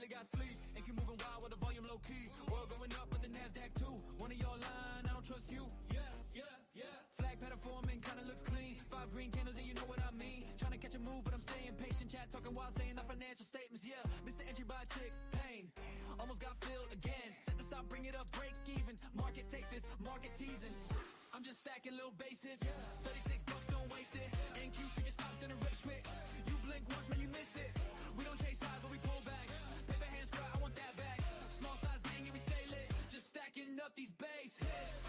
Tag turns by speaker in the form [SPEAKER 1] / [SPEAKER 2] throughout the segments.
[SPEAKER 1] got sleep. MNQ moving wild with the volume low key. Oil going up with the NASDAQ too. One of your line, I don't trust you. Yeah. Flag pattern forming, kinda looks clean. 5 green candles, and you know what I mean. Trying to catch a move, but I'm staying patient. Chat talking while saying our financial statements. Yeah, missed the entry by a tick. Pain. Almost got filled again. Set the stop, bring it up, break even. Market take this, market teasing. I'm just stacking little base hits. 36 bucks, don't waste it. NQ figure stops in a rip quick. You blink once, man, you miss it. We don't chase sides, but we pull back. Paper hands cry, I want that back. Small size gang, and we stay lit. Just stacking up these base hits.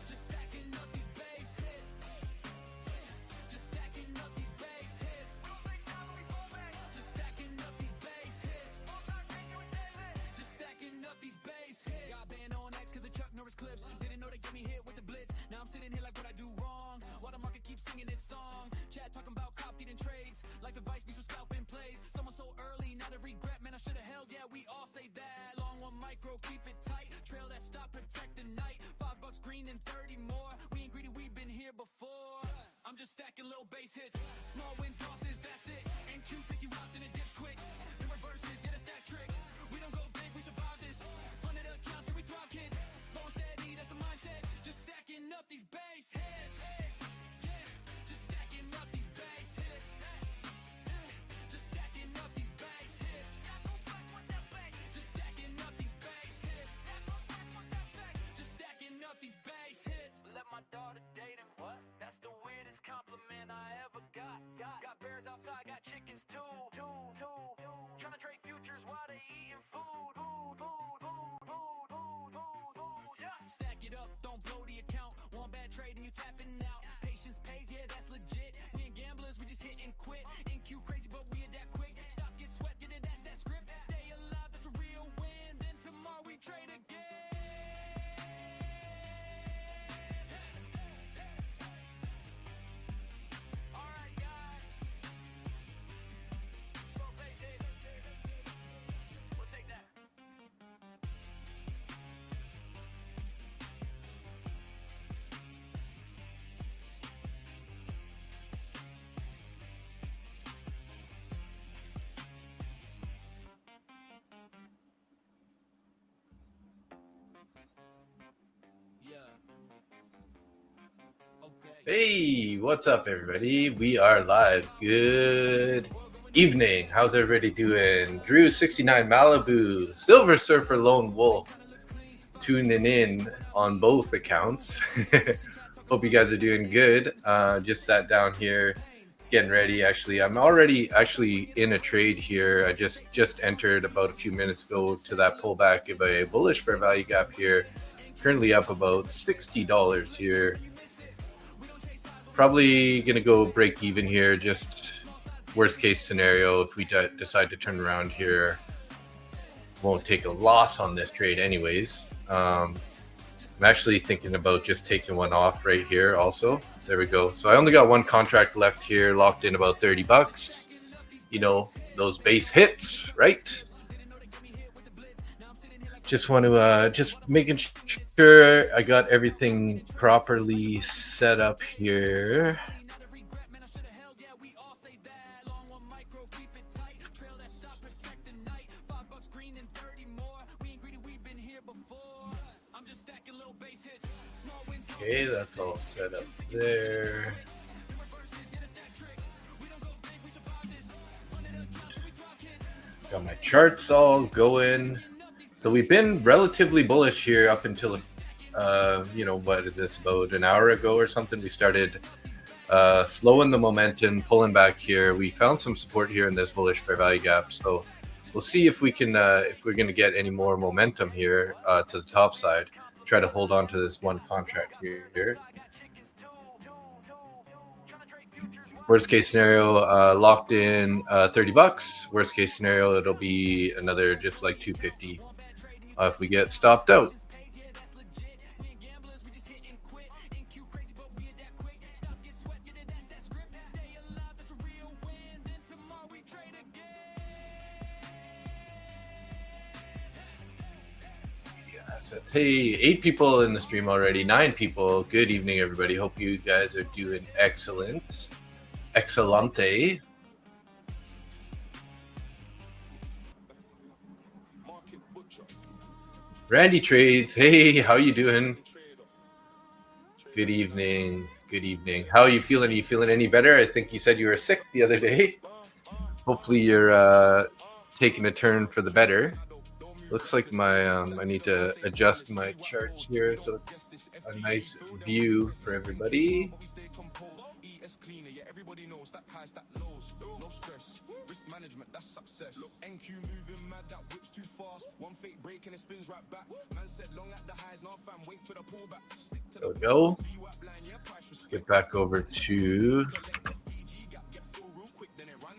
[SPEAKER 1] Just stacking up these base hits. Just stacking up these base hits. Just stacking up these base hits. Just stacking up these base hits. Got banned on X cause the Chuck Norris clips. Didn't know they get me hit with the blitz. Now I'm sitting here like what I do wrong. While the market keeps singing its song. Chat talking about cop deed and trades. Life advice meets with scalping plays. Someone so early, now the regret. Man, I should've held, yeah, we all say that. Long one micro, keep it tight. Trail that stop, protect the night. 5 bucks green and 30 more. We ain't greedy, we've been here before. I'm just stacking little base hits. Small wins, losses, that's it. NQ 50 rocked and it dips quick. The reverses, yeah, that's that trick. We don't go big, we survive this. Funded accounts, and we thrive, kid. Slow and steady, that's the mindset. Just stacking up these base hits. Yeah, just stacking up these base hits. Just stacking up these base hits. Just stacking up these base hits. Just stacking up these base hits. Let my daughter date him. What? That's the weirdest compliment I ever got. Got bears outside, got chickens too. Trying to trade futures while they eating food. Yeah. Stack it up, don't blow the account. One bad trade and you tapping out. Patience pays, yeah, that's legit. We ain't gamblers, we just hit and quit. NQ crazy, but we adapt quick. Stop, get sweat, get it, that's that script. Stay alive, that's the real win. Then tomorrow we trade again. Alright, guys. Go base it. We'll take that.
[SPEAKER 2] Hey, what's up, everybody? We are live. Good evening. How's everybody doing? Drew69 Malibu, Silver Surfer Lone Wolf, tuning in on both accounts. Hope you guys are doing good. Just sat down here, getting ready. I'm already in a trade here. I just entered about a few minutes ago to that pullback of a bullish fair value gap here. Currently up about $60 here. Probably going to go break even here. Just worst case scenario, if we decide to turn around here, won't take a loss on this trade anyways. I'm actually thinking about just taking one off right here also. There we go. So I only got one contract left here, locked in about 30 bucks. You know, those base hits, right? Just want to just making sure I got everything properly set up here. Okay, that's all set up there. Got my charts all going. So we've been relatively bullish here up until, what is this, about an hour ago or something? We started slowing the momentum, pulling back here. We found some support here in this bullish fair value gap. So we'll see if we can, if we're going to get any more momentum here to the top side. Try to hold on to this one contract here. Worst case scenario, locked in 30 bucks. Worst case scenario, it'll be another just like 250 if we get stopped out. Hey, 8 people in the stream already, 9 people. Good evening, everybody. Hope you guys are doing excellent. Excelente. Randy Trades, hey, how you doing? Good evening. Good evening. How are you feeling? Are you feeling any better? I think you said you were sick the other day. Hopefully you're taking a turn for the better. Looks like my I need to adjust my charts here so it's a nice view for everybody. There we go. Let's get back over to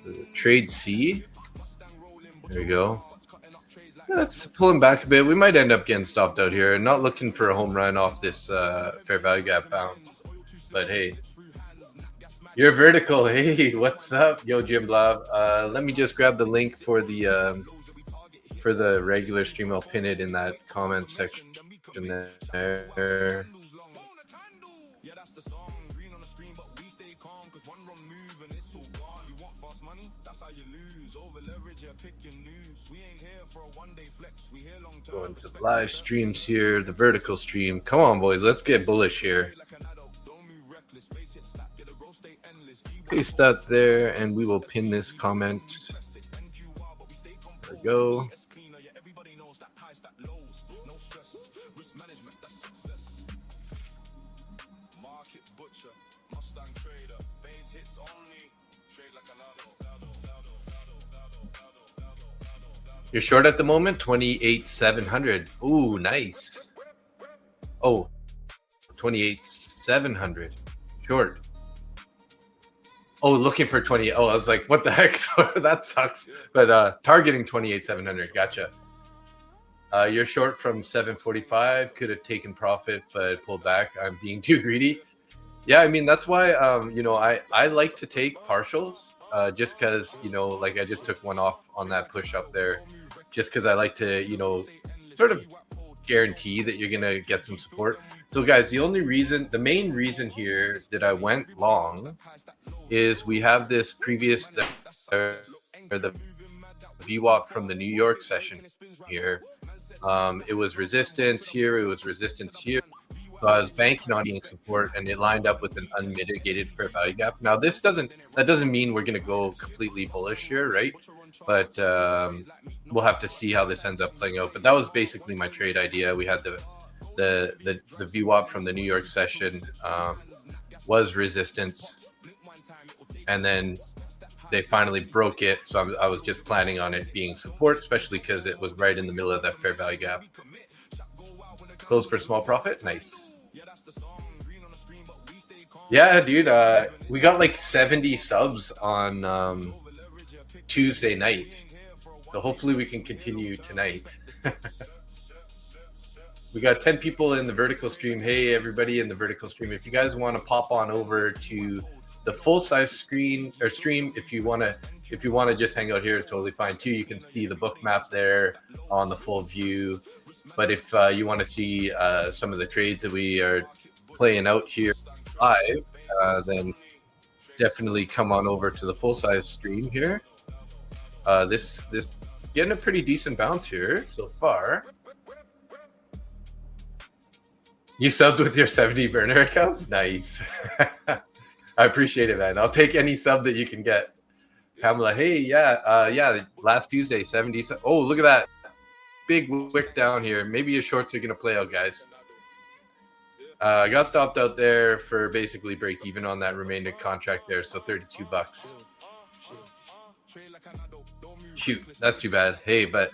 [SPEAKER 2] the trade C. There we go. Let's pull him back a bit. We might end up getting stopped out here. Not looking for a home run off this fair value gap bounce. But hey, you're vertical. Hey, what's up? Yo, Jim Blob. Let me just grab the link for the regular stream. I'll pin it in that comment section there. Going to the live streams here, the vertical stream. Come on, boys, let's get bullish here. Paste that there, and we will pin this comment. There we go. You're short at the moment, 28,700. Ooh, nice. Oh, 28,700. Short. Oh, looking for 20. Oh, I was like, what the heck? That sucks. But targeting 28,700. Gotcha. You're short from 745. Could have taken profit, but pulled back. I'm being too greedy. Yeah, I mean, that's why, I like to take partials just because, like I just took one off on that push up there. Just because I like to, sort of guarantee that you're going to get some support. So, guys, the main reason here that I went long is we have this previous, the VWAP from the New York session here. It was resistance here. It was resistance here. So I was banking on getting support, and it lined up with an unmitigated fair value gap. Now, that doesn't mean we're going to go completely bullish here, right? But we'll have to see how this ends up playing out. But that was basically my trade idea. We had the VWAP from the New York session was resistance, and then they finally broke it. So I was just planning on it being support, especially because it was right in the middle of that fair value gap. Close for small profit. Nice. Yeah, dude. We got like 70 subs on Tuesday night. So hopefully we can continue tonight. We got 10 people in the vertical stream. Hey, everybody in the vertical stream. If you guys want to pop on over to the full size screen or stream, if you want to just hang out here, it's totally fine too. You can see the book map there on the full view. But if you want to see some of the trades that we are playing out here live, then definitely come on over to the full size stream here. This getting a pretty decent bounce here so far. You subbed with your 70 burner accounts? Nice. I appreciate it, man. I'll take any sub that you can get. Pamela, hey, yeah, last Tuesday, 70. Oh, look at that. Big wick down here. Maybe your shorts are going to play out, guys. I got stopped out there for basically break even on that remaining contract there, so $32. Shoot, that's too bad. Hey, but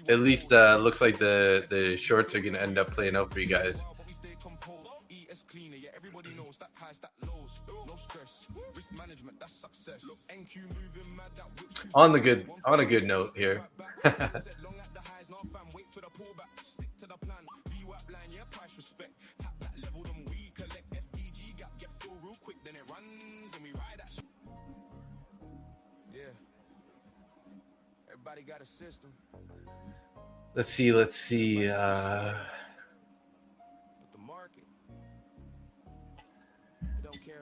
[SPEAKER 2] at least looks like the shorts are going to end up playing out for you guys. On a good note here. Got a system. Let's see.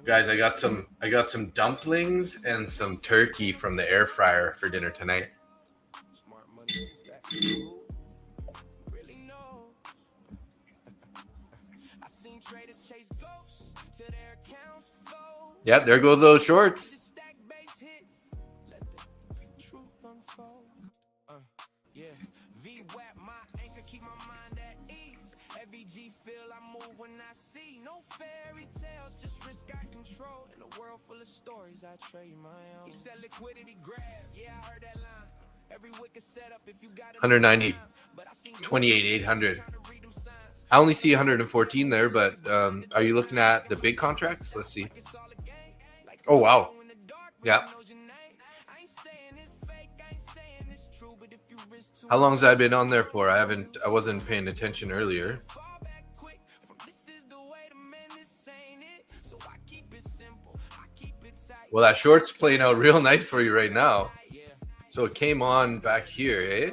[SPEAKER 2] Guys, I got some dumplings and some turkey from the air fryer for dinner tonight. Yeah, there goes those shorts.
[SPEAKER 1] Full of stories, I trade my own. He said liquidity grab. Yeah, I heard that line. Every wicked setup if you got
[SPEAKER 2] 190, 28,800. I only see 114 there, but are you looking at the big contracts? Let's see. Oh, wow. Yeah. How long has I been on there for? I wasn't paying attention earlier. Well, that short's playing out real nice for you right now. So it came on back here, eh?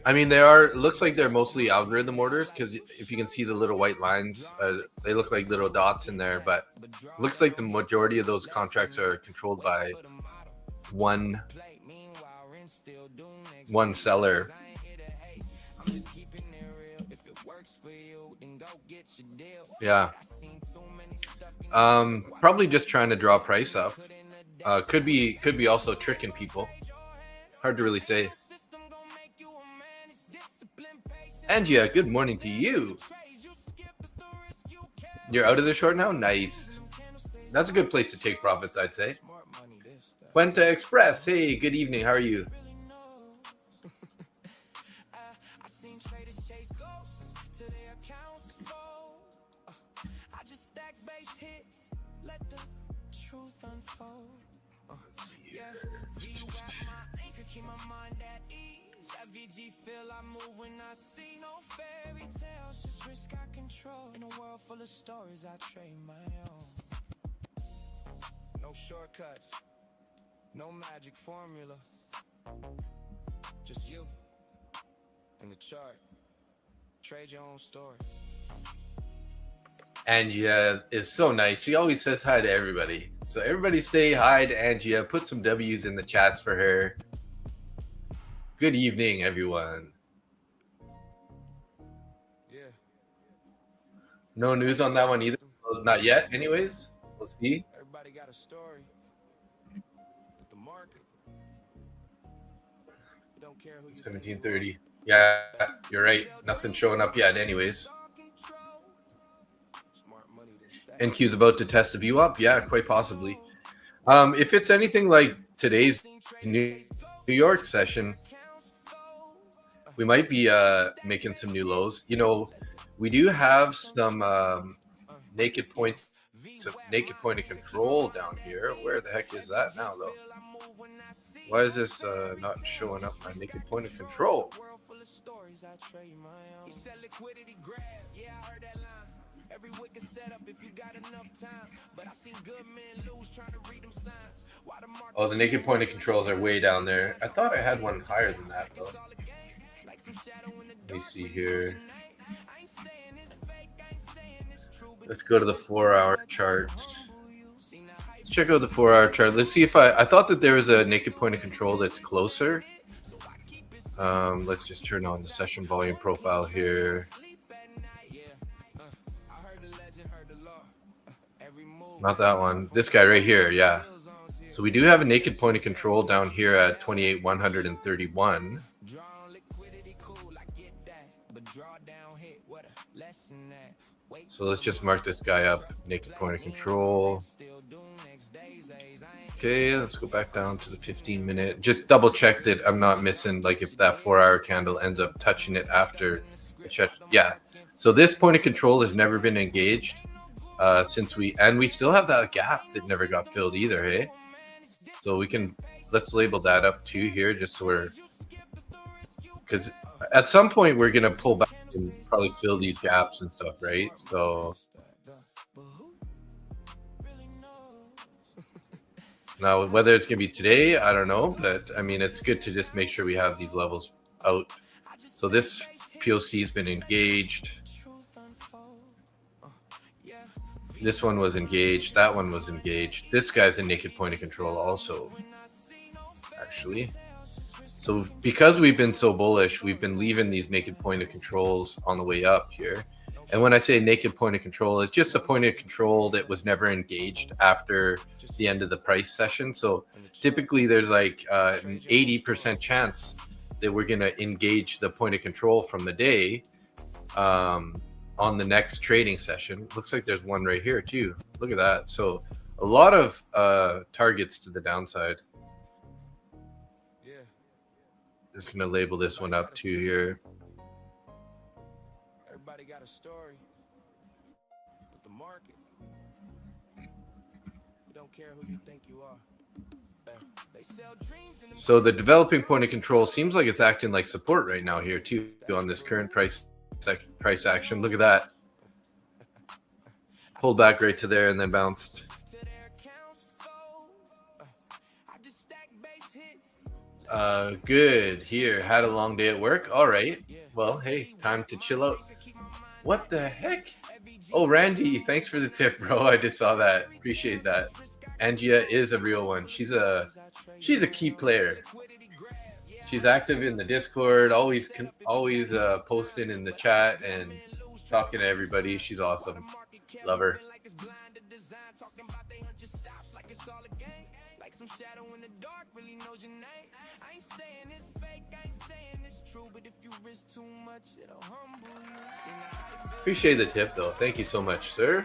[SPEAKER 2] I mean, looks like they're mostly algorithm orders, because if you can see the little white lines, they look like little dots in there, but looks like the majority of those contracts are controlled by one seller. Yeah. Probably just trying to draw price up. Could be also tricking people. Hard to really say. Angia, good morning to you. You're out of the short now? Nice. That's a good place to take profits, I'd say. Cuenta Express, hey, good evening. How are you? Let's see here. Feel I move when I see no fairy tales, just risk I control. In a world full of stories, I trade my own. No shortcuts, no magic formula, just you and the chart. Trade your own story. Angia is so nice. She always says hi to everybody. So everybody say hi to Angia. Put some W's in the chats for her. Good evening, everyone. Yeah. No news on that one either. Not yet, anyways. We'll see. Everybody got a story. But the market, you don't care who you 1730. Yeah, you're right. Nothing showing up yet, anyways. NQ's about to test a view up. Yeah, quite possibly. If it's anything like today's New York session, we might be making some new lows. You know, we do have some naked point of control down here. Where the heck is that now, though? Why is this not showing up my naked point of control? Oh, the naked point of controls are way down there. I thought I had one higher than that, though. Let me see here. Let's go to the 4-hour chart. Let's check out the 4-hour chart. Let's see if I thought that there was a naked point of control that's closer. Let's just turn on the session volume profile here. Not that one. This guy right here, yeah. So we do have a naked point of control down here at 28,131. So let's just mark this guy up, naked point of control. Okay, let's go back down to the 15-minute. Just double check that I'm not missing, like if that 4-hour candle ends up touching it after. Yeah, so this point of control has never been engaged since we still have that gap that never got filled either, hey? So let's label that up too here, just so we're, because at some point we're gonna pull back and probably fill these gaps and stuff, right? So now whether it's gonna be today, I don't know, but I mean it's good to just make sure we have these levels out. So this POC has been engaged. This one was engaged. That one was engaged. This guy's a naked point of control also. actually. So because we've been so bullish, we've been leaving these naked point of controls on the way up here. And when I say naked point of control, it's just a point of control that was never engaged after the end of the price session. So typically there's like an 80% chance that we're going to engage the point of control from the day on the next trading session. Looks like there's one right here too. Look at that. So a lot of targets to the downside. Just going to label this one up too here.
[SPEAKER 1] Everybody got a story, but the market, you don't care who you think you are. They sell dreams in
[SPEAKER 2] So the developing point of control seems like it's acting like support right now here too on this current price action. Look at that. Pulled back right to there and then bounced. Good here. Had a long day at work. All right. Well, hey, time to chill out. What the heck? Oh, Randy, thanks for the tip, bro. I just saw that. Appreciate that. Angia is a real one. She's a key player. She's active in the Discord, always posting in the chat and talking to everybody. She's awesome. Love her. Appreciate the tip though. Thank you so much, sir.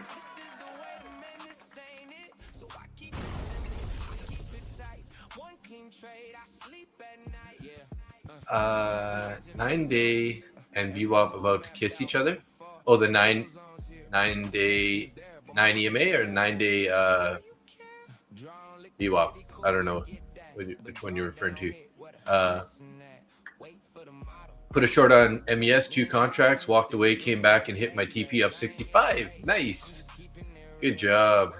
[SPEAKER 2] Uh, 9-day and VWAP about to kiss each other. Oh, the 9-day 9 EMA or 9-day VWAP. I don't know which one you're referring to. Put a short on MES, 2 contracts, walked away, came back and hit my TP up 65. Nice. Good job.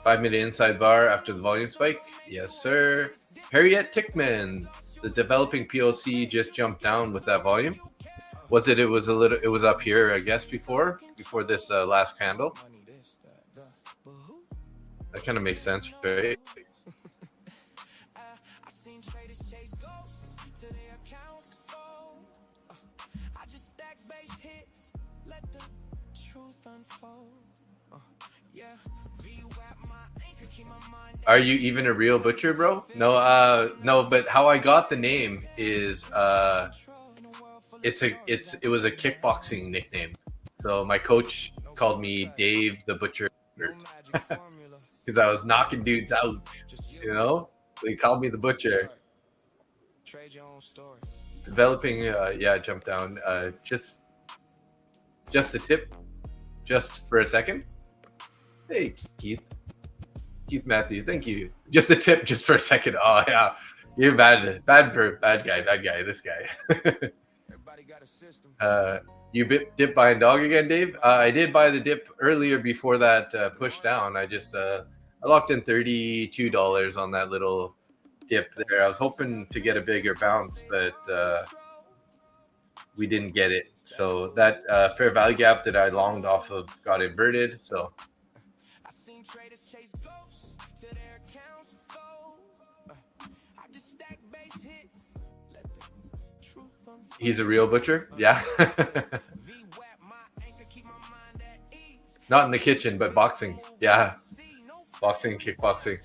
[SPEAKER 2] Five-minute inside bar after the volume spike. Yes, sir. Harriet Tickman. The developing POC just jumped down with that volume. Was it? It was up here, I guess, before this last candle. That kind of makes sense, right? Are you even a real butcher, bro? No, no. But how I got the name is it was a kickboxing nickname. So my coach called me Dave the Butcher because I was knocking dudes out. You know, so he called me the Butcher. Developing, yeah, jump down. Just a tip, just for a second. Hey, Keith Matthew, thank you. Just a tip, just for a second. Oh yeah, you're bad guy. This guy. You dip buying dog again, Dave? I did buy the dip earlier before that push down. I just I locked in $32 on that little dip there. I was hoping to get a bigger bounce, but we didn't get it. So that fair value gap that I longed off of got inverted. So he's a real butcher. Yeah. Not in the kitchen, but boxing. Yeah. Boxing, kickboxing.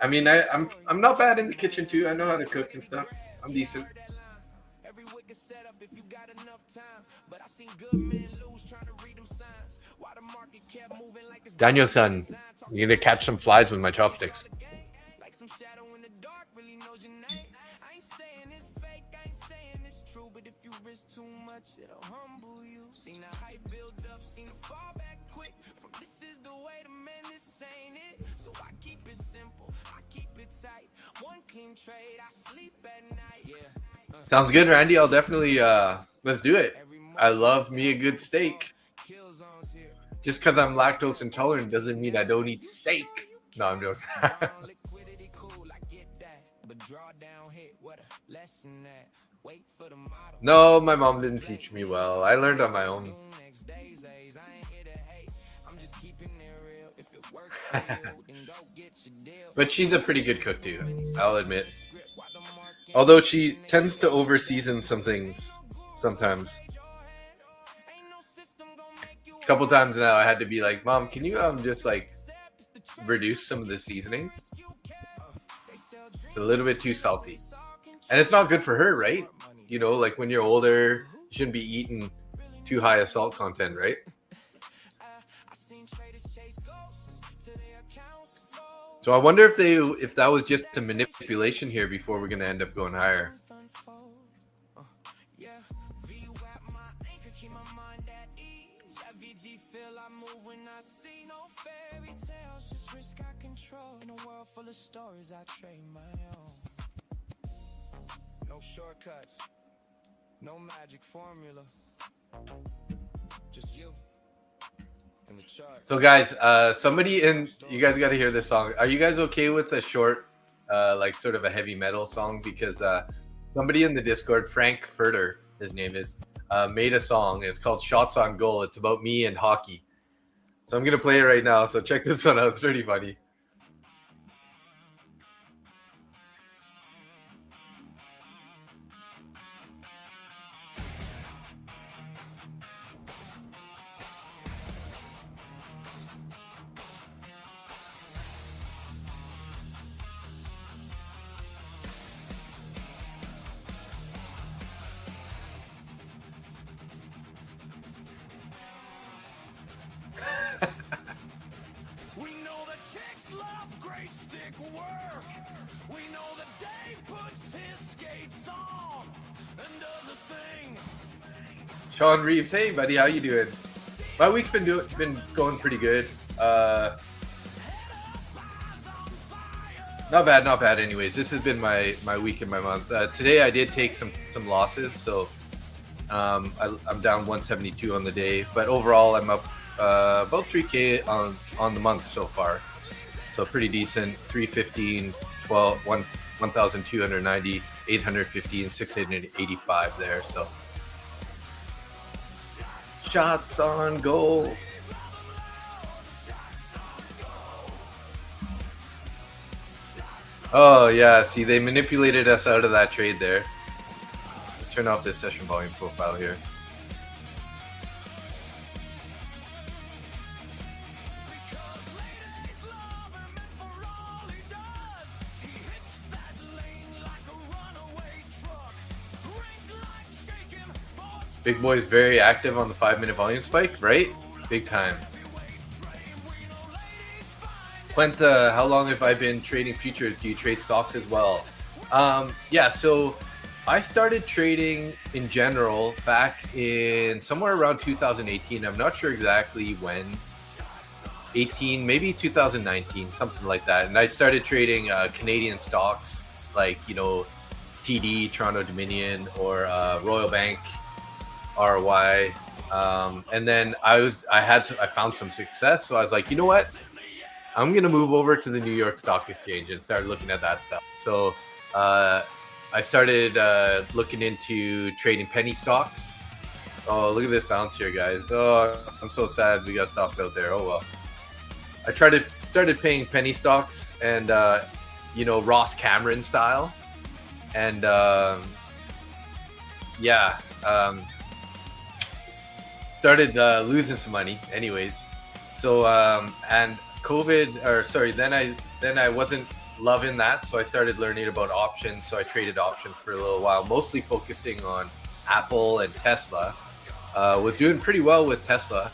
[SPEAKER 2] I mean, I'm not bad in the kitchen too. I know how to cook and stuff. I'm decent. Daniel-san, you're gonna catch some flies with my chopsticks. Sounds good, Randy. I'll definitely let's do it. I love me a good steak. Just because I'm lactose intolerant doesn't mean I don't eat steak. No, I'm joking. No, my mom didn't teach me well. I learned on my own. But she's a pretty good cook too, I'll admit. Although she tends to over-season some things sometimes. A couple times now I had to be like, Mom, can you just like reduce some of the seasoning? It's a little bit too salty. And it's not good for her, right? You know, like when you're older, you shouldn't be eating too high a salt content, right? So I wonder if that was just a manipulation here before we're gonna end up going higher.
[SPEAKER 1] No shortcuts, no magic formula, just you. So
[SPEAKER 2] guys, somebody you guys got to hear this song. Are you guys okay with a short, like sort of a heavy metal song? Because somebody in the Discord, Frank Furter, his name is, made a song. It's called Shots on Goal. It's about me and hockey. So I'm going to play it right now. So check this one out. It's pretty funny. Sean Reeves, hey buddy, how you doing? My week's been going pretty good. Not bad. Anyways, this has been my week and my month. Today I did take some losses, so I'm down 172 on the day, but overall I'm up about 3K on the month so far. So pretty decent. 315, 12, 1,290, 815, 685 there. So. Shots on goal. Oh yeah, see, they manipulated us out of that trade there. Let's turn off this session volume profile here. Big Boy's very active on the 5-minute volume spike, right? Big time. Quenta, how long have I been trading futures? Do you trade stocks as well? Yeah, so I started trading in general back in somewhere around 2018. I'm not sure exactly when. 18, maybe 2019, something like that. And I started trading Canadian stocks like, you know, TD, Toronto Dominion, or Royal Bank, RY, and then I found some success, so I was like, you know what, I'm gonna move over to the New York Stock Exchange and start looking at that stuff. So I started looking into trading penny stocks. Oh, look at this bounce here, guys. Oh, I'm so sad we got stopped out there. Oh well. I started paying penny stocks and you know, Ross Cameron style, and yeah. Started losing some money anyways. So and COVID, or sorry, then I wasn't loving that, so I started learning about options. So I traded options for a little while, mostly focusing on Apple and Tesla. Was doing pretty well with Tesla,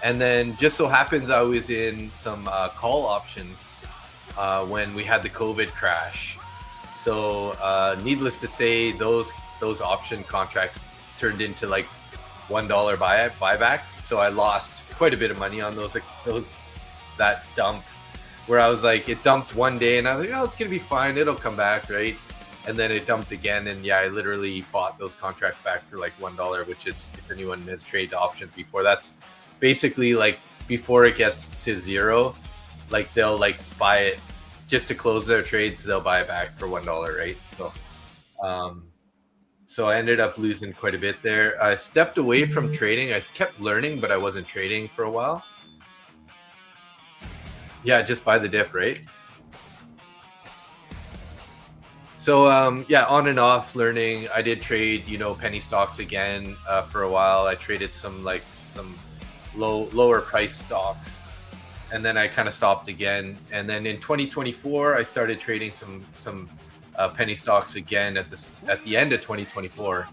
[SPEAKER 2] and then just so happens I was in some call options when we had the COVID crash. So needless to say, those option contracts turned into like $1 buybacks, so I lost quite a bit of money on that dump, where I was like, it dumped one day and I was like, oh, it's gonna be fine, it'll come back, right? And then it dumped again, and yeah, I literally bought those contracts back for like $1, which is, if anyone has traded options before, that's basically like before it gets to zero, like they'll like buy it just to close their trades, they'll buy it back for $1, right? So So I ended up losing quite a bit there. I stepped away from trading. I kept learning, but I wasn't trading for a while. Yeah, just buy the dip, right? So yeah, on and off learning. I did trade, penny stocks again for a while. I traded some lower price stocks, and then I kind of stopped again. And then in 2024, I started trading some penny stocks again at the end of 2024.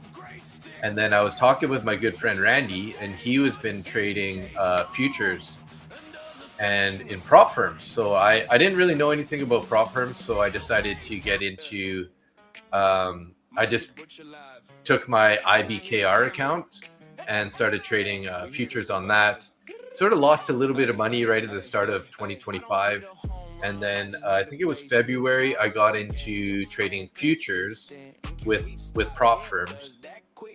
[SPEAKER 2] And then I was talking with my good friend Randy, and he has been trading futures and in prop firms. So I didn't really know anything about prop firms, so I decided to get into I just took my IBKR account and started trading futures on that. Sort of lost a little bit of money right at the start of 2025. And then I think it was February, I got into trading futures with prop firms.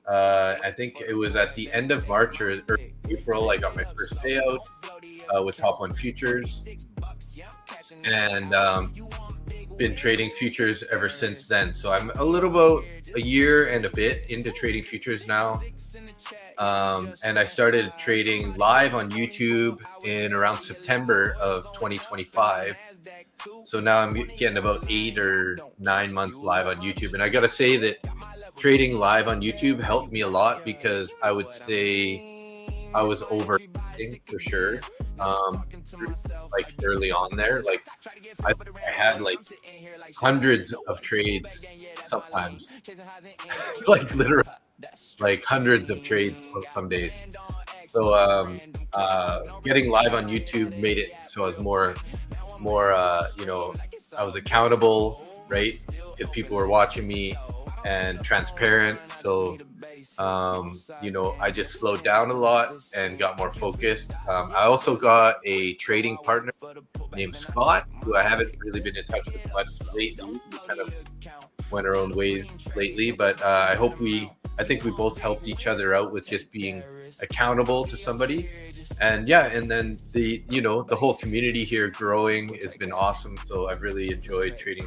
[SPEAKER 2] I think it was at the end of March or April, I got my first payout with Top One Futures, and been trading futures ever since then. So I'm a little about a year and a bit into trading futures now. And I started trading live on YouTube in around September of 2025. So now I'm getting about 8 or 9 months live on YouTube. And I got to say that trading live on YouTube helped me a lot, because I would say I was over for sure. Like early on there, like I had like hundreds of trades sometimes, like literally like hundreds of trades on some days. So getting live on YouTube made it so I was more I was accountable, right? Because people were watching me, and transparent. So I just slowed down a lot and got more focused. I also got a trading partner named Scott, who I haven't really been in touch with much lately. We kind of went our own ways lately, but I think we both helped each other out with just being accountable to somebody. And yeah, and then the whole community here growing has been awesome. So I've really enjoyed trading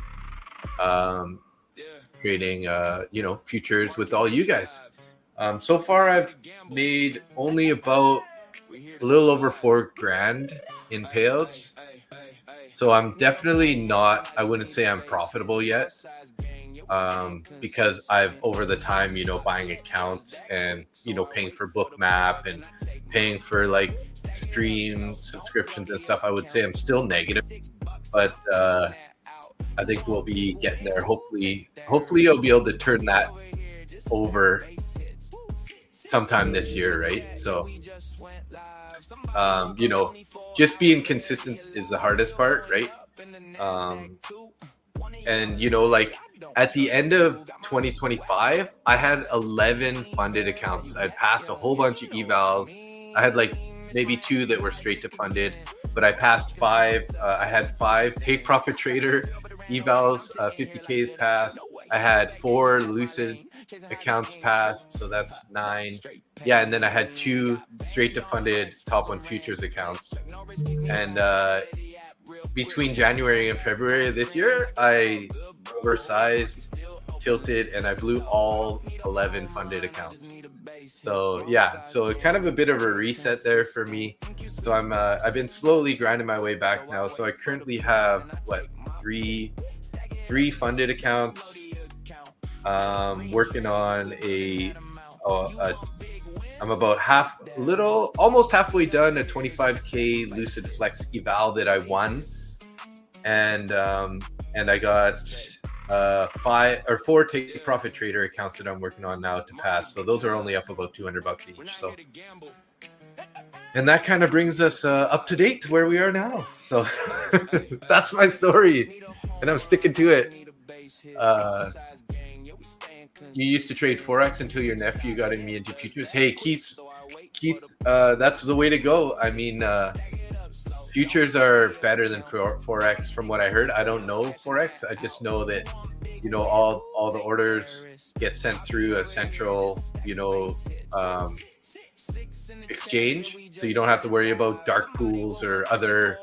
[SPEAKER 2] futures with all you guys. So far I've made only about a little over $4,000 in payouts. So I'm definitely not, I wouldn't say I'm profitable yet. Because I've over the time, buying accounts and, paying for Bookmap and paying for like stream subscriptions and stuff, I would say I'm still negative, but I think we'll be getting there. Hopefully I'll be able to turn that over sometime this year, right? So, just being consistent is the hardest part, right? And like at the end of 2025, I had 11 funded accounts. I'd passed a whole bunch of evals. I had like maybe 2 that were straight to funded, but I passed 5. I had 5 Take Profit Trader evals, 50Ks passed. I had 4 Lucid accounts passed, so that's 9. Yeah, and then I had 2 straight to funded Top One Futures accounts. And between January and February of this year, I oversized, tilted, and I blew all 11 funded accounts. So yeah, so kind of a bit of a reset there for me. So I've been slowly grinding my way back now. So I currently have three funded accounts. Working on I'm about almost halfway done a 25K Lucid Flex eval that I won, and I got 5 or 4 Take Profit Trader accounts that I'm working on now to pass. So those are only up about $200 each. So, and that kind of brings us up to date to where we are now. So that's my story, and I'm sticking to it. You used to trade Forex until your nephew got me into futures. Hey, Keith, that's the way to go. I mean, futures are better than Forex from what I heard. I don't know Forex. I just know that, all the orders get sent through a central, exchange. So you don't have to worry about dark pools or other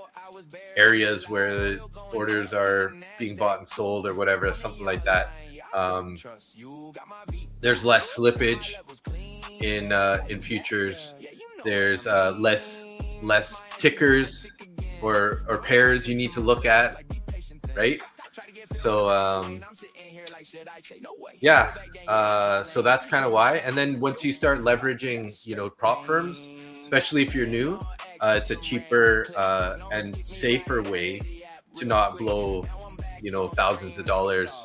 [SPEAKER 2] areas where orders are being bought and sold or whatever, something like that. There's less slippage in futures. There's less tickers or pairs you need to look at, right? So so that's kind of why. And then once you start leveraging, prop firms, especially if you're new, it's a cheaper and safer way to not blow, thousands of dollars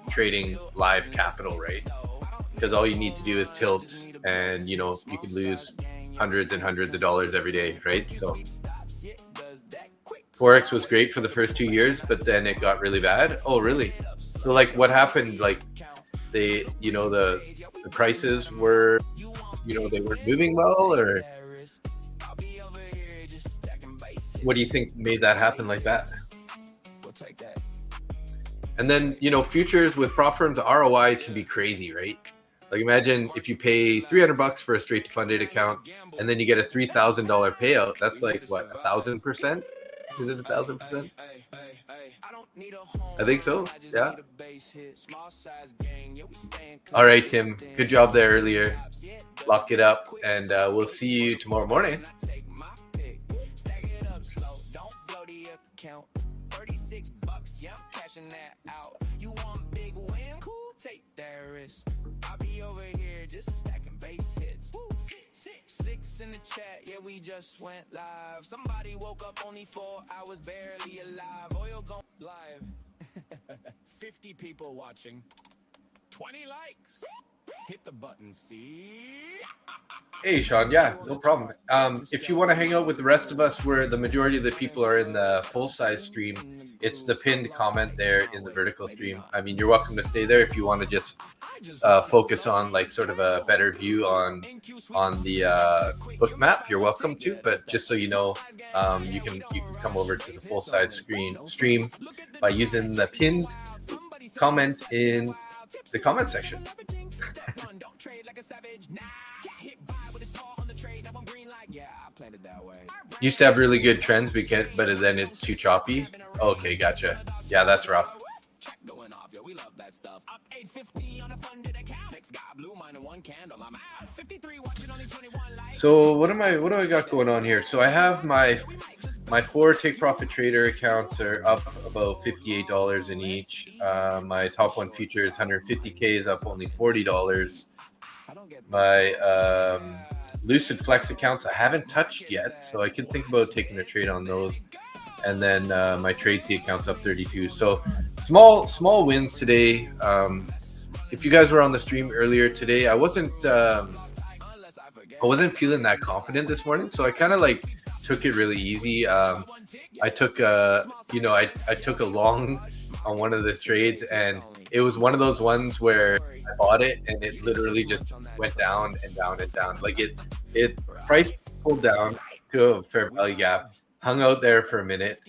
[SPEAKER 2] trading live capital, right? Because all you need to do is tilt, and you could lose hundreds and hundreds of dollars every day, right? So Forex was great for the first 2 years, but then it got really bad. Oh, really? So like what happened? Like the prices were, they weren't moving well, or what do you think made that happen like that? And then, futures with prop firms, the ROI can be crazy, right? Like imagine if you pay $300 for a straight to funded account and then you get a $3,000 payout. That's like what, 1,000%? Is it 1,000%? I think so. Yeah. All right, Tim. Good job there earlier. Lock it up, and we'll see you tomorrow morning. You want big win? Cool, take that risk. I'll be over here just stacking base hits. Woo. Six in the chat, yeah, we just went live. Somebody woke up only 4 hours, barely alive. Oil gone live. 50 people watching. 20 likes. Hit the button, see? Hey, Sean. Yeah, no problem. If you want to hang out with the rest of us, where the majority of the people are in the full-size stream, it's the pinned comment there in the vertical stream. I mean, you're welcome to stay there if you want to just focus on like sort of a better view on the book map. You're welcome to, but just so you know, you can come over to the full-size stream by using the pinned comment in the comment section. Used to have really good trends, but then it's too choppy. Okay, gotcha. Yeah, that's rough. So what do I got going on here? So I have my 4 take profit trader accounts are up about $58 in each. My top one future is 150K is up only $40. My Lucid Flex accounts I haven't touched yet, so I can think about taking a trade on those. And then my Trade C account's up 32. So small wins today. If you guys were on the stream earlier today, I wasn't feeling that confident this morning, so I kind of like took it really easy. I took I took a long on one of the trades, and it was one of those ones where I bought it and it literally just went down and down and down. Like it price pulled down to a fair value gap, hung out there for a minute.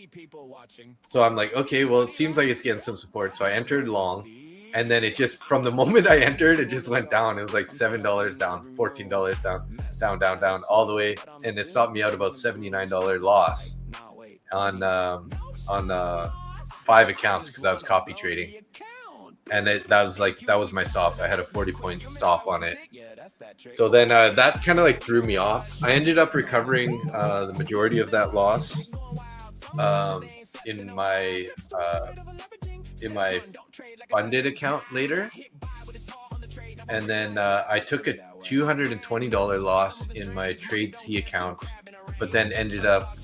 [SPEAKER 2] So I'm like, okay, well, it seems like it's getting some support. So I entered long, and then it just, from the moment I entered, it just went down. It was like $7 down, $14 down, all the way. And it stopped me out about $79 loss on 5 accounts because I was copy trading. And that was my stop. I had a 40-point stop on it. So then that kind of like threw me off. I ended up recovering the majority of that loss in my funded account later. And then I took a $220 loss in my Trade C account, but then ended up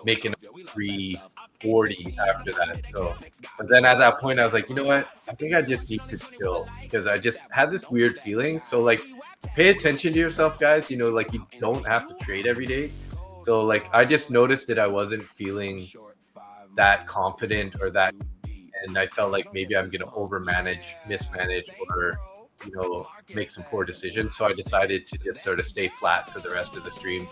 [SPEAKER 2] making $340 after that. So, but then at that point I was like, you know what, I think I just need to chill, because I just had this weird feeling. So like, pay attention to yourself, guys. Like, you don't have to trade every day. So like, I just noticed that I wasn't feeling that confident or that, and I felt like maybe I'm gonna mismanage, or make some poor decisions. So I decided to just sort of stay flat for the rest of the stream.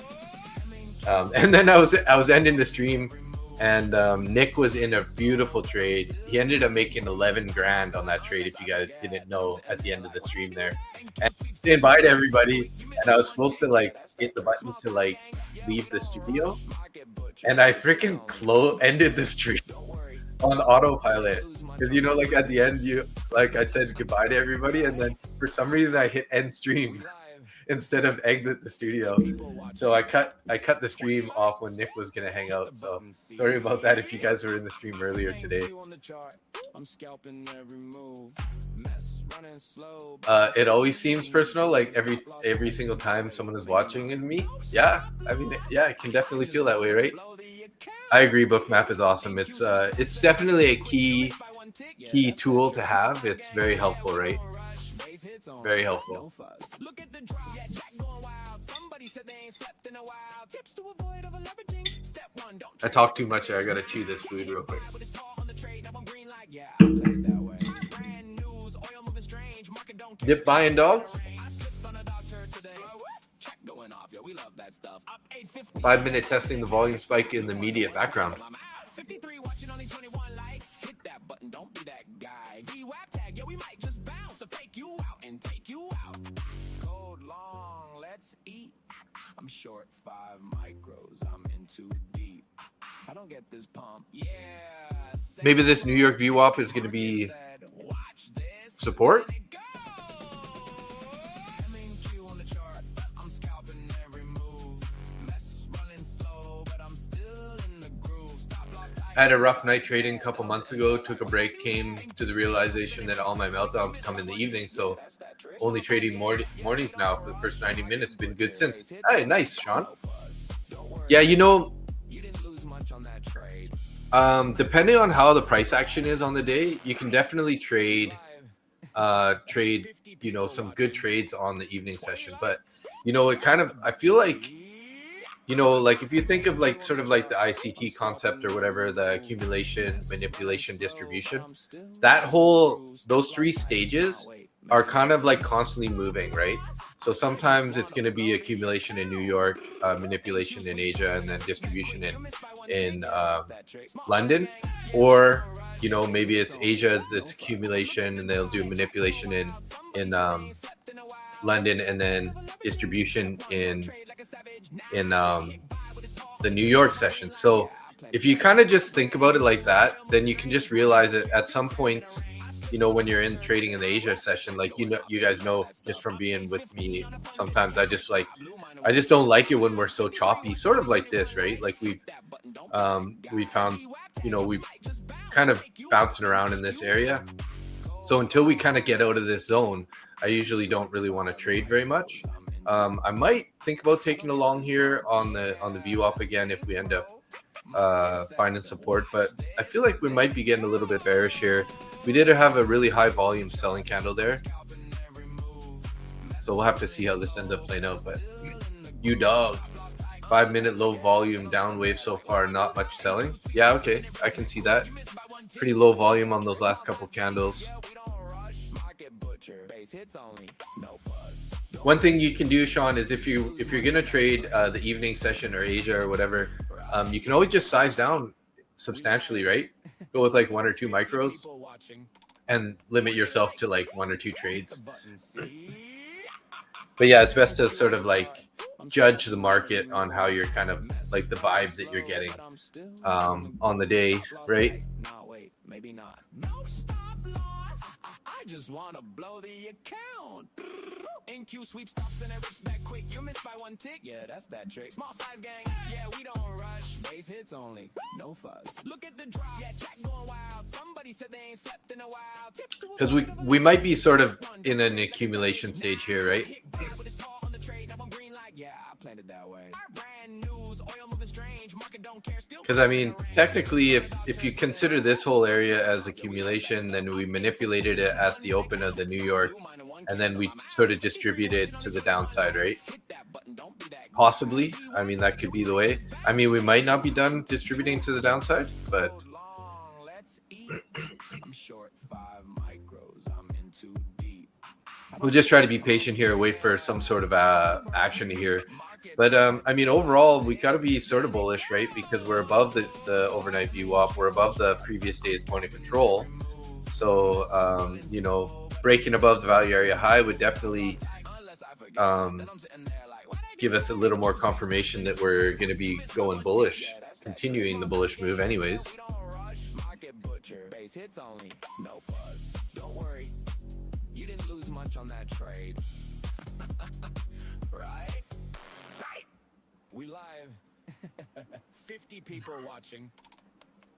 [SPEAKER 2] And then I was ending the stream, and Nick was in a beautiful trade. He ended up making 11 grand on that trade, if you guys didn't know, at the end of the stream there. And saying bye to everybody, and I was supposed to like hit the button to like leave the studio, and I freaking ended the stream. on autopilot. Because you know, like at the end, I said goodbye to everybody, and then for some reason I hit end stream instead of exit the studio. So I cut the stream off when Nick was gonna hang out. So sorry about that if you guys were in the stream earlier today. It always seems personal, like every single time someone is watching me. Yeah, I mean, yeah, it can definitely feel that way, right? I agree. Bookmap is awesome. It's definitely a key tool to have. It's very helpful, right? Very helpful. I talk too much. I gotta chew this food real quick. Dip buying dogs. 5-minute testing the volume spike in the immediate background. I'm short 5 micros. I'm in too deep. I don't get this pump. Yeah. Maybe this New York VWAP is going to be support. I had a rough night trading a couple months ago, took a break, came to the realization that all my meltdowns come in the evening, so only trading mornings now for the first 90 minutes. Been good since. Hey, nice, Sean. Yeah, you know, depending on how the price action is on the day, you can definitely trade, you know, some good trades on the evening session. But, you know, it kind of, I feel like, you know, like if you think of like sort of like the ICT concept or whatever, the accumulation, manipulation, distribution, those 3 stages are kind of like constantly moving, right? So sometimes it's going to be accumulation in New York, manipulation in Asia, and then distribution in London, or, you know, maybe it's Asia, it's accumulation, and they'll do manipulation in London, and then distribution in the New York session. So if you kind of just think about it like that, then you can just realize it at some points, you know, when you're in trading in the Asia session, like, you know, you guys know just from being with me, sometimes I just don't like it when we're so choppy, sort of like this, right? Like we found, you know, we've kind of bouncing around in this area. So until we kind of get out of this zone, I usually don't really want to trade very much. I might think about taking a long here on the VWAP again if we end up finding support, but I feel like we might be getting a little bit bearish here. We did have a really high volume selling candle there, so we'll have to see how this ends up playing out. But you dog, 5-minute low volume down wave so far, not much selling. Yeah, okay, I can see that. Pretty low volume on those last couple candles. One thing you can do, Sean, is if you're gonna trade the evening session or Asia or whatever, you can always just size down substantially, right? Go with like 1 or 2 micros and limit yourself to like 1 or 2 trades. But yeah, it's best to sort of like judge the market on how you're kind of like the vibe that you're getting on the day, right? Maybe not. I just want to blow the account. MNQ sweep stops and it rips back quick. You missed by 1 tick. Yeah, that's that trick. Small size gang. Yeah, we don't rush. Base hits only. No fuss. Look at the drop. Yeah, chat going wild. Somebody said they ain't slept in a while. Because we might be sort of in an accumulation stage here, right? Because I mean, technically, if you consider this whole area as accumulation, then we manipulated it at the open of the New York, and then we sort of distributed to the downside, right? Possibly. I mean, that could be the way. I mean, we might not be done distributing to the downside, but we'll just try to be patient here, wait for some sort of action here. But I mean, overall, we got to be sort of bullish, right? Because we're above the overnight VWAP, we're above the previous day's point of control. So you know, breaking above the value area high would definitely give us a little more confirmation that we're going to be going bullish, continuing the bullish move, anyways.
[SPEAKER 1] Base hits only, no fuzz. Don't worry, you didn't lose much on that trade. Right? Right. We live. 50 people watching.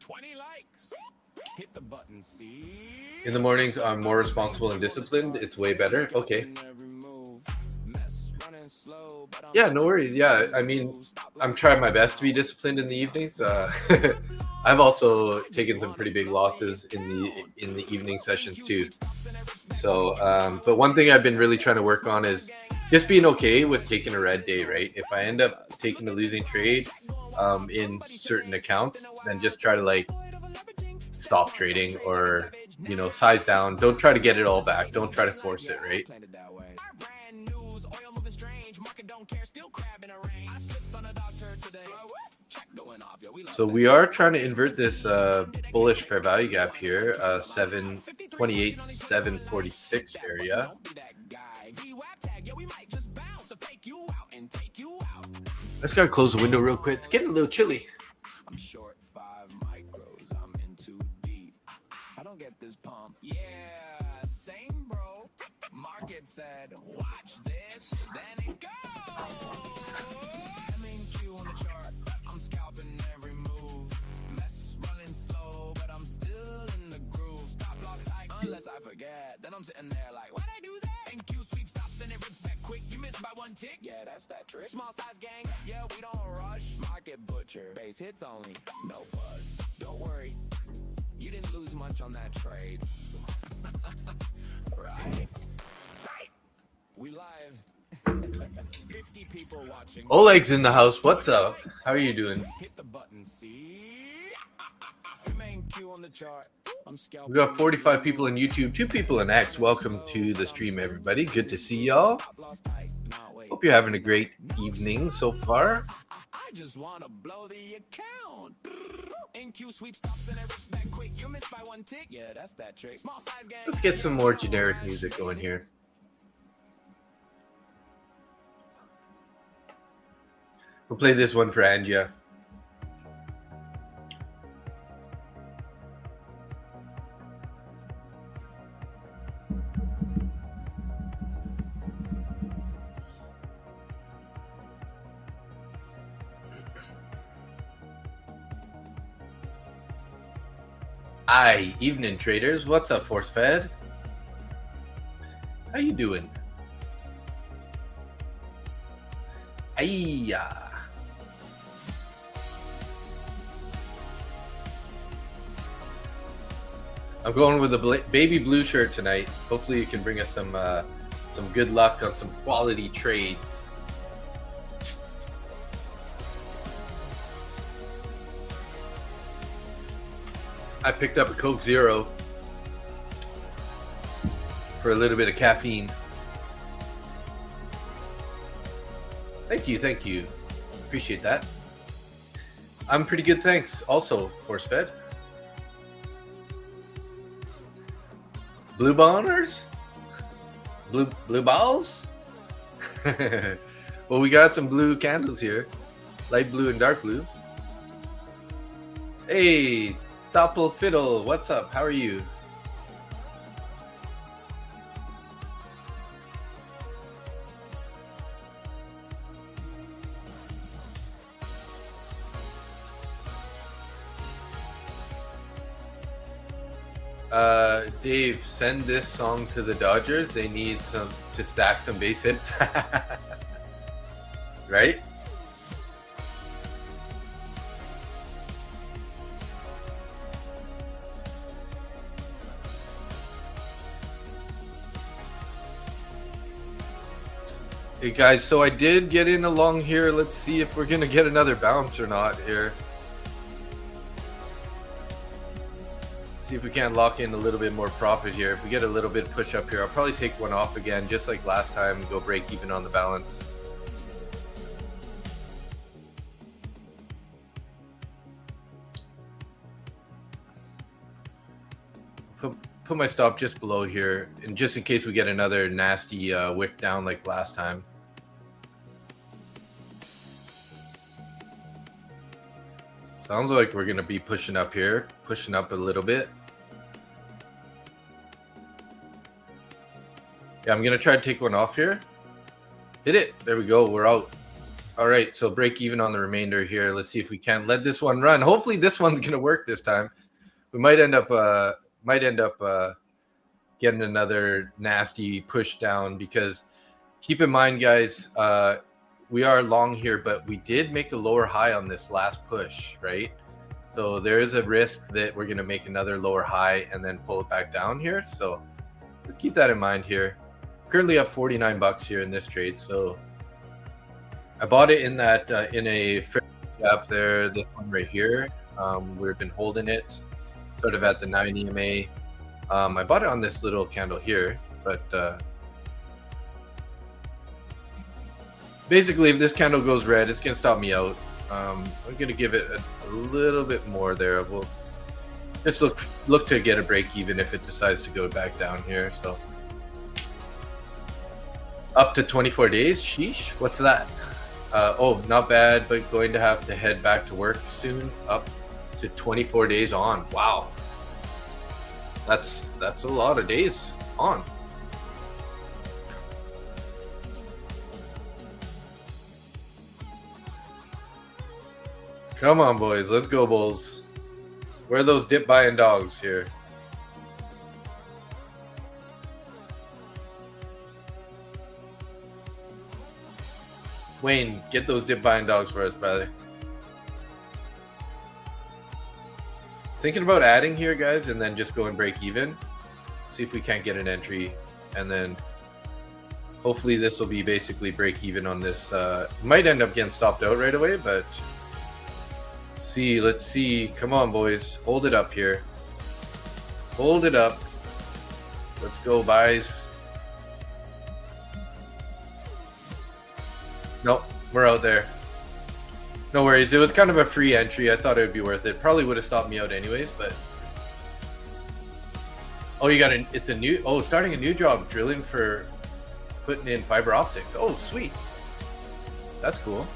[SPEAKER 1] 20 likes. Hit the button, see?
[SPEAKER 2] In the mornings, I'm more responsible and disciplined. It's way better. Okay. Yeah, no worries. Yeah, I mean, I'm trying my best to be disciplined in the evenings. I've also taken some pretty big losses in the evening sessions too. So, but one thing I've been really trying to work on is just being okay with taking a red day, right? If I end up taking a losing trade in certain accounts, then just try to like stop trading or, you know, size down. Don't try to get it all back. Don't try to force it, right? So we are trying to invert this bullish fair value gap here, 728, 746 area. I just gotta close the window real quick. It's getting a little chilly.
[SPEAKER 1] I'm short 5 micros. I'm in too deep. I don't get this pump. Yeah, same bro. Market said, watch this, then it goes. MNQ on the chart. I'm scalping every move. Mess running slow, but I'm still in the groove. Stop loss tight unless I forget. Then I'm sitting there like, why'd I do that? MNQ sweep stops and it rips back quick. You miss by 1 tick. Yeah, that's that trick. Small size gang. Yeah, we don't rush. Market butcher. Base hits only. No fuzz. Don't worry. You didn't lose much on that trade. Right? Right. We live. 50 people watching.
[SPEAKER 2] Oleg's in the house. What's up? How are you doing?
[SPEAKER 1] Hit the button, see? MNQ on the chart.
[SPEAKER 2] We got 45 people in YouTube, 2 people in X. Welcome to the stream, everybody. Good to see y'all. Hope you're having a great evening so far.
[SPEAKER 1] I just want to blow the account. NQ sweep stops and it rips back quick. You missed by 1 tick. Yeah, that's that trick. Small size gang.
[SPEAKER 2] Let's get some more generic music going here. We'll play this one for Angia. Hi, evening traders. What's up, Force Fed? How you doing? Ayya. I'm going with a baby blue shirt tonight. Hopefully you can bring us some good luck on some quality trades. I picked up a Coke Zero for a little bit of caffeine. Thank you, thank you. Appreciate that. I'm pretty good, thanks. Also, Force Fed. Blue boners? Blue balls? Well, we got some blue candles here. Light blue and dark blue. Hey, Topple Fiddle, what's up? How are you? Dave, send this song to the Dodgers. They need some to stack some base hits. Right? Hey guys, so I did get in along here. Let's see if we're gonna get another bounce or not here. See if we can't lock in a little bit more profit here. If we get a little bit push up here, I'll probably take one off again, just like last time, go break even on the balance. Put my stop just below here, and just in case we get another nasty wick down like last time. Sounds like we're going to be pushing up here, pushing up a little bit. Yeah, I'm gonna try to take one off here. Hit it. There we go. We're out. All right, so break even on the remainder here. Let's see if we can let this one run. Hopefully this one's gonna work this time. We might end up getting another nasty push down, because keep in mind, guys, we are long here, but we did make a lower high on this last push, right? So there is a risk that we're gonna make another lower high and then pull it back down here. So let's keep that in mind here. Currently up 49 bucks here in this trade. So I bought it in that in a fair gap there, this one right here. We've been holding it sort of at the 9 EMA. I bought it on this little candle here, but basically if this candle goes red, it's gonna stop me out. I'm gonna give it a little bit more there. We'll just look to get a break even if it decides to go back down here. So up to 24 days. Sheesh, what's that? Oh, not bad, but going to have to head back to work soon. Up to 24 days on. Wow, that's a lot of days on. Come on, boys, let's go, Bulls. Where are those dip buying dogs here? Wayne, get those dip buying dogs for us, brother. Thinking about adding here, guys, and then just go and break even. See if we can't get an entry, and then hopefully this will be basically break even on this. Might end up getting stopped out right away, but let's see. Come on, boys, hold it up here. Hold it up. Let's go, buys. Nope, we're out there. No worries. It was kind of a free entry. I thought it would be worth it. Probably would have stopped me out anyways, but oh, it's a new, starting a new job, drilling for putting in fiber optics. Oh, sweet. That's cool.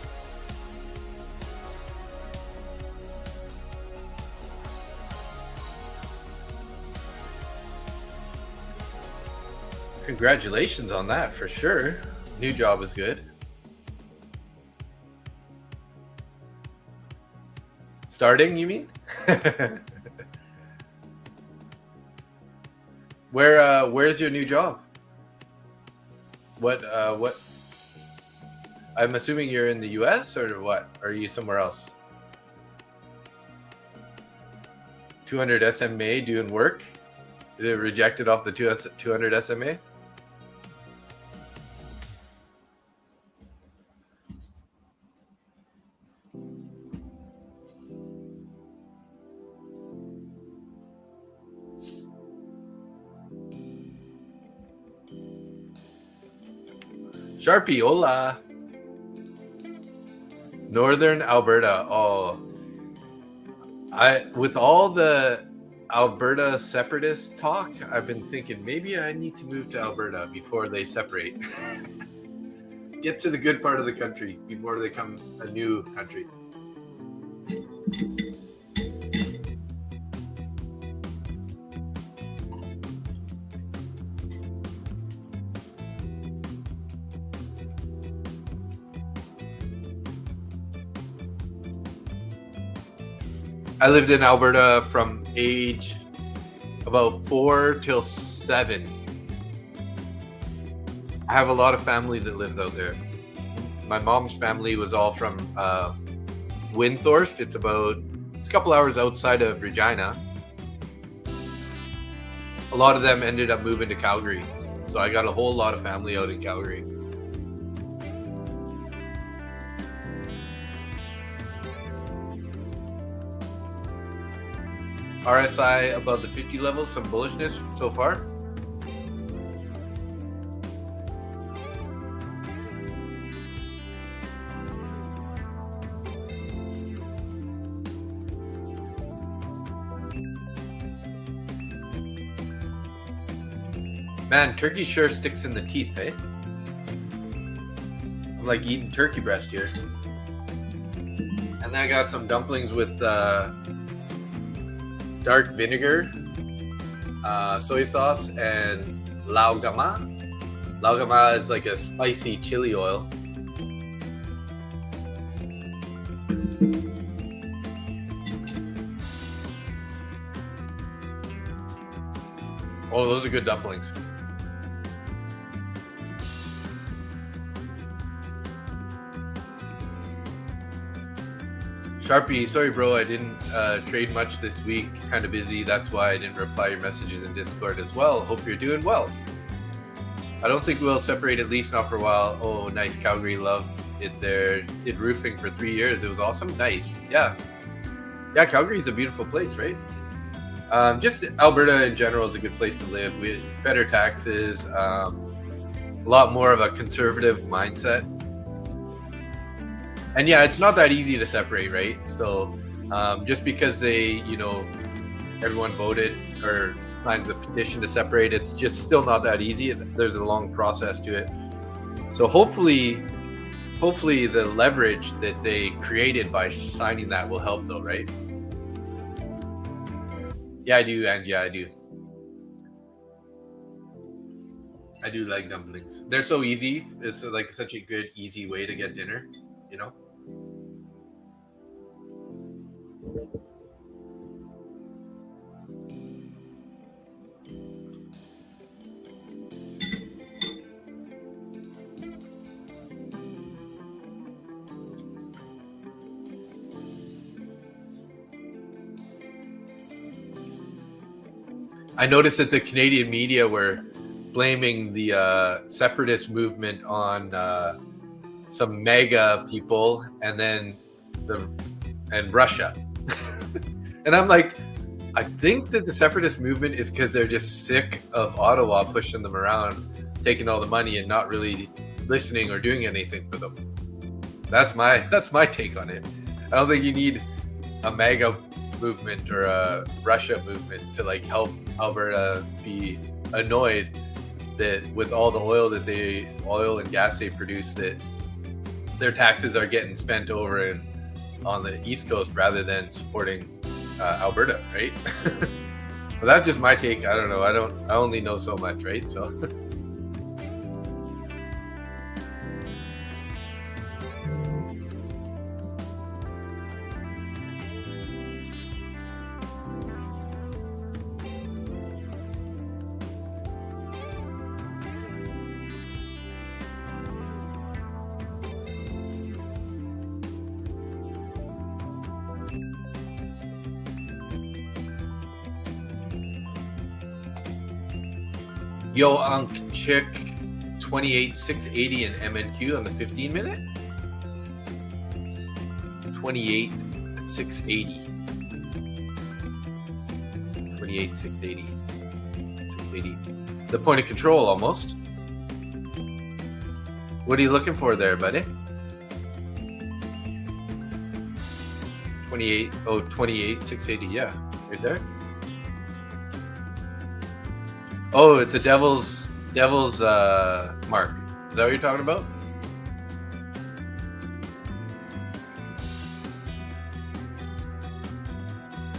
[SPEAKER 2] Congratulations on that, for sure. New job is good. Starting, you mean? Where's your new job? What I'm assuming you're in the US or what? Or are you somewhere else? 200 SMA doing work? Did it rejected off the 200 SMA? Sharpie, hola. Northern Alberta. Oh, with all the Alberta separatist talk, I've been thinking maybe I need to move to Alberta before they separate. Get to the good part of the country before they become a new country. I lived in Alberta from age about 4 till 7. I have a lot of family that lives out there. My mom's family was all from Windthorst. It's a couple hours outside of Regina. A lot of them ended up moving to Calgary. So I got a whole lot of family out in Calgary. RSI above the 50 level, some bullishness so far. Man, turkey sure sticks in the teeth, eh? I'm like eating turkey breast here. And then I got some dumplings with dark vinegar, soy sauce, and lao gama. Lagama is like a spicy chili oil. Oh, those are good dumplings. Sharpie, sorry bro, I didn't trade much this week. Kind of busy. That's why I didn't reply your messages in Discord as well. Hope you're doing well. I don't think we'll separate, at least not for a while. Oh, nice. Calgary, love it there. Did roofing for 3 years. It was awesome. Nice. Yeah. Yeah, Calgary's a beautiful place, right? Just Alberta in general is a good place to live. We better taxes, a lot more of a conservative mindset. And yeah, it's not that easy to separate, right? So just because they, everyone voted or signed the petition to separate, it's just still not that easy. There's a long process to it. So hopefully the leverage that they created by signing that will help though, right? Yeah, I do, and yeah, I do. I do like dumplings. They're so easy. It's like such a good, easy way to get dinner, I noticed that the Canadian media were blaming the separatist movement on some MAGA people and Russia. And I'm like, I think that the separatist movement is because they're just sick of Ottawa pushing them around, taking all the money and not really listening or doing anything for them. That's my take on it. I don't think you need a MAGA movement or a Russia movement to like help Alberta be annoyed that with all the oil and gas they produce, that their taxes are getting spent over on the East Coast rather than supporting Alberta, right? But that's just my take. I don't know. I only know so much, right? So Yo, Unk Chick 28,680 in MNQ on the 15 minute. 28,680. 28,680. 680. The point of control almost. What are you looking for there, buddy? 28,680. Yeah, right there. Oh, it's a devil's mark. Is that what you're talking about?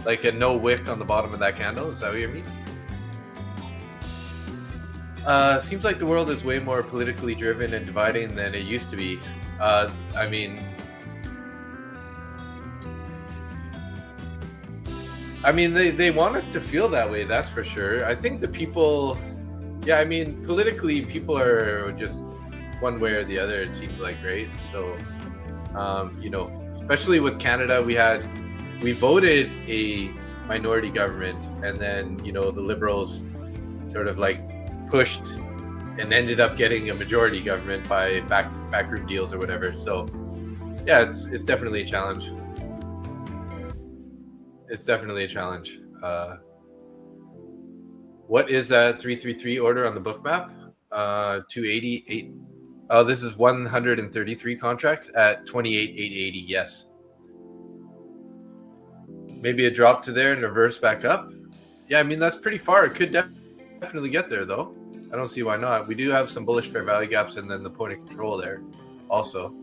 [SPEAKER 2] Like a no wick on the bottom of that candle? Is that what you mean? Seems like the world is way more politically driven and dividing than it used to be. I mean, they want us to feel that way, that's for sure. I think the people, politically, people are just one way or the other, it seems like, right? So, especially with Canada, we voted a minority government, and then, the Liberals sort of like pushed and ended up getting a majority government by backroom deals or whatever. So, yeah, it's definitely a challenge. It's definitely a challenge. What is that 333 order on the book map? 288. Oh, this is 133 contracts at 28,880. Yes. Maybe a drop to there and reverse back up. Yeah, that's pretty far. It could definitely get there, though. I don't see why not. We do have some bullish fair value gaps and then the point of control there also.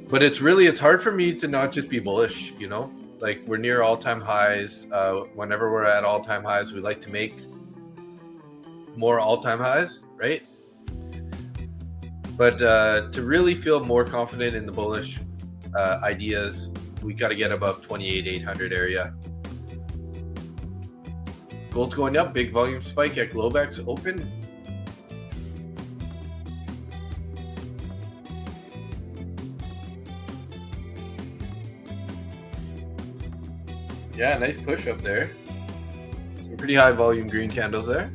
[SPEAKER 2] But it's hard for me to not just be bullish, Like, we're near all-time highs. Whenever we're at all-time highs, we like to make more all-time highs, right? But to really feel more confident in the bullish ideas, we got to get above 28,800 area. Gold's going up, big volume spike at Globex open. Yeah, nice push up there. Some pretty high volume green candles there.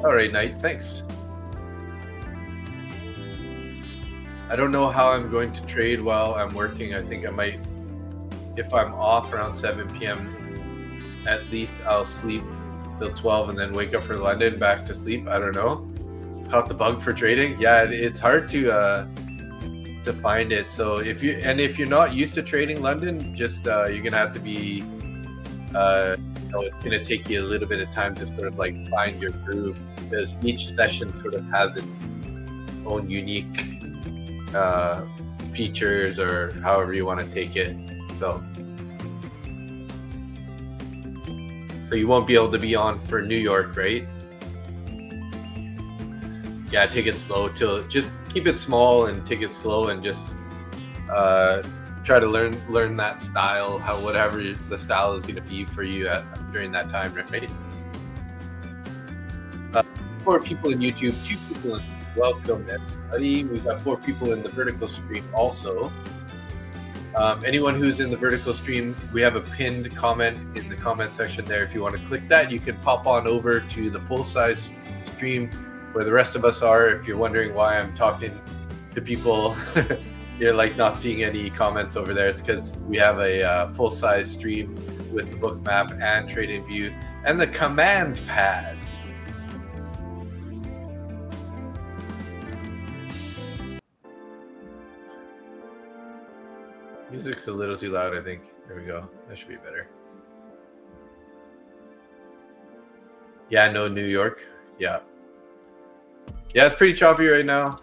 [SPEAKER 2] All right, Knight, thanks. I don't know how I'm going to trade while I'm working. I think I might, if I'm off around 7 p.m, at least I'll sleep till 12 and then wake up for London, back to sleep. I don't know. Caught the bug for trading. Yeah, it's hard to find it. So if you're not used to trading London, just you're gonna have to be it's gonna take you a little bit of time to sort of like find your groove, because each session sort of has its own unique features, or however you want to take it. So you won't be able to be on for New York, right? Yeah, take it slow just keep it small and take it slow, and just try to learn that style, whatever the style is going to be for you during that time, right? 4 people in YouTube, 2 people in welcome everybody. We've got 4 people in the vertical stream also. Anyone who's in the vertical stream, we have a pinned comment in the comment section there. If you want to click that, you can pop on over to the full size stream where the rest of us are. If you're wondering why I'm talking to people, you're like not seeing any comments over there. It's because we have a full size stream with the book map and trading view and the command pad. Music's a little too loud, I think. There we go. That should be better. Yeah, no, New York. Yeah. Yeah, it's pretty choppy right now.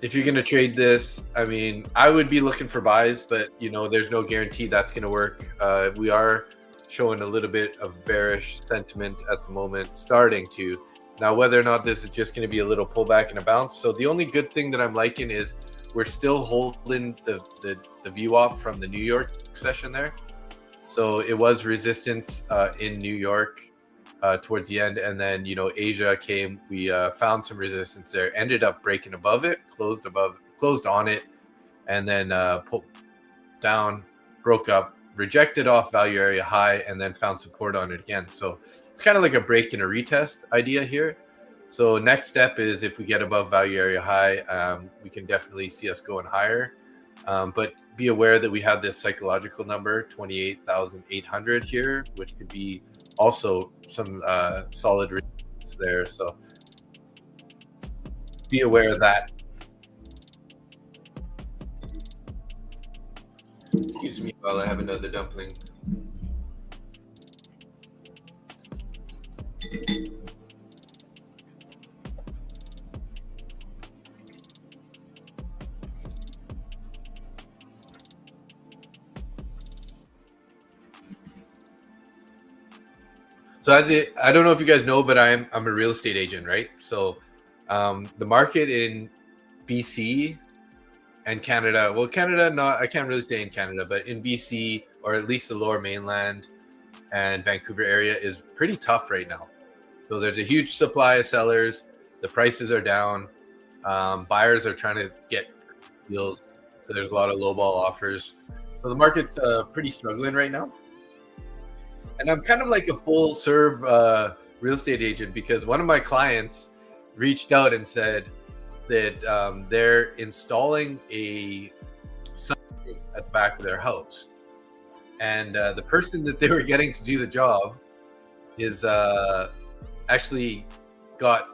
[SPEAKER 2] If you're going to trade this, I mean, I would be looking for buys, but, there's no guarantee that's going to work. We are showing a little bit of bearish sentiment at the moment, starting to. Now, whether or not this is just going to be a little pullback and a bounce. So the only good thing that I'm liking is we're still holding the VWAP from the New York session there. So it was resistance in New York towards the end. And then, Asia came, we found some resistance there, ended up breaking above it, closed on it, and then pulled down, broke up, rejected off value area high, and then found support on it again. So it's kind of like a break and a retest idea here. So next step is if we get above value area high, we can definitely see us going higher. But be aware that we have this psychological number, 28,800 here, which could be also some solid resistance there. So be aware of that. Excuse me while I have another dumpling. So I don't know if you guys know, but I'm a real estate agent, right? So the market in BC and Canada, well, Canada, I can't really say in Canada, but in BC, or at least the lower mainland and Vancouver area, is pretty tough right now. So there's a huge supply of sellers. The prices are down. Buyers are trying to get deals. So there's a lot of lowball offers. So the market's pretty struggling right now. And I'm kind of like a full serve real estate agent, because one of my clients reached out and said that they're installing a sunroof at the back of their house. And the person that they were getting to do the job is actually got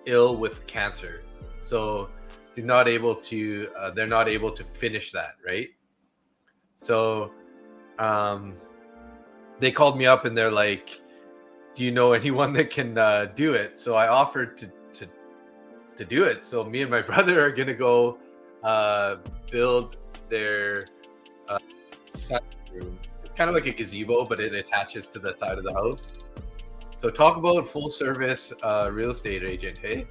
[SPEAKER 2] ill with cancer. So they're not able to finish that, right? So they called me up and they're like, do you know anyone that can do it? So I offered to do it. So me and my brother are gonna go build their sunroom. It's kind of like a gazebo, but it attaches to the side of the house. So talk about full service real estate agent. Hey,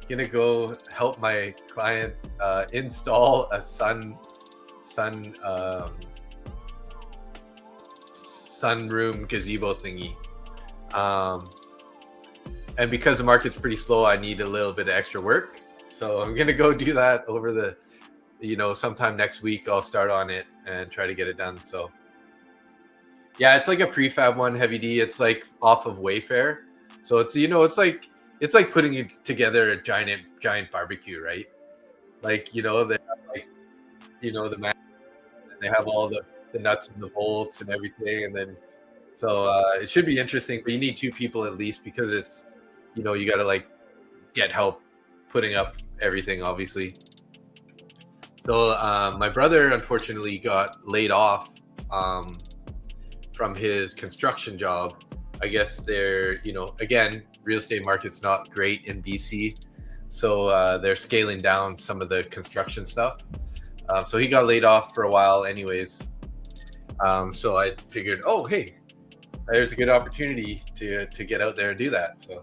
[SPEAKER 2] gonna go help my client install a sunroom gazebo thingy. And because the market's pretty slow, I need a little bit of extra work. So I'm gonna go do that over the, sometime next week. I'll start on it and try to get it done. So yeah, it's like a prefab one, heavy D. It's like off of Wayfair. So it's, it's like putting together a giant barbecue, right? Like, they have like, the man, they have all the nuts and the bolts and everything. And then, so it should be interesting, but you need 2 people at least, because it's, you got to like get help putting up everything, obviously. So my brother unfortunately got laid off from his construction job. I guess they're, again, real estate market's not great in BC. So they're scaling down some of the construction stuff. So he got laid off for a while anyways. So I figured, oh, hey, there's a good opportunity to get out there and do that. So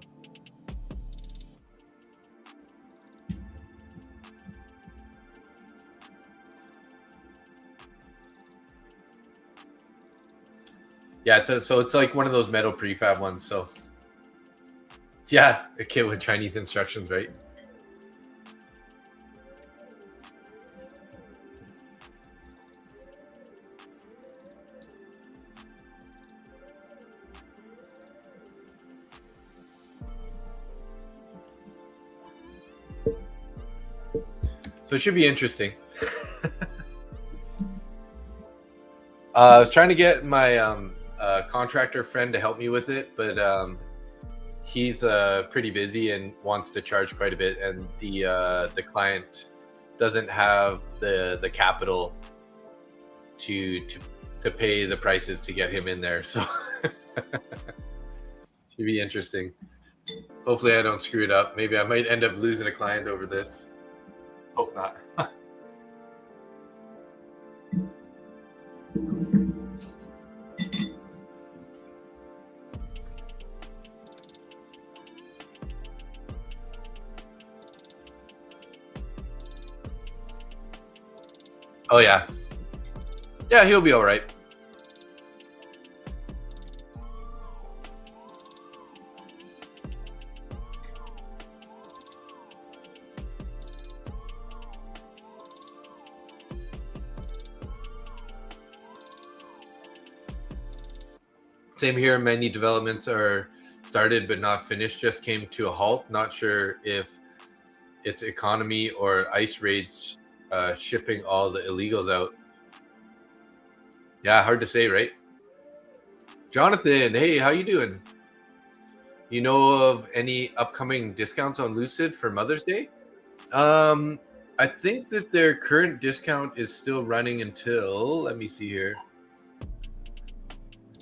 [SPEAKER 2] yeah, so it's like one of those metal prefab ones. So yeah, a kit with Chinese instructions, right? So it should be interesting. I was trying to get my contractor friend to help me with it, but he's pretty busy and wants to charge quite a bit, and the client doesn't have the capital to pay the prices to get him in there. So should be interesting. Hopefully I don't screw it up. Maybe I might end up losing a client over this. Hope not. Oh yeah, he'll be all right. Same here. Many developments are started but not finished. Just came to a halt. Not sure if it's economy or ICE raids shipping all the illegals out. Yeah, hard to say, right? Jonathan, hey, how you doing? You know of any upcoming discounts on Lucid for Mother's Day? I think that their current discount is still running until, let me see here.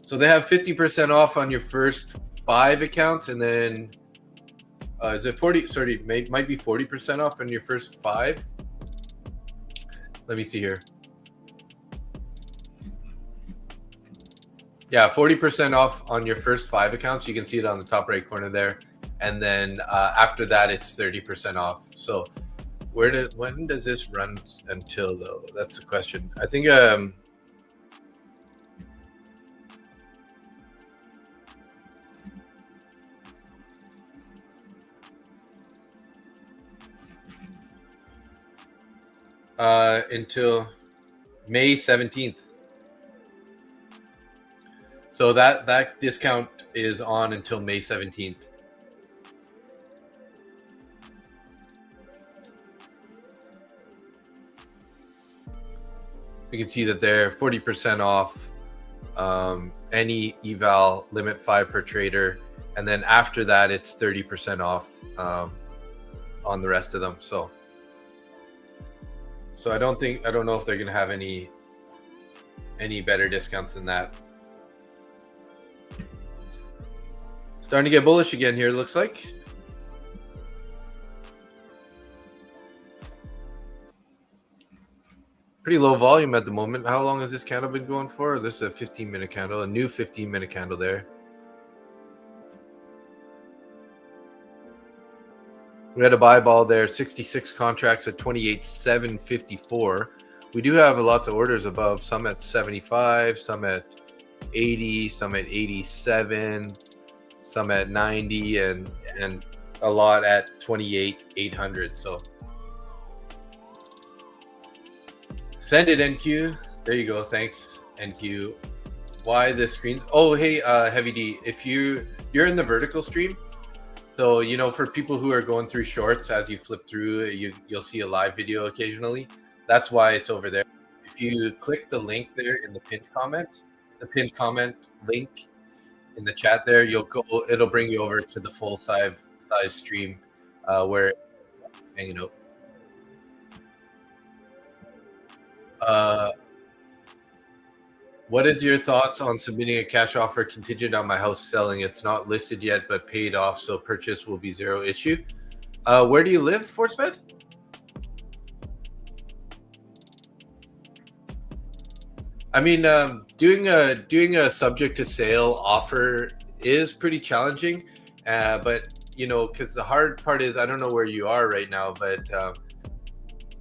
[SPEAKER 2] So they have 50% off on your first 5 accounts, and then is it 40? Sorry, might be 40% off on your first 5. Let me see here. Yeah, 40% off on your first 5 accounts. You can see it on the top right corner there. And then after that, it's 30% off. So when does this run until, though? That's the question. I think until May 17th. So that discount is on until May 17th. You can see that they're 40% off any eval, limit 5 per trader, and then after that it's 30% off on the rest of them. So I don't know if they're gonna have any better discounts than that. Starting to get bullish again here, looks like. Pretty low volume at the moment. How long has this candle been going for? This is a 15-minute candle, a new 15-minute candle there. We had a buy ball there, 66 contracts at 28,754. We do have lots of orders above, some at 75, some at 80, some at 87, some at 90, and a lot at 28,800. So send it, NQ. There you go. Thanks, NQ. Why the screens? Oh, hey, Heavy D. If you're in the vertical stream, so for people who are going through shorts, as you flip through, you'll see a live video occasionally. That's why it's over there. If you click the link there in the pinned comment link in the chat there, it'll bring you over to the full size stream where it's hanging out. What is your thoughts on submitting a cash offer contingent on my house selling? It's not listed yet, but paid off, so purchase will be zero issue. Where do you live, ForceFed? I mean, doing a subject to sale offer is pretty challenging, but because the hard part is I don't know where you are right now, but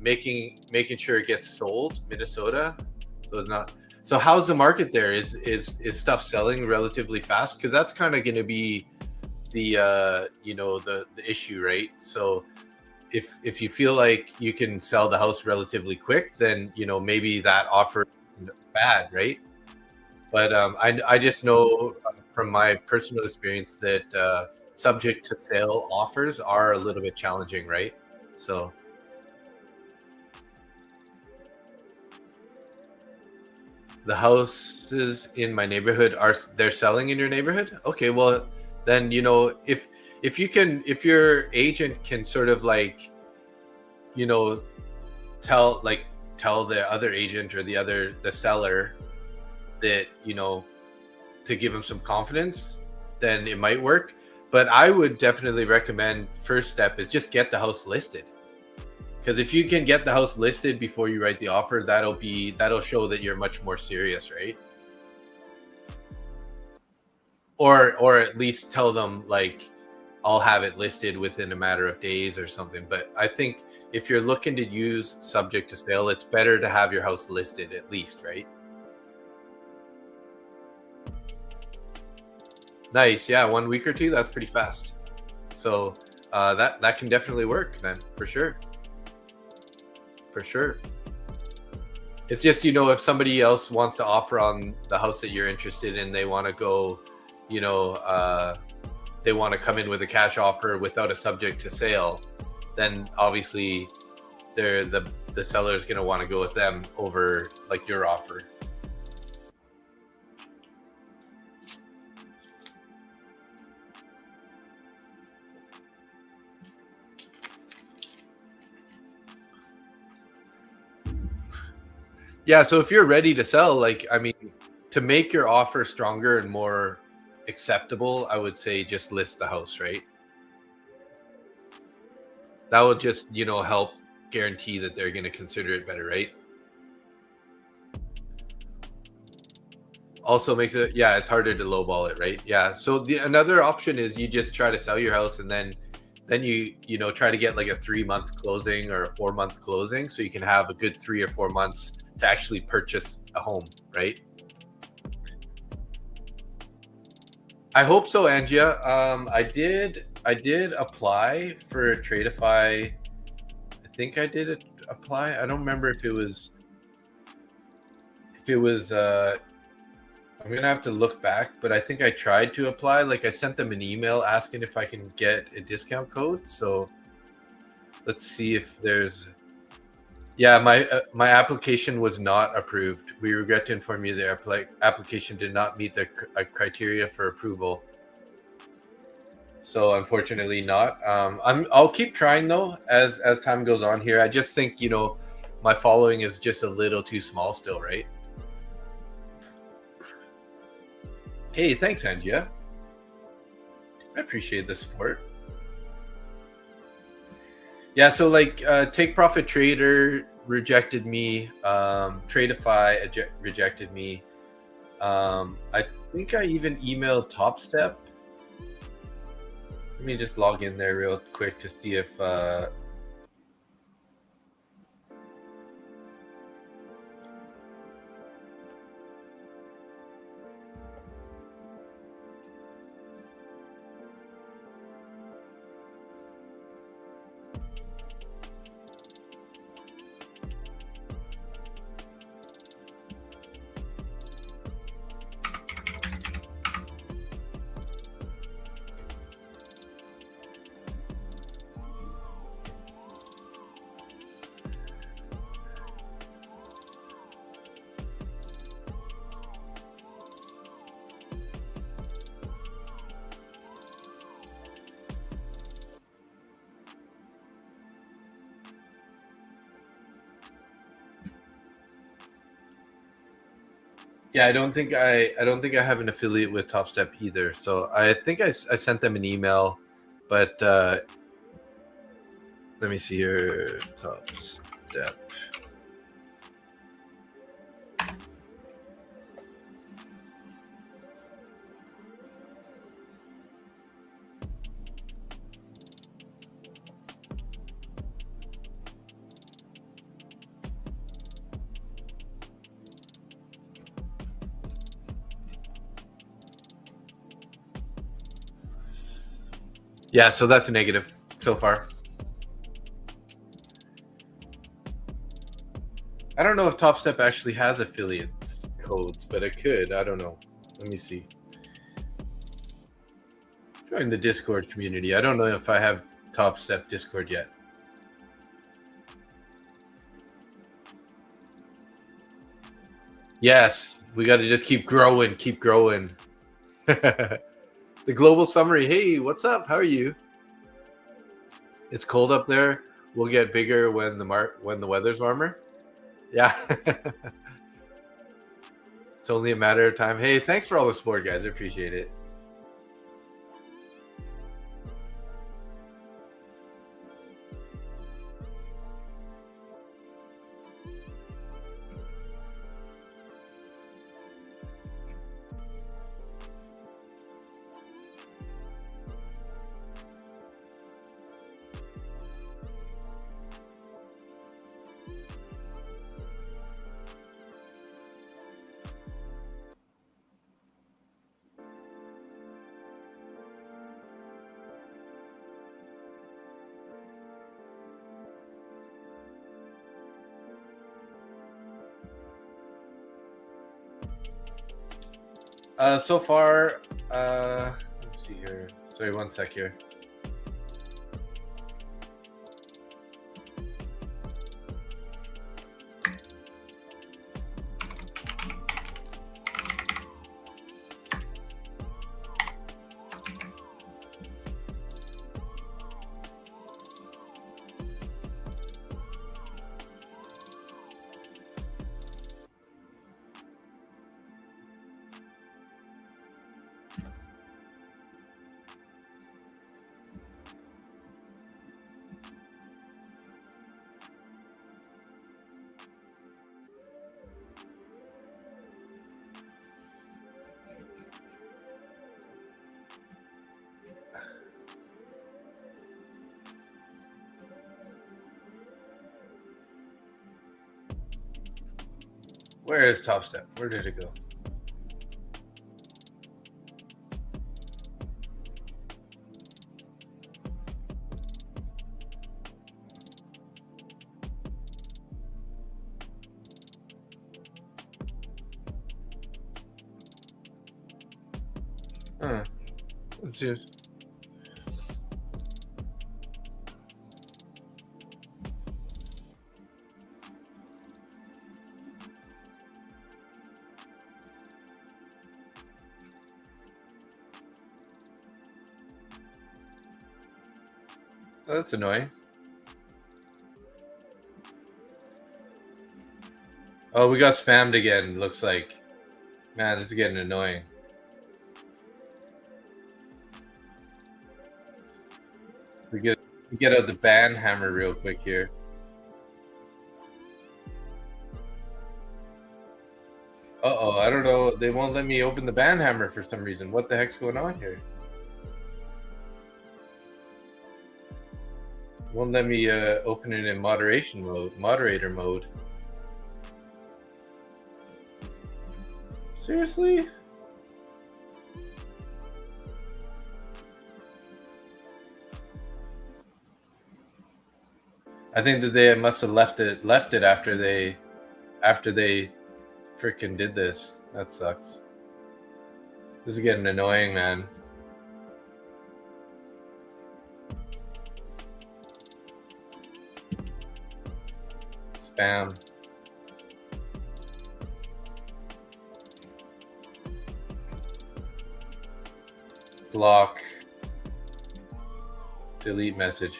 [SPEAKER 2] making sure it gets sold, Minnesota. So it's not. So how's the market there? Is stuff selling relatively fast? Because that's kind of going to be the the issue, right? So if you feel like you can sell the house relatively quick, then maybe that offer isn't bad, right? But I just know from my personal experience that subject to sale offers are a little bit challenging, right? So. The houses in my neighborhood they're selling in your neighborhood? Okay, well then if your agent can sort of tell the other agent or the seller that to give them some confidence, then it might work. But I would definitely recommend first step is just get the house listed. Because if you can get the house listed before you write the offer, that'll show that you're much more serious, right? Or at least tell them I'll have it listed within a matter of days or something. But I think if you're looking to use subject to sale, it's better to have your house listed at least, right? Nice, yeah, 1 week or two, that's pretty fast. So that can definitely work then, for sure. For sure. It's just, if somebody else wants to offer on the house that you're interested in, they want to go, they want to come in with a cash offer without a subject to sale, then obviously the seller is going to want to go with them over your offer. Yeah, so if you're ready to sell, to make your offer stronger and more acceptable, I would say just list the house, right? That will just, help guarantee that they're going to consider it better, right? Also makes it, yeah, it's harder to lowball it, right? Yeah. So another option is you just try to sell your house and then you try to get a 3-month closing or a 4-month closing, so you can have a good 3 or 4 months to actually purchase a home, right? I hope so, Angia. I did apply for Tradeify. I think I did apply. I don't remember if it was I'm gonna have to look back, but I think I tried to apply. I sent them an email asking if I can get a discount code. So let's see if there's. Yeah, my application was not approved. We regret to inform you the application did not meet the criteria for approval. So unfortunately not. I'll keep trying though as time goes on here. I just think my following is just a little too small still, right? Hey, thanks, Angia. I appreciate the support. Yeah, so like Take Profit Trader rejected me. Tradeify rejected me. I think I even emailed Top Step. Let me just log in there real quick to see if yeah, I don't think I have an affiliate with Top Step either. So I think I sent them an email, but let me see here. Top Step. Yeah, so that's a negative so far. I don't know if Top Step actually has affiliates codes, but it could. I don't know. Let me see. Join the Discord community. I don't know if I have Top Step Discord yet. Yes, we got to just keep growing, keep growing. The global summary. Hey, what's up? How are you? It's cold up there. We'll get bigger when the weather's warmer. Yeah. It's only a matter of time. Hey, thanks for all the support, guys. I appreciate it. So far, let's see here. Sorry, one sec here. Where is Top Step? Where did it go? Let's see. Oh, that's annoying. Oh, we got spammed again, looks like. Man, this is getting annoying. We get out the ban hammer real quick here. Uh-oh, I don't know. They won't let me open the ban hammer for some reason. What the heck's going on here? Won't let me open it in moderator mode. Seriously? I think that they must have left it after they freaking did this. That sucks. This is getting annoying, man. Spam. Block. Delete message.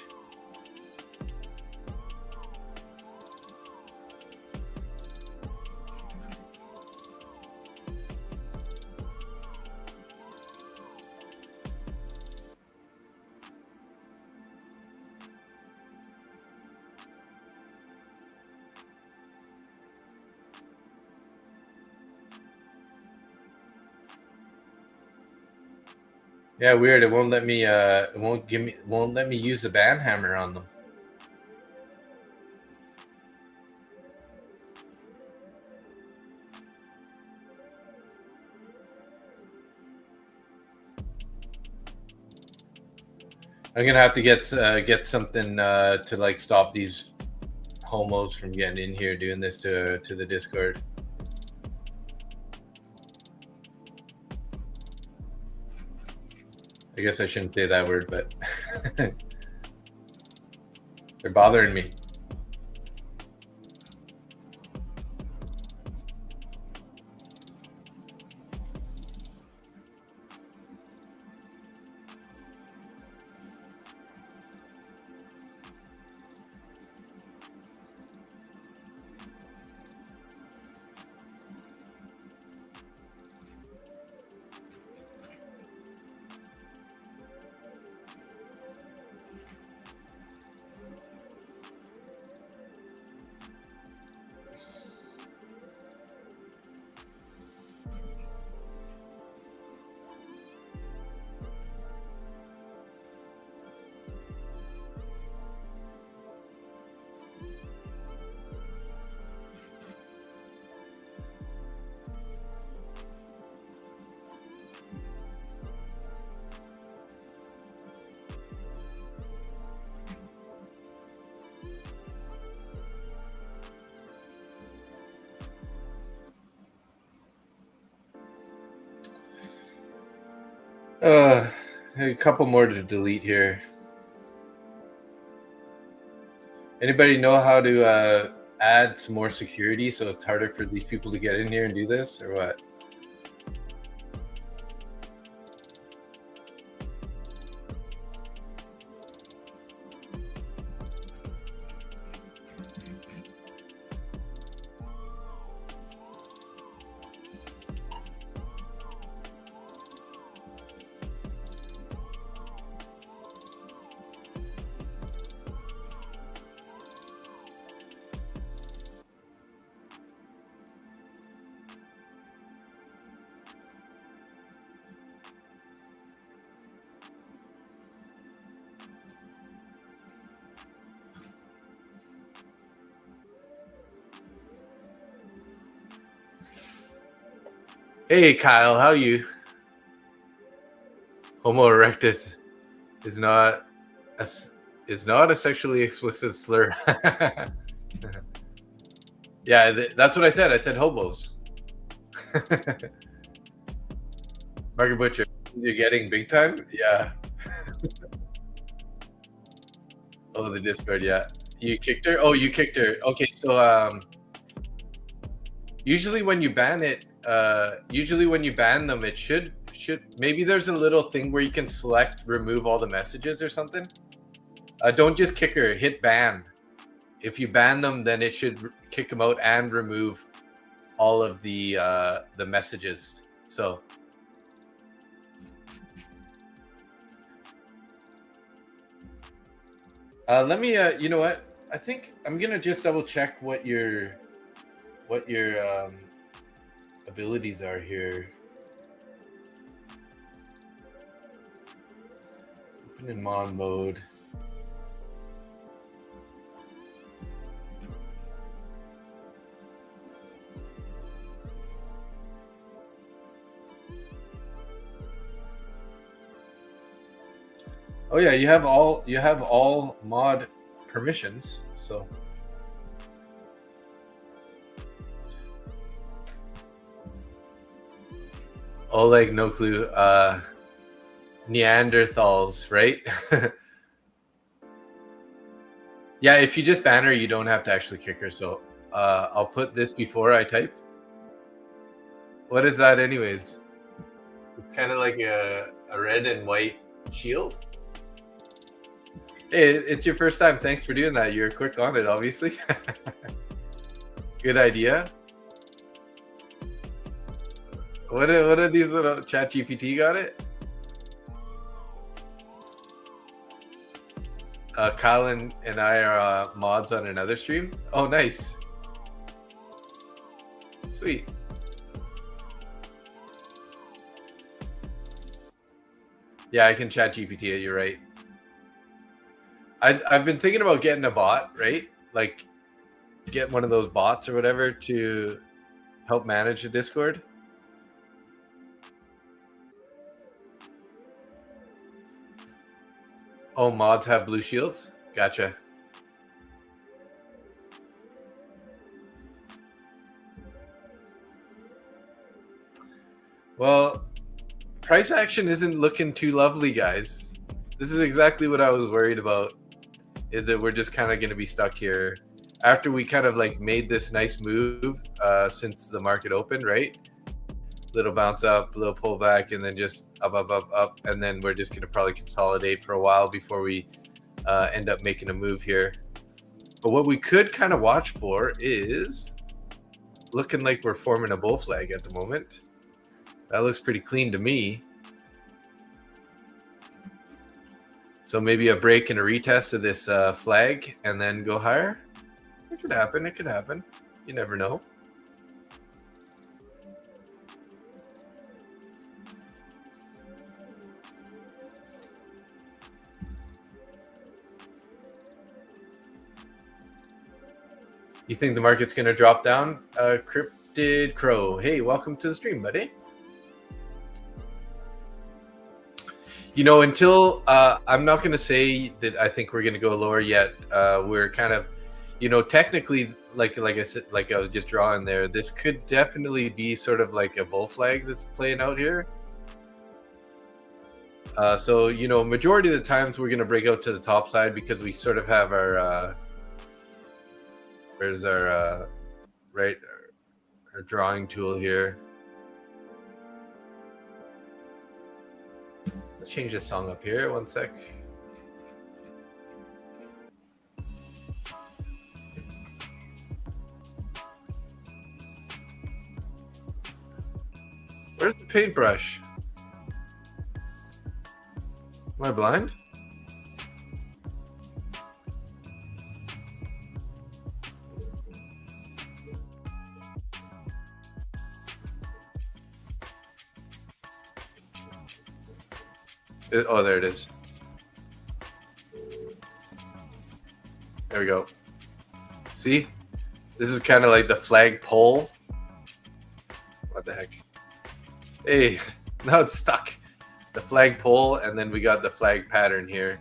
[SPEAKER 2] Yeah, weird. It won't let me. It won't let me use the ban hammer on them. I'm gonna have to get something to like stop these homos from getting in here doing this to the Discord. I guess I shouldn't say that word, but they're bothering me. A couple more to delete here. Anybody know how to add some more security so it's harder for these people to get in here and do this, or what? Hey Kyle, how you? Homo erectus is not a sexually explicit slur. Yeah, that's what I said. I said hobos. Margaret Butcher, you're getting big time? Yeah. Oh, the Discord, yeah. You kicked her? Oh, you kicked her. Okay, so usually when you ban it, them, it should maybe there's a little thing where you can select remove all the messages or something. Don't just kick her, hit ban. If you ban them, then it should kick them out and remove all of the messages. So Let me. You know what? I think I'm gonna just double check what your abilities are here. Open in mon mode. Oh yeah, you have all mod permissions. So Oleg, no clue. Neanderthals, right? Yeah, if you just ban her, you don't have to actually kick her. So I'll put this before I type. What is that anyways? It's kind of like a red and white shield. Hey, it's your first time. Thanks for doing that. You're quick on it, obviously. Good idea. What are these little chat GPT got it? Kyle and I are mods on another stream. Oh, nice. Sweet. Yeah, I can chat GPT it. You're right. I've been thinking about getting a bot, right? Like, get one of those bots or whatever to help manage the Discord. Oh, mods have blue shields? Gotcha. Well, price action isn't looking too lovely, guys. This is exactly what I was worried about, is that we're just kind of going to be stuck here. After we kind of like made this nice move since the market opened, right? Little bounce up, little pullback, and then just up, and then we're just going to probably consolidate for a while before we end up making a move here. But what we could kind of watch for is looking like we're forming a bull flag at the moment. That looks pretty clean to me. So maybe a break and a retest of this flag and then go higher. It could happen. It could happen. You never know. You think the market's going to drop down? Cryptid Crow. Hey, welcome to the stream, buddy. You know, until I'm not going to say that I think we're going to go lower yet. We're kind of, you know, technically, like I said, like I was just drawing there, this could definitely be sort of like a bull flag that's playing out here. So, you know, majority of the times we're going to break out to the top side because we sort of have our, where's our, right, our drawing tool here. Let's change this song up here. One sec. Where's the paintbrush? Am I blind? Oh, there it is. There we go. See? This is kind of like the flag pole. What the heck? Hey, now it's stuck. The flag pole, and then we got the flag pattern here.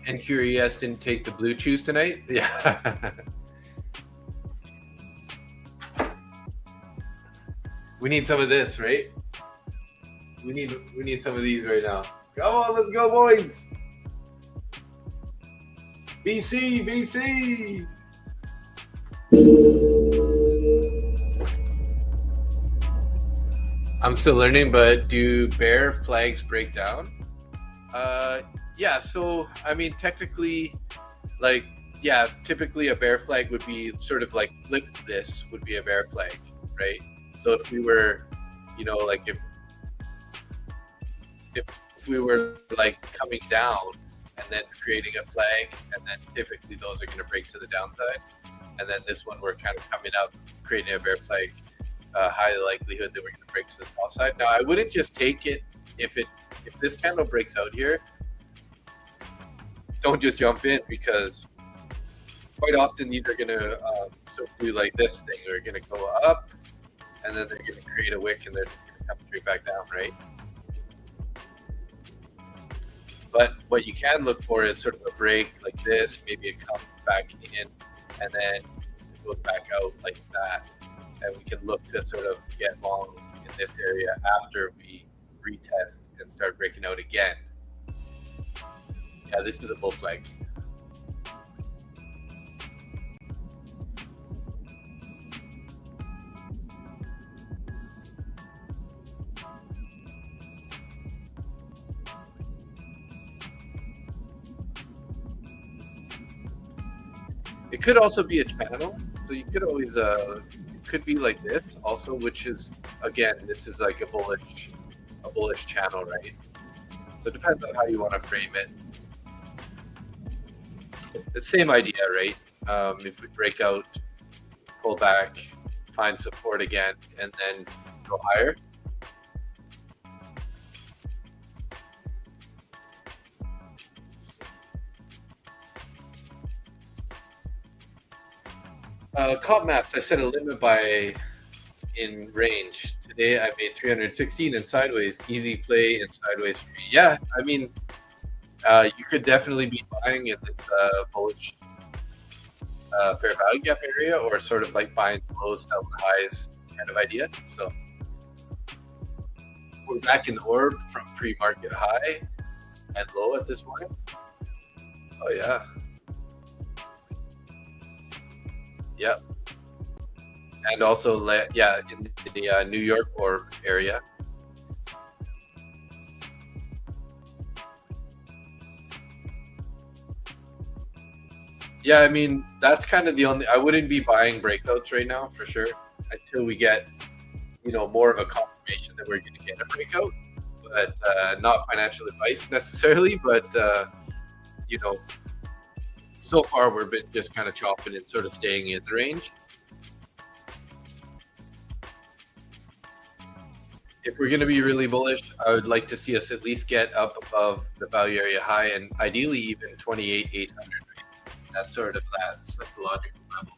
[SPEAKER 2] And Curious didn't take the blue chews tonight? Yeah. We need some of this, right? We need some of these right now. Come on, let's go, boys. BC, BC. I'm still learning, but do bear flags break down? Yeah, so I mean, technically, like, yeah, typically a bear flag would be sort of like flip this would be a bear flag, right? So if we were, like if we were like coming down and then creating a flag, and then typically those are going to break to the downside, and then this one we're kind of coming up, creating a bear flag, high likelihood that we're going to break to the top side. Now, I wouldn't just take it if this candle breaks out here. Don't just jump in, because quite often these are going to sort of do like this thing. They're going to go up, and then they're going to create a wick, and they're just going to come straight back down, right? But what you can look for is sort of a break like this. Maybe it comes back in, and then it goes back out like that. And we can look to sort of get long in this area after we retest and start breaking out again. Yeah, this is a bull flag. It could also be a channel, so you could always it could be like this also, which is, again, this is like a bullish channel, right? So it depends on how you want to frame it. The same idea, right? If we break out, pull back, find support again, and then go higher. Comp maps, I set a limit buy in range. Today I made 316 in sideways, easy play in sideways for me. Yeah, I mean, you could definitely be buying in this bullish fair value gap area, or sort of like buying lows, selling highs kind of idea. So we're back in the orb from pre-market high and low at this point. Oh yeah. Yep. And also, yeah, in the New York orb area. Yeah, I mean, that's kind of the only, I wouldn't be buying breakouts right now for sure until we get, more of a confirmation that we're going to get a breakout, but not financial advice necessarily, but, so far we've been just kind of chopping and sort of staying in the range. If we're going to be really bullish, I would like to see us at least get up above the value area high, and ideally even 28,800. That's sort of that psychological level.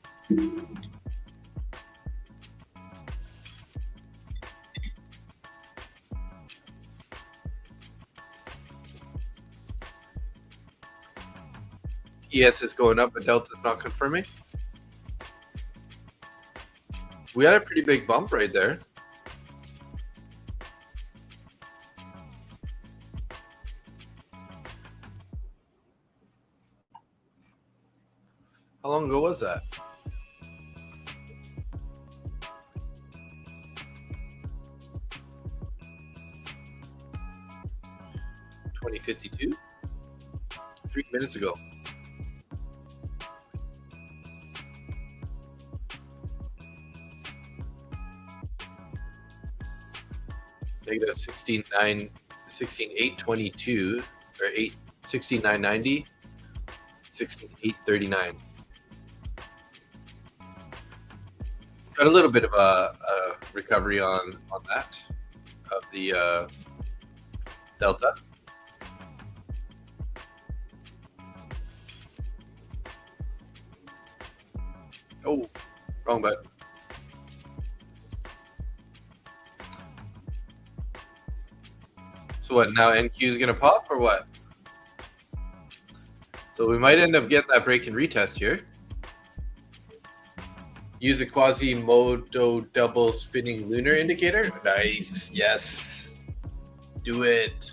[SPEAKER 2] ES is going up, but Delta is not confirming. We had a pretty big bump right there. How long ago was that? $20.52? 3 minutes ago. Negative 16.822 or 16.990, 16.839. Got a little bit of a recovery on that of the Delta. Oh, wrong button. So what, now NQ is going to pop or what? So we might end up getting that break and retest here. Use a Quasimodo double spinning lunar indicator. Nice. Yes. Do it.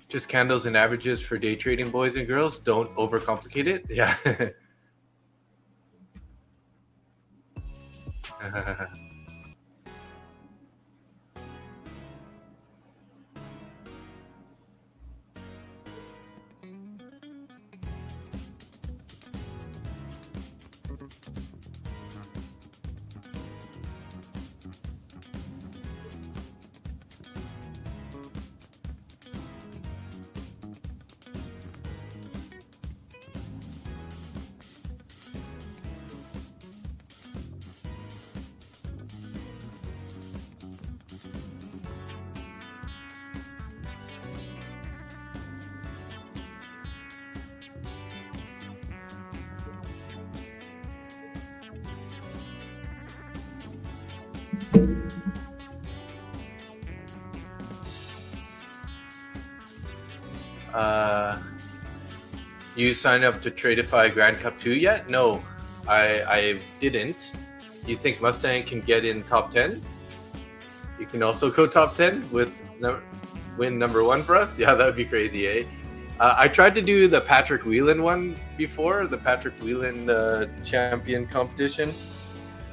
[SPEAKER 2] Just candles and averages for day trading, boys and girls. Don't overcomplicate it. Yeah. You signed up to Tradeify Grand Cup 2 yet? No, I didn't. You think Mustang can get in top 10? You can also go top 10 with win number 1 for us? Yeah, that would be crazy, eh? I tried to do the Patrick Whelan one before, the Patrick Whelan champion competition.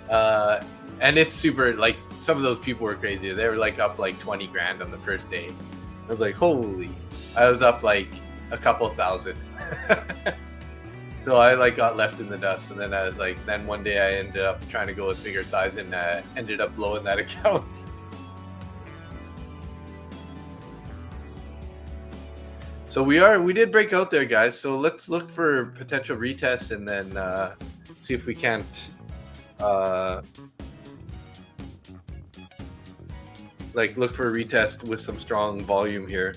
[SPEAKER 2] And it's super, like, some of those people were crazy. They were like up like 20 grand on the first day. I was like, holy. I was up like a couple thousand. So I like got left in the dust, and then I was like, then one day I ended up trying to go with bigger size and ended up blowing that account. So we did break out there, guys. So let's look for potential retest and then see if we can't like look for a retest with some strong volume here.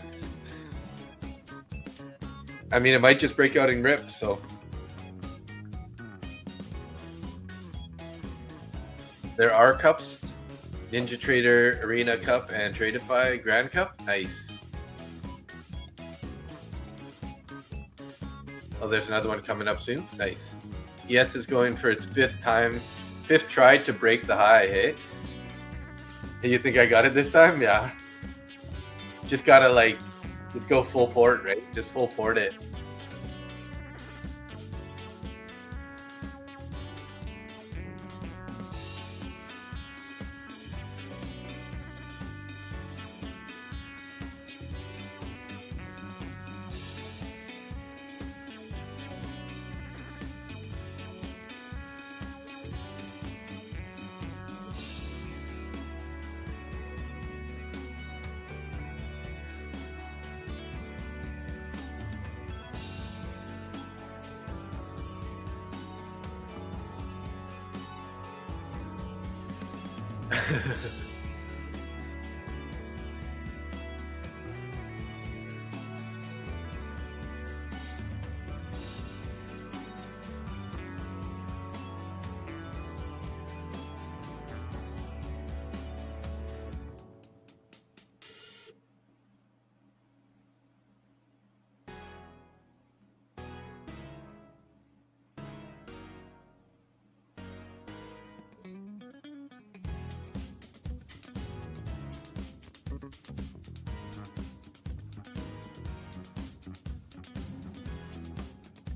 [SPEAKER 2] I mean, it might just break out and rip, so. There are cups, Ninja Trader Arena Cup and Tradeify Grand Cup. Nice. Oh, there's another one coming up soon. Nice. ES is going for its fifth try to break the high, hey? Hey, you think I got it this time? Yeah. Just gotta like, go full port, right? Just full port it.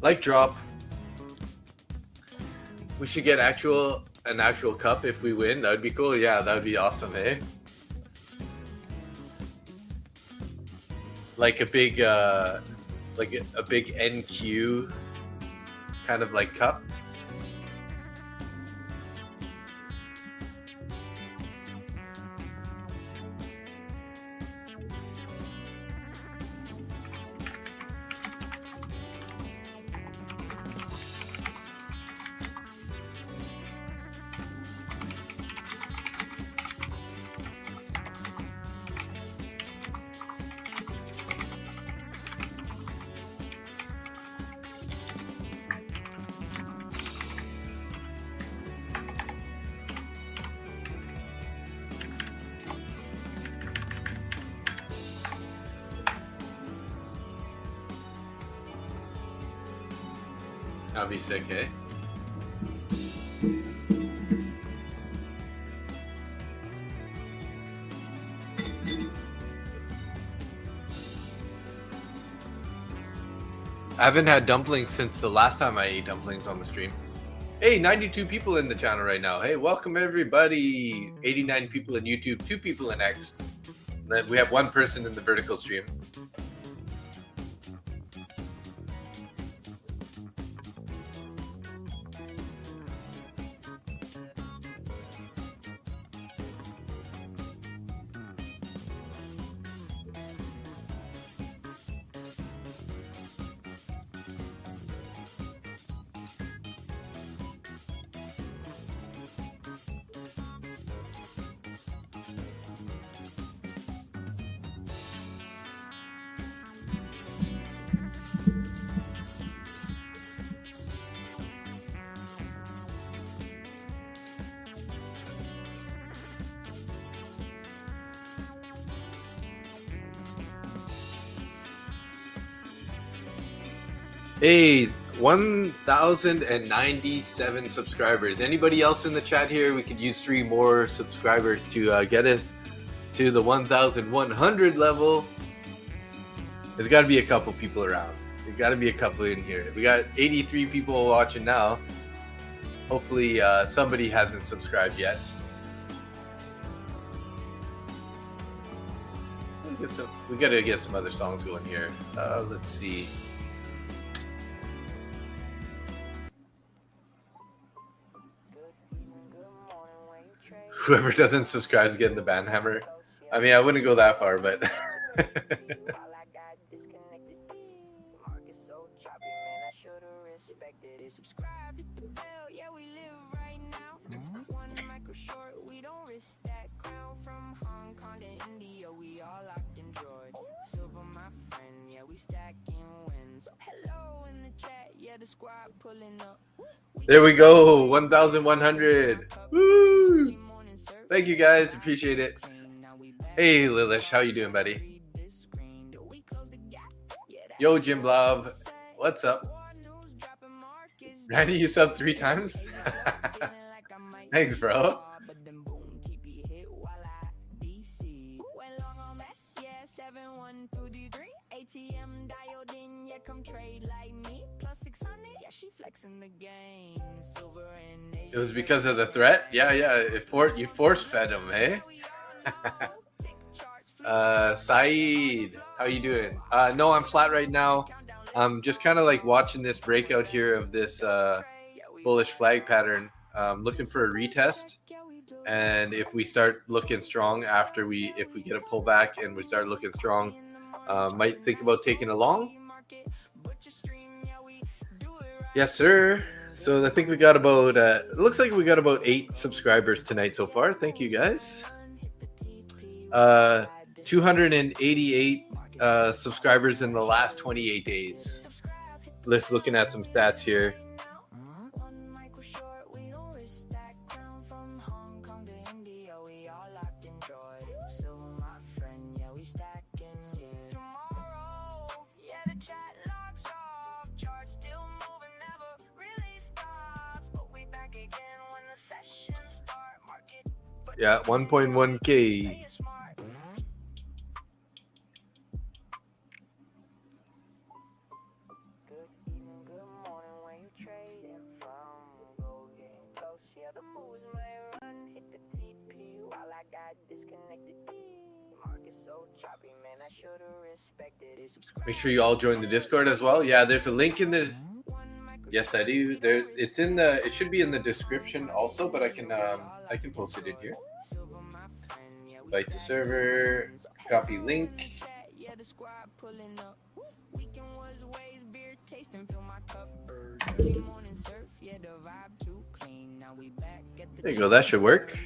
[SPEAKER 2] Like drop. We should get an actual cup if we win. That would be cool. Yeah, that would be awesome, eh? Like a big NQ kind of like cup. That'd be sick, eh? I haven't had dumplings since the last time I ate dumplings on the stream. Hey, 92 people in the channel right now. Hey, welcome everybody. 89 people in YouTube, 2 people in X. Then we have 1 person in the vertical stream. Hey, 1,097 subscribers. Anybody else in the chat here? We could use 3 more subscribers to get us to the 1,100 level. There's got to be a couple people around. There's got to be a couple in here. We got 83 people watching now. Hopefully somebody hasn't subscribed yet. We got to get some other songs going here. Let's see. Whoever doesn't subscribe is getting the ban hammer. I mean, I wouldn't go that far, but there we go, 1,100. Woo! Thank you guys, appreciate it. Hey Lilish, how you doing, buddy? Yo Jim Blob, what's up? Randy, you subbed 3 times? Thanks, bro. It was because of the threat? Yeah. You force fed him, eh? Saeed, how you doing? No, I'm flat right now. I'm just kind of like watching this breakout here of this bullish flag pattern. Looking for a retest. And if we start looking strong if we get a pullback and we start looking strong, might think about taking a long. Yes, sir. So I think we got about, it looks like we got about 8 subscribers tonight so far. Thank you guys. 288 subscribers in the last 28 days. Let's looking at some stats here. Yeah, 1.1K. Make sure you all join the Discord as well. Yeah, there's a link in the. Yes, I do. It's in the. It should be in the description also, but I can post it in here. Invite to server. Copy link. There you go. That should work.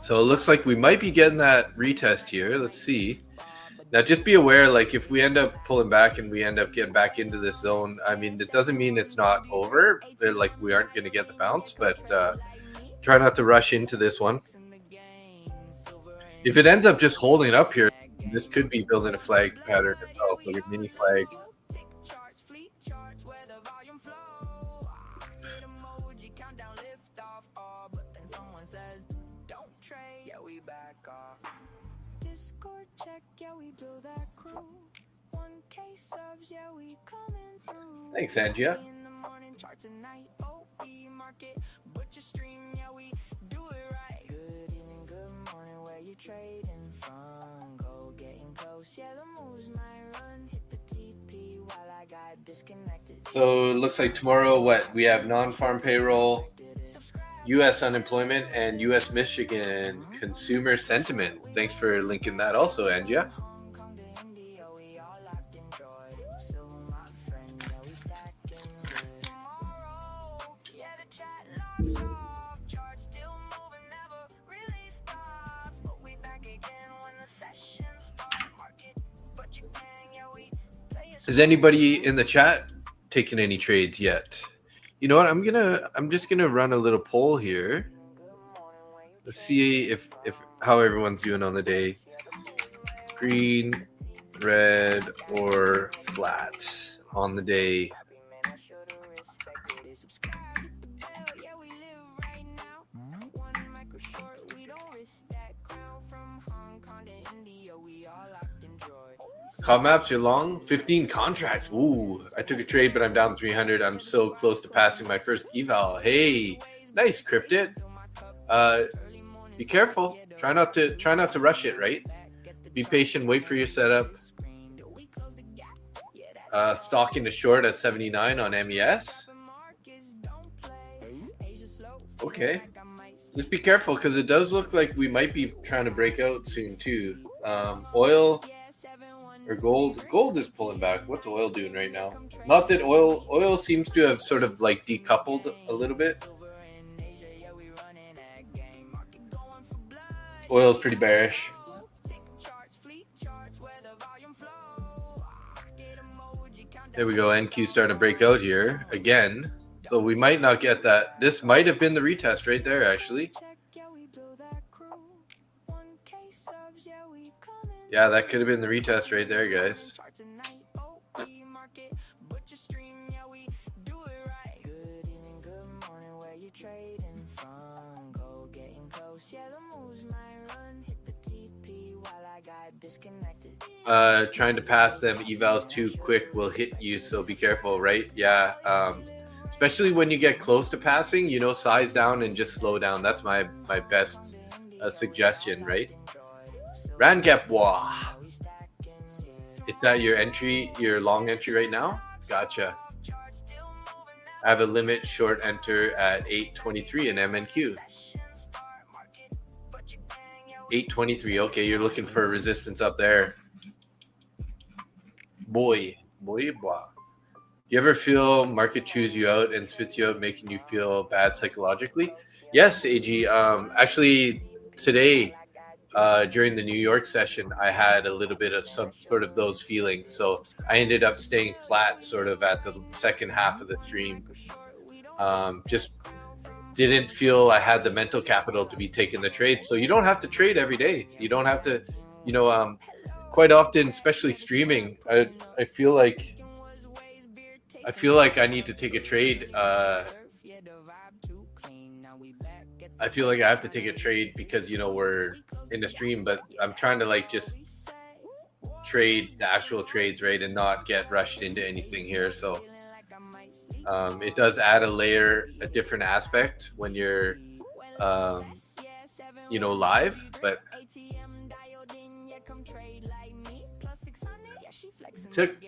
[SPEAKER 2] So it looks like we might be getting that retest here. Let's see. Now, just be aware, like if we end up pulling back and we end up getting back into this zone, I mean, it doesn't mean it's not over. Like we aren't going to get the bounce, but try not to rush into this one. If it ends up just holding up here, this could be building a flag pattern itself, like a mini flag. Thanks, Angia. So it looks like tomorrow, we have non-farm payroll, U.S. unemployment, and U.S. Michigan consumer sentiment. Thanks for linking that also, Angia. Is anybody in the chat taking any trades yet? You know what? I'm just gonna run a little poll here. Let's see if how everyone's doing on the day. Green, red, or flat on the day. Call maps, you're long. 15 contracts. Ooh, I took a trade, but I'm down 300. I'm so close to passing my first eval. Hey, nice, Cryptid. Be careful. Try not to rush it, right? Be patient. Wait for your setup. Stalking to short at 79 on MES. Okay. Just be careful because it does look like we might be trying to break out soon too. Oil or gold. Gold is pulling back. What's oil doing right now? Not that oil seems to have sort of like decoupled a little bit. Oil is pretty bearish. There we go. NQ starting to break out here again. So we might not get that. This might have been the retest right there, actually. Yeah, that could have been the retest right there, guys. Trying to pass them evals too quick will hit you, so be careful, right? Yeah. Especially when you get close to passing, you know, size down and just slow down. That's my best suggestion, right? Rangap Wah. It's at your entry, your long entry right now? Gotcha. I have a limit short enter at 823 in MNQ. 823. Okay, you're looking for resistance up there. Boy. You ever feel market chews you out and spits you out, making you feel bad psychologically? Yes, AG. Actually, today, during the New York session, I had a little bit of some sort of those feelings. So I ended up staying flat sort of at the second half of the stream. Just didn't feel I had the mental capital to be taking the trade. So you don't have to trade every day. You don't have to, quite often, especially streaming, I feel like I need to take a trade. I feel like I have to take a trade because, we're in the stream, but I'm trying to just trade the actual trades, right? And not get rushed into anything here. So it does add a different aspect when you're, live, but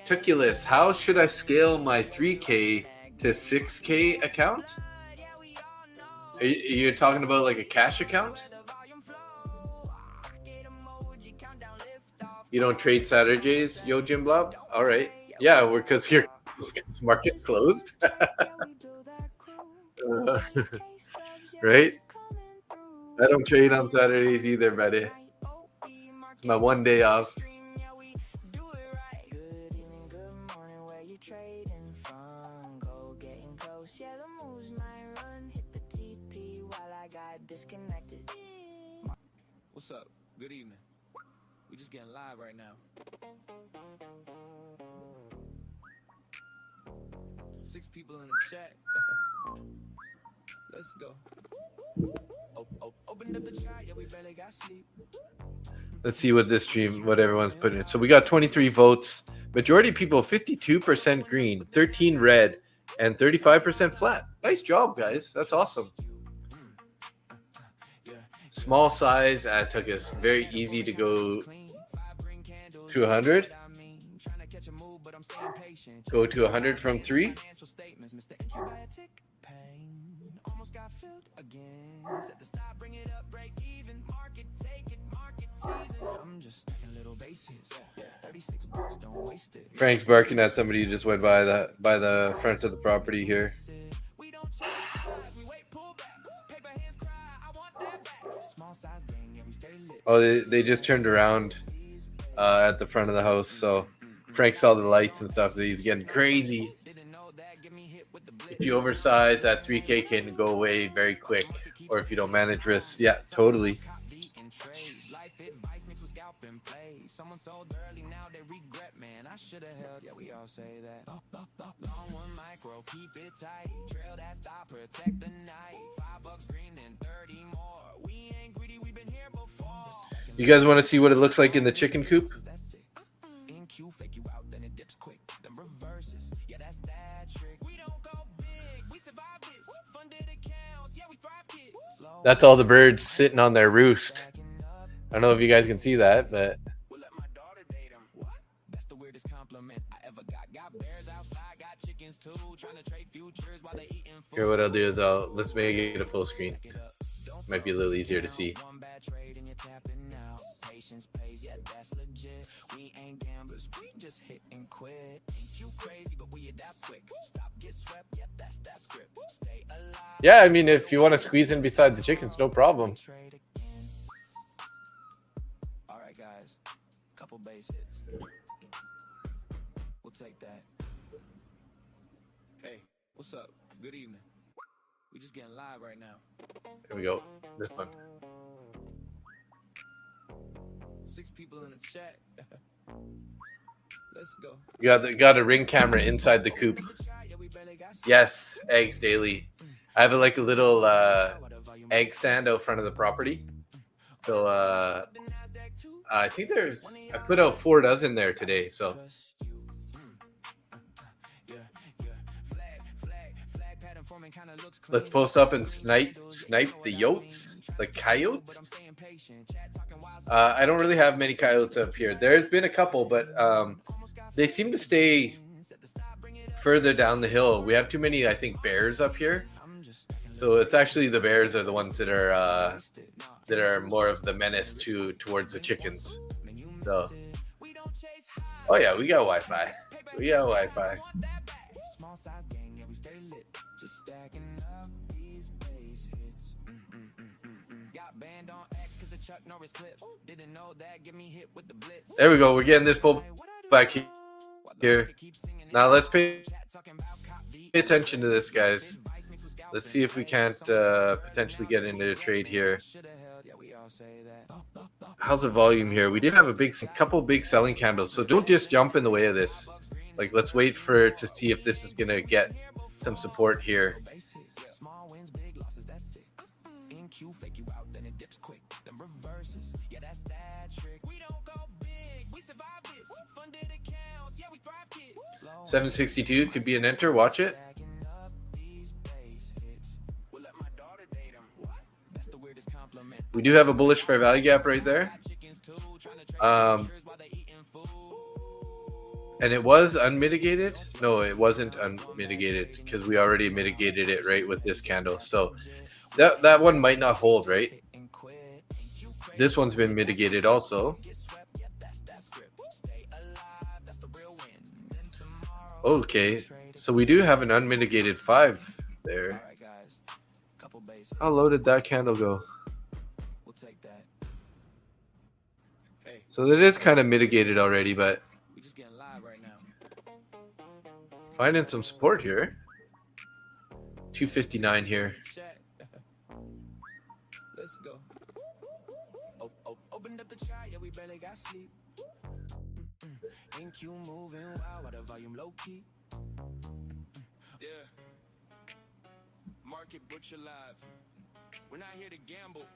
[SPEAKER 2] Tuculus, how should I scale my 3K to 6K account? Are you talking about like a cash account? You don't trade Saturdays, yo Jim Blob? All right. Yeah, because your market closed. Right? I don't trade on Saturdays either, buddy. It's my one day off.
[SPEAKER 1] What's up? Good evening. We just getting live right now. 6 people in the chat. Let's go. Opened up the chat, yeah, we barely got sleep.
[SPEAKER 2] Let's see what this stream, what everyone's putting in. So we got 23 votes. Majority of people, 52% green, 13 red, and 35% flat. Nice job, guys. That's awesome. Small size. Took us very easy to go to 100. Go to 100 from 3. Frank's barking at somebody who just went by the front of the property here. Oh, they just turned around at the front of the house, so Frank saw the lights and stuff. He's getting crazy. If you oversize, that 3K can go away very quick, or if you don't manage risk, yeah, totally. Someone sold early, now they regret, man. I should have held, yeah, we all say that. Long one micro, keep it tight. Trail that stop, protect the night. $5 green and 30 more. We ain't greedy, we've been here before. You guys want to see what it looks like in the chicken coop? MNQ fake you out, then it dips quick. Then reverses, yeah, that's that trick. We don't go big, we survive this. Funded accounts, yeah, we thrive kids. That's all the birds sitting on their roost. I don't know if you guys can see that, but here, what I'll do is let's make it a full screen. Might be a little easier to see. Yeah, I mean, if you want to squeeze in beside the chickens, no problem. All right, guys, couple base hits. We'll take that. Hey, what's up? Good evening. We just getting live right now. Here we go. This one. 6 people in the chat. Let's go. You got a ring camera inside the coop. Yes, eggs daily. I have like a little egg stand out front of the property. So I think I put out 4 dozen there today. So let's post up and snipe the yotes, the coyotes. I don't really have many coyotes up here. There's been a couple, but they seem to stay further down the hill. We have too many, I think, bears up here. So it's actually the bears are the ones that are more of the menace towards the chickens. So, oh yeah, we got Wi-Fi. We got Wi-Fi. There we go. We're getting this pull back here. Now let's pay attention to this, guys. Let's see if we can't potentially get into a trade here. How's the volume here? We did have a couple big selling candles, so don't just jump in the way of this. Like, let's wait to see if this is gonna get some support here. Fake you out, then it dips quick, then reverses. Yeah, that's that trick. We don't go big, we survive this. Funded accounts, yeah, we thrive kids. 762 could be an enter. Watch it. We do have a bullish fair value gap right there. And it was unmitigated. No, it wasn't unmitigated because we already mitigated it right with this candle. So that one might not hold, right? This one's been mitigated also. Okay, so we do have an unmitigated 5 there. How low did that candle go? So it is kind of mitigated already, but finding some support here. 259 here. Let's go. Opened up the chart, yeah, we barely got sleep. MNQ moving wild, the volume low key. Yeah. Market butcher live. We're not here to gamble.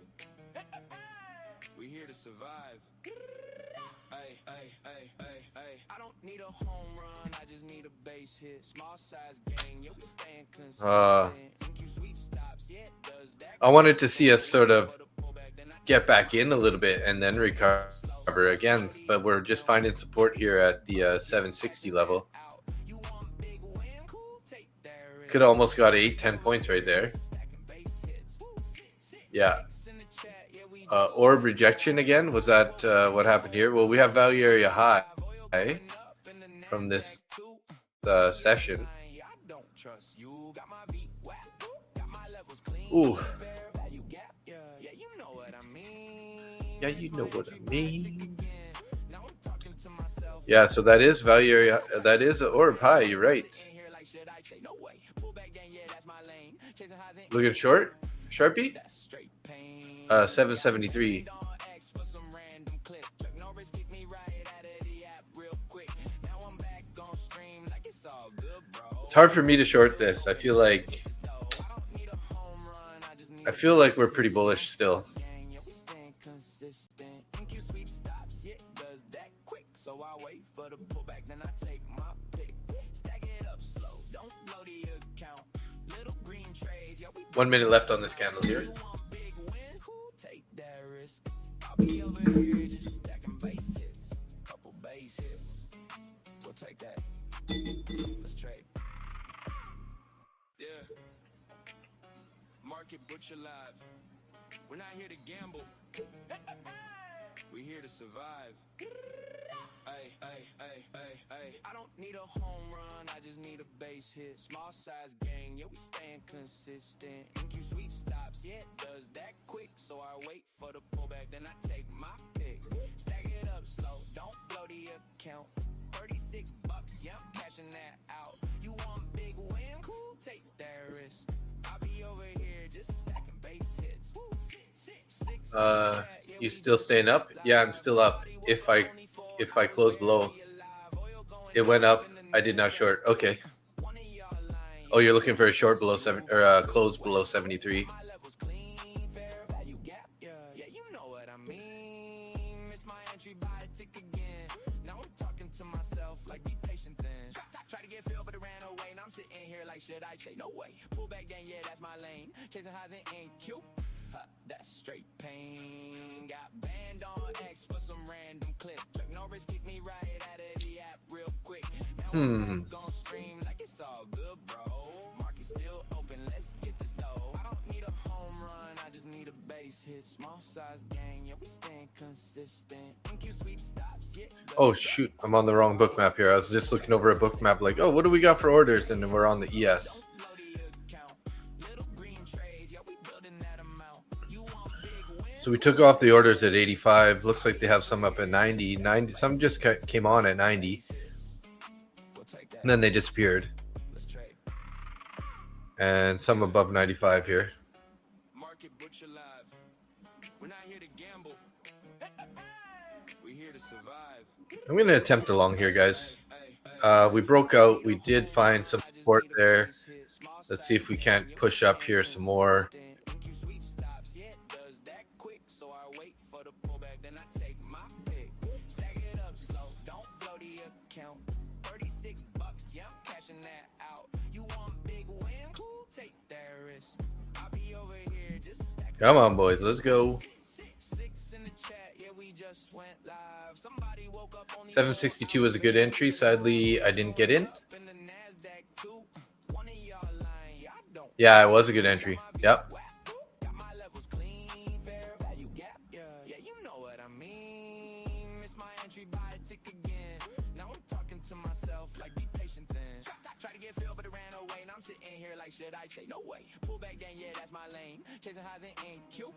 [SPEAKER 1] We here to survive. Hey, hey, hey, hey, hey. I don't need a home run, I just need a base hit. Small size gang, yeah, we staying consistent. MNQ sweep stops, yeah, does that.
[SPEAKER 2] I wanted to see us sort of get back in a little bit and then recover again, but we're just finding support here at the 760 level. Could almost got 8-10 points right there. Yeah. Orb rejection again. Was that what happened here? Well, we have value area high from this session. Ooh. Yeah, you know what I mean. Yeah, so that is value area. That is an orb high. You're right. Looking short, Sharpie. 773. It's hard for me to short this. I feel like we're pretty bullish still. So I wait for the pullback, then I take my pick. Stack it up slow, don't blow the account. Little green trades, 1 minute left on this candle here. Big win, take that risk. I'll be over here just stacking base hits. Couple base hits. We'll take that. Let's trade. Yeah. Market butcher live. We're not here to gamble. We're here to survive. Hey, hey, hey, hey, hey. I don't need a home run, I just need a base hit. Small size gang, yeah, we staying consistent. MQ sweep stops, yeah, does that quick. So I wait for the pullback, then I take my pick. Stack it up slow, don't blow the account. $36, yeah, I'm cashing that out. You want big win? Cool, take that risk. I'll be over here just stacking base hits. You still staying up? Yeah, I'm still up. If I close below, it went up. I did not short. Okay. Oh, you're looking for a short below 7 or a close below 73. Sitting here like, should I say no way? Pull back then, yeah, that's my lane. Chasing highs in MNQ, that's straight pain. Got banned on X for some random clip. Chuck Norris kicked me right out of the app real quick. Now I'm gon' stream like it's all good, bro. Market still open, let's get this dough. I don't need a home run, I just need a base hit. Small size gang, yeah, we staying consistent. MQ sweep stops, yeah. Oh shoot, I'm on the wrong book map here. I was just looking over a book map like, oh, what do we got for orders? And then we're on the ES. So we took off the orders at 85. Looks like they have some up at 90. 90. Some just came on at 90. And then they disappeared. And some above 95 here. I'm going to attempt a long here, guys. We broke out. We did find some support there. Let's see if we can't push up here some more. Come on, boys. Let's go. 762 was a good entry. Sadly, I didn't get in. Yeah, it was a good entry. Yep. I'm sitting here like, should I say no way? Pull back then, yeah, that's my lane. Chasing highs in MNQ,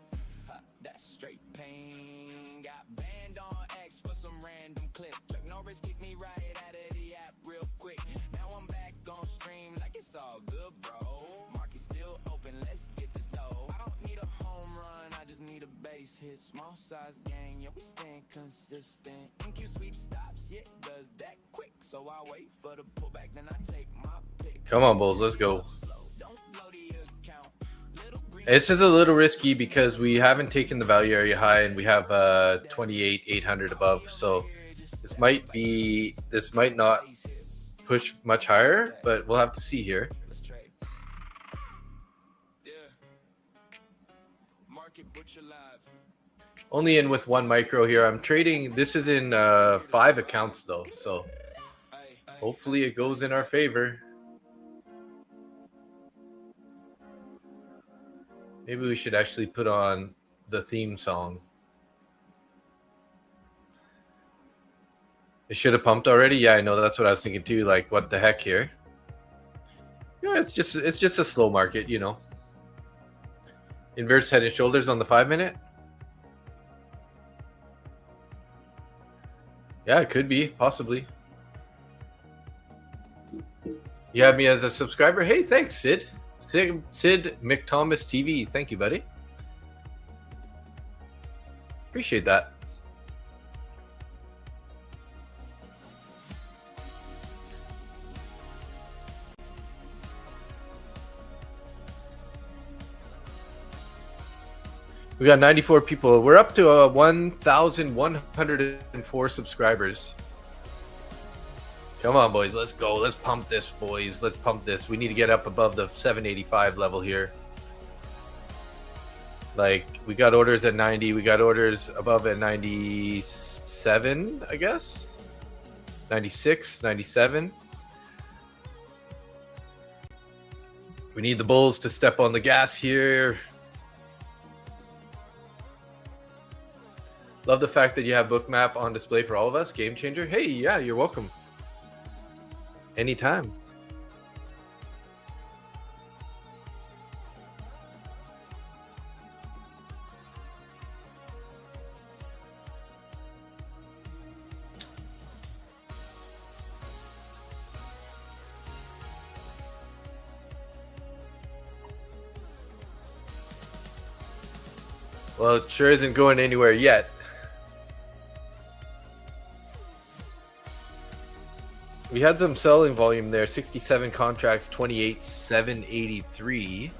[SPEAKER 2] that's straight pain. Got banned on X for some random clip. Chuck Norris kicked me right out of the app real quick. Now I'm back on stream like it's all good, bro. Market still open, let's get this dough. I don't need a home run, I just need a base hit. Small size gang, yeah, we staying consistent. MQ sweep stops, yeah, does that quick. So I wait for the pullback, then I take my pick. Come on, Bulls, let's go. Don't blow the account. Little green It's just a little risky because we haven't taken the value area high and we have 28,800 above. So this might not push much higher, but we'll have to see here. Only in with one micro here. I'm trading. This is in 5 accounts though, so hopefully it goes in our favor. Maybe we should actually put on the theme song. It should have pumped already. Yeah, I know. That's what I was thinking too. Like, what the heck here? Yeah, it's just a slow market, you know. Inverse head and shoulders on the 5-minute. Yeah, it could be, possibly. You have me as a subscriber. Hey, thanks, Sid. Sid McThomas TV. Thank you, buddy. Appreciate that. We got 94 people. We're up to 1,104 subscribers. Come on, boys. Let's go. Let's pump this, boys. Let's pump this. We need to get up above the 785 level here. Like, we got orders at 90. We got orders above at 97, I guess. 96, 97. We need the bulls to step on the gas here. Love the fact that you have Bookmap on display for all of us. Game changer. Hey, yeah, you're welcome. Anytime. Well, it sure isn't going anywhere yet. We had some selling volume there. 67 contracts, 28,783.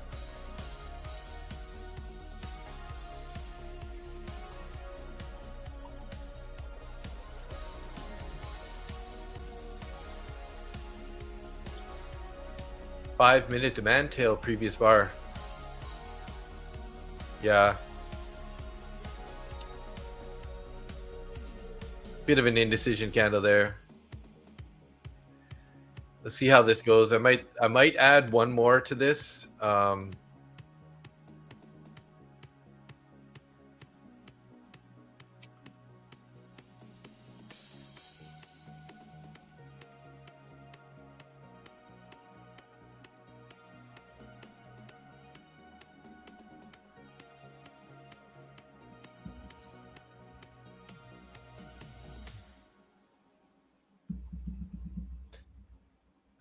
[SPEAKER 2] Five-minute demand tail, previous bar. Yeah. Bit of an indecision candle there. Let's see how this goes. I might add one more to this.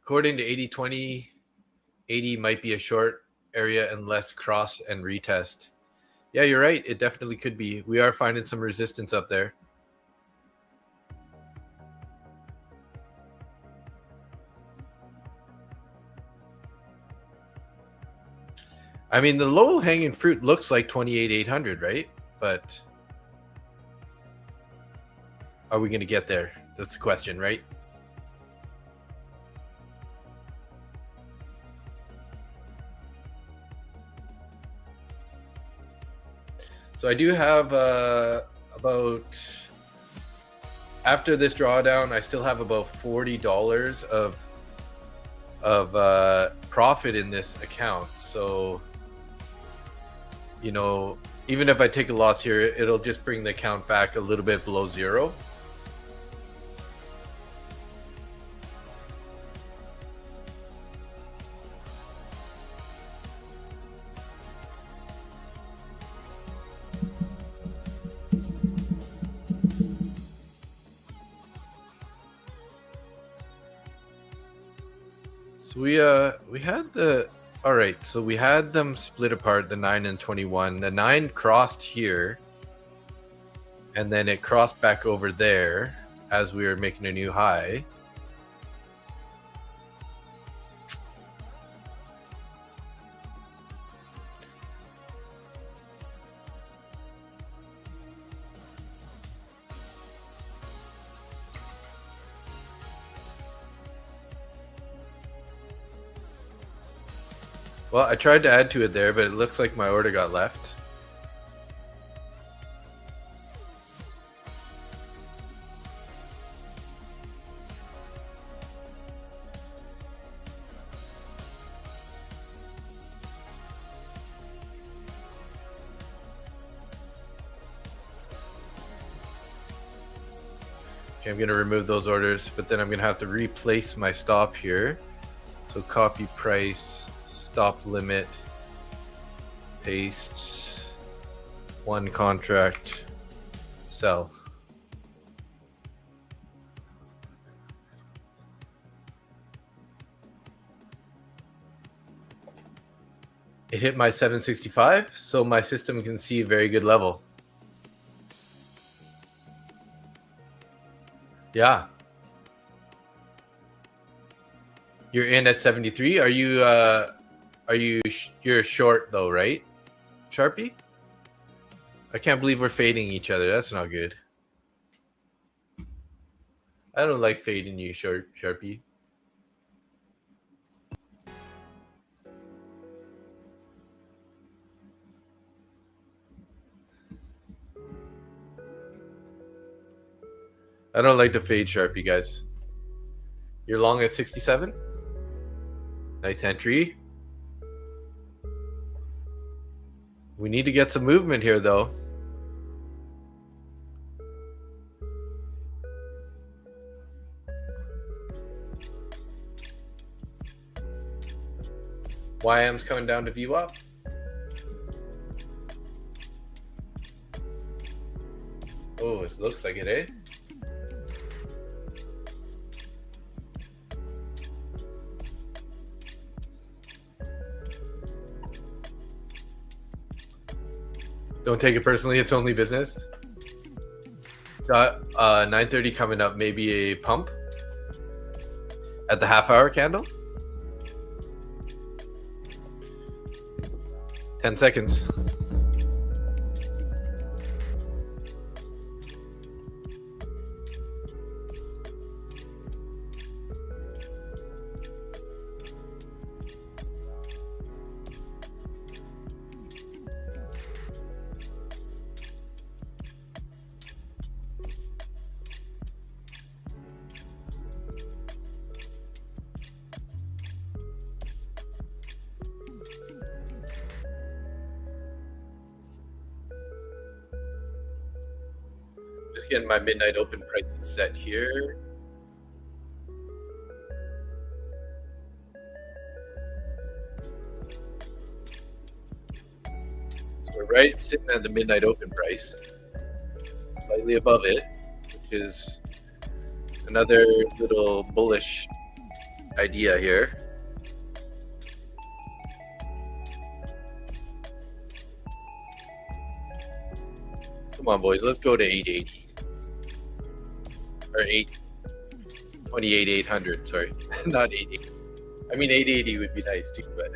[SPEAKER 2] According to 80-20, 80 might be a short area unless cross and retest. Yeah, you're right. It definitely could be. We are finding some resistance up there. I mean, the low hanging fruit looks like 28,800, right? But are we going to get there? That's the question, right? So I do have about, after this drawdown, I still have about $40 of profit in this account. So, you know, even if I take a loss here, it'll just bring the account back a little bit below zero. So we had the, all right, so we had them split apart, the 9 and 21. The 9 crossed here, and then it crossed back over there as we were making a new high. Well, I tried to add to it there, but it looks like my order got left. Okay, I'm going to remove those orders, but then I'm going to have to replace my stop here. So copy price, stop limit, paste, one contract, sell. It hit my 765, so my system can see a very good level. Yeah. You're in at 73. You're short though, right? Sharpie? I can't believe we're fading each other. That's not good. I don't like fading you, Sharpie. I don't like to fade Sharpie, guys. You're long at 67. Nice entry. We need to get some movement here, though. YM's coming down to VWAP. Oh, it looks like it, eh? Don't take it personally. It's only business. Got 9:30 coming up. Maybe a pump at the half-hour candle. 10 seconds. Just getting my midnight open prices set here. So we're right sitting at the midnight open price, slightly above it, which is another little bullish idea here. Come on, boys, let's go to 880. Or 28,800, sorry. Not 880. I mean, 880 would be nice too, but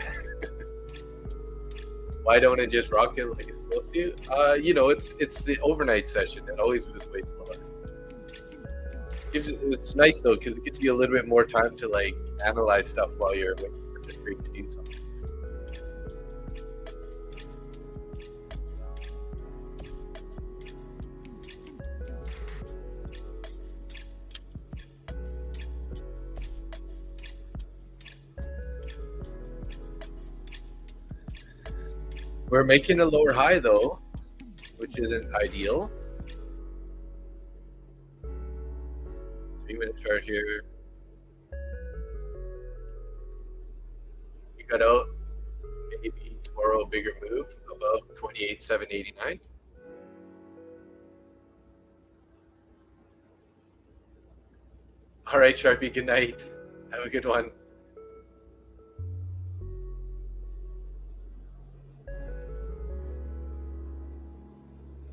[SPEAKER 2] why don't it just rock it like it's supposed to? You know, it's the overnight session. It always moves way slower. It's nice though, because it gives you a little bit more time to like analyze stuff while you're waiting for the stream to do something. We're making a lower high though, which isn't ideal. 3-minute chart here. We got out. Maybe tomorrow a bigger move above 28,789. All right, Sharpie. Good night. Have a good one.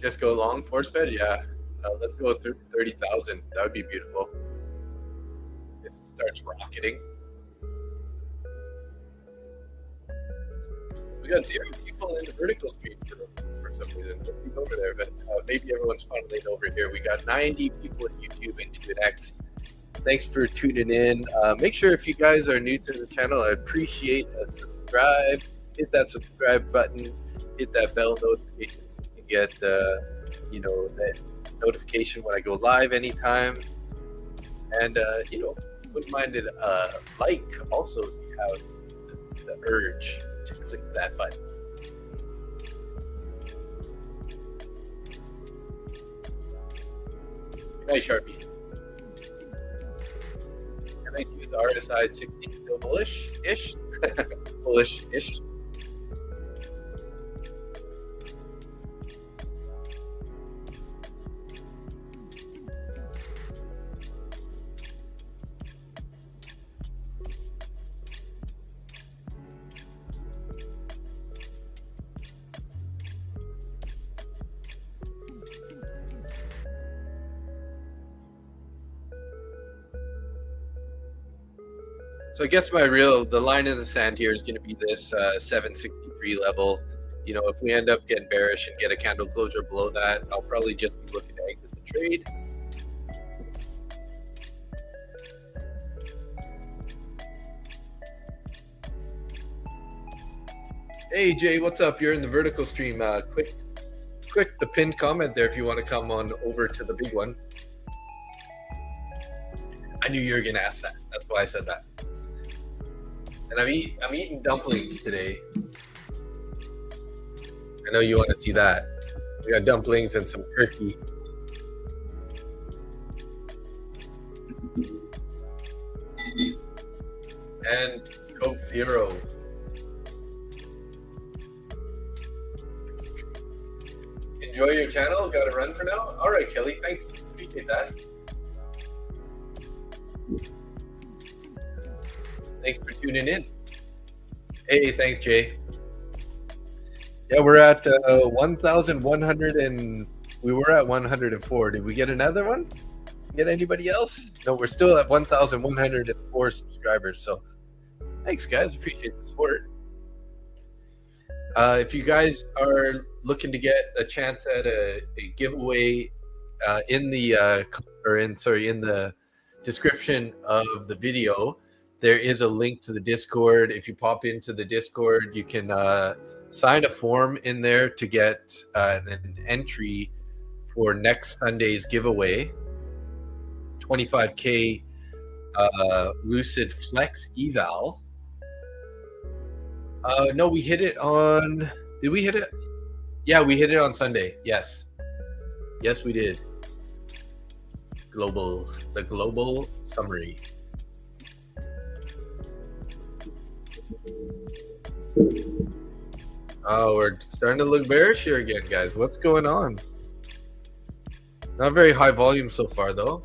[SPEAKER 2] Just go long force fed, yeah. Let's go through 30,000. That would be beautiful. It starts rocketing. We got 0 people in the vertical stream for some reason. Nobody's over there, but maybe everyone's funneling over here. We got 90 people at YouTube and 2X. Thanks for tuning in. Make sure if you guys are new to the channel, I appreciate a subscribe. hit that subscribe button, hit that bell notification so you can get that notification when I go live anytime. And wouldn't mind it like also if you have the urge to click that button. Good night, Sharpie. MNQ's RSI 60 still bullish-ish? Bullish-ish. So I guess the line in the sand here is going to be this 763 level. If we end up getting bearish and get a candle closure below that, I'll probably just be looking to exit the trade. Hey Jay, what's up? You're in the vertical stream. Click the pinned comment there if you want to come on over to the big one. I knew you were going to ask that. That's why I said that. And I'm eating dumplings today. I know you want to see that. We got dumplings and some turkey. And Coke Zero. Enjoy your channel. Got to run for now. All right, Kelly. Thanks. Appreciate that. Thanks for tuning in. Hey, thanks, Jay. Yeah, we're at 1,100 and we were at 104. Did we get another one? Get anybody else? No, we're still at 1,104 subscribers. So thanks, guys. Appreciate the support. If you guys are looking to get a chance at a giveaway in the description of the video, there is a link to the Discord. If you pop into the Discord, you can sign a form in there to get an entry for next Sunday's giveaway. 25K Lucid Flex Eval. No, we hit it on... Did we hit it? Yeah, we hit it on Sunday. Yes. Yes, we did. The global summary. Oh, we're starting to look bearish here again, guys. What's going on? Not very high volume so far, though.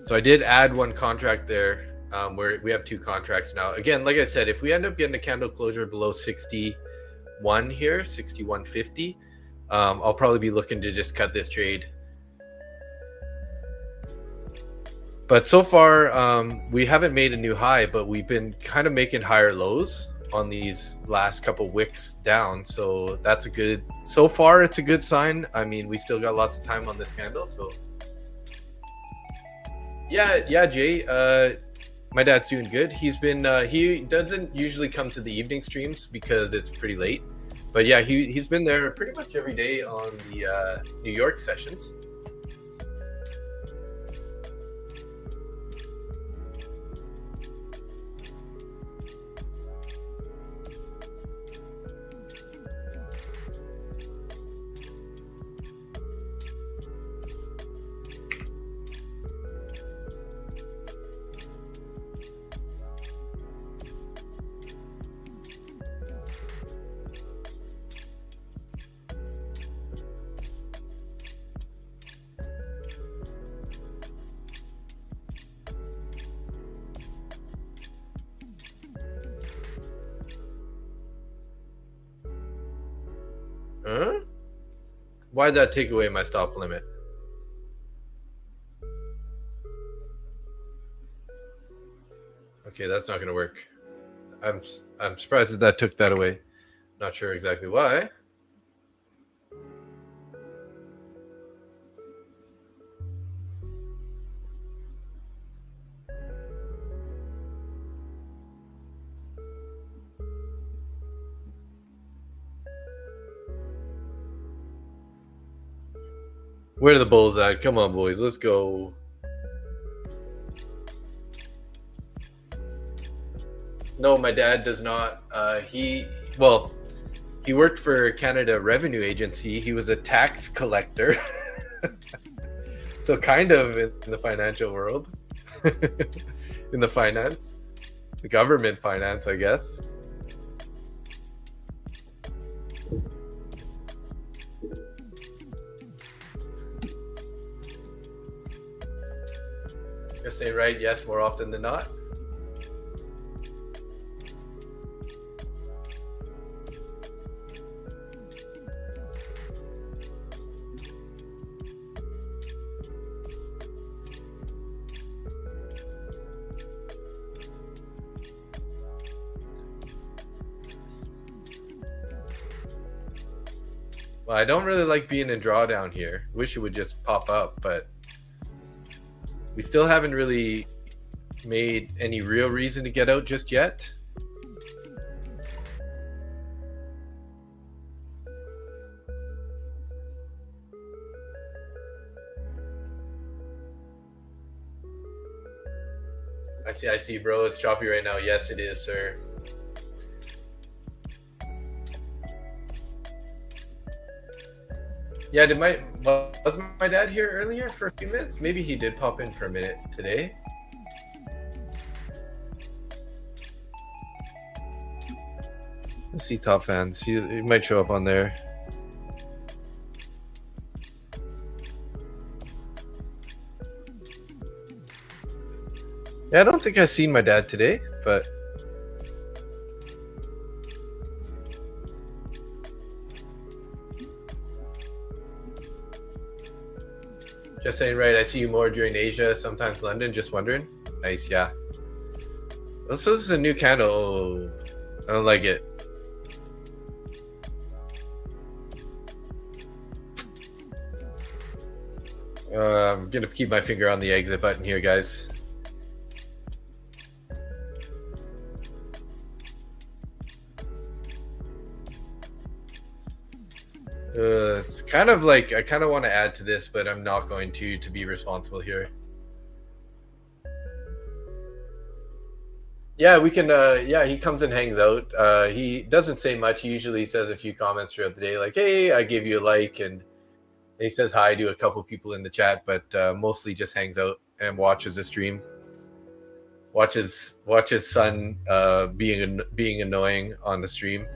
[SPEAKER 2] So I did add one contract there where we have two contracts now. Again, like I said, if we end up getting a candle closure below 61 here, 61.50, I'll probably be looking to just cut this trade. But so far, we haven't made a new high, but we've been kind of making higher lows on these last couple wicks down. So that's a good, so far it's a good sign. I mean, we still got lots of time on this candle, so. Yeah, Jay. My dad's doing good. He's been he doesn't usually come to the evening streams because it's pretty late. But yeah, he's been there pretty much every day on the New York sessions. Huh? Why'd that take away my stop limit? Okay, that's not going to work. I'm surprised that took that away. Not sure exactly why. Where are the bulls at? Come on, boys. Let's go. No, my dad does not. He worked for Canada Revenue Agency. He was a tax collector. So kind of in the financial world. In the finance. The government finance, I guess. Guess they right, yes, more often than not. Well, I don't really like being in drawdown here. Wish it would just pop up, but we still haven't really made any real reason to get out just yet. I see, bro. It's choppy right now. Yes, it is, sir. Yeah, was my dad here earlier for a few minutes? Maybe he did pop in for a minute today. Let's see top fans. He might show up on there. Yeah, I don't think I've seen my dad today, but just saying, right? I see you more during Asia, sometimes London. Just wondering. Nice, yeah. This is a new candle. Oh, I don't like it. I'm gonna keep my finger on the exit button here, guys. It's kind of like I kind of want to add to this, but I'm not going to be responsible here. Yeah, we can. Yeah, he comes and hangs out. He doesn't say much. He usually says a few comments throughout the day, like, "Hey, I gave you a like," and he says hi to a couple people in the chat, but mostly just hangs out and watches the stream. Watches son being annoying on the stream.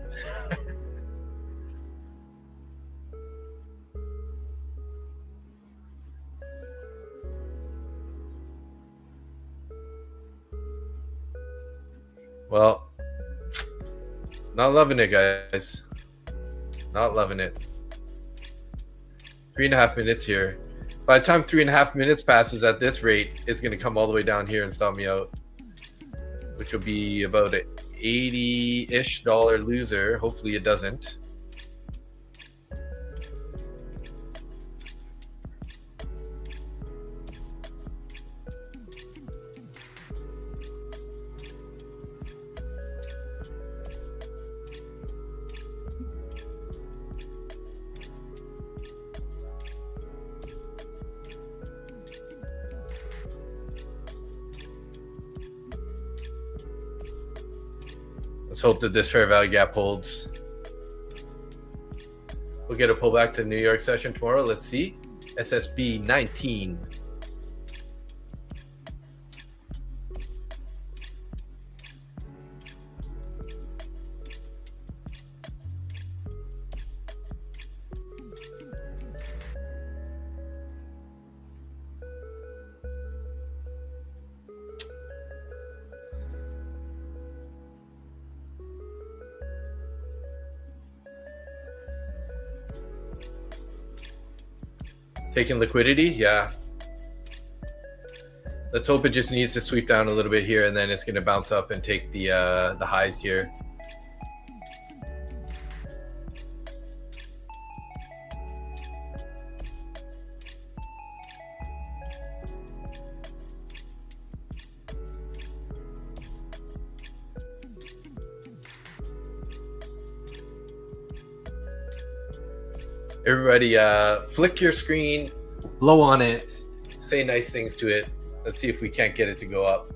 [SPEAKER 2] Well, not loving it, guys. Not loving it. 3.5 minutes here. By the time 3.5 minutes passes at this rate, it's going to come all the way down here and stop me out, which will be about an $80-ish loser. Hopefully it doesn't. Let's hope that this fair value gap holds. We'll get a pullback to the New York session tomorrow. Let's see. SSB 19. Taking liquidity, yeah. Let's hope it just needs to sweep down a little bit here, and then it's going to bounce up and take the highs here. Everybody, flick your screen, blow on it, say nice things to it. Let's see if we can't get it to go up.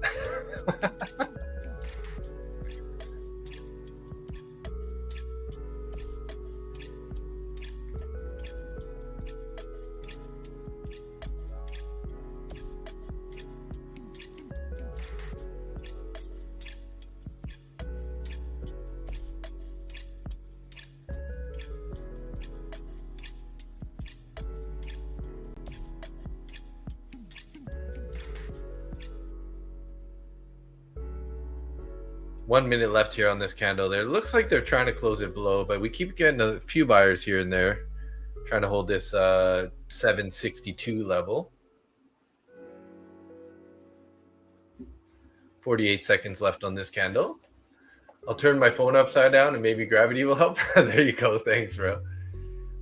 [SPEAKER 2] 1 minute left here on this candle. There looks like they're trying to close it below, but we keep getting a few buyers here and there trying to hold this 762 level. 48 seconds left on this candle. I'll turn my phone upside down and maybe gravity will help. There you go. Thanks, bro.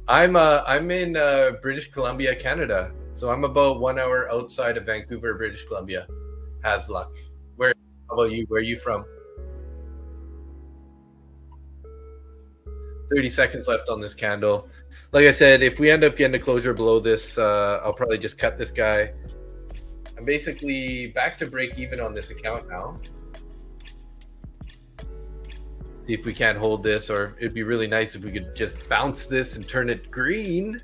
[SPEAKER 2] I'm in British Columbia, Canada. So I'm about 1 hour outside of Vancouver, British Columbia. Has luck. How about you? Where are you from? 30 seconds left on this candle. Like I said, if we end up getting a closure below this, I'll probably just cut this guy. I'm basically back to break even on this account now. See if we can't hold this, or it'd be really nice if we could just bounce this and turn it green.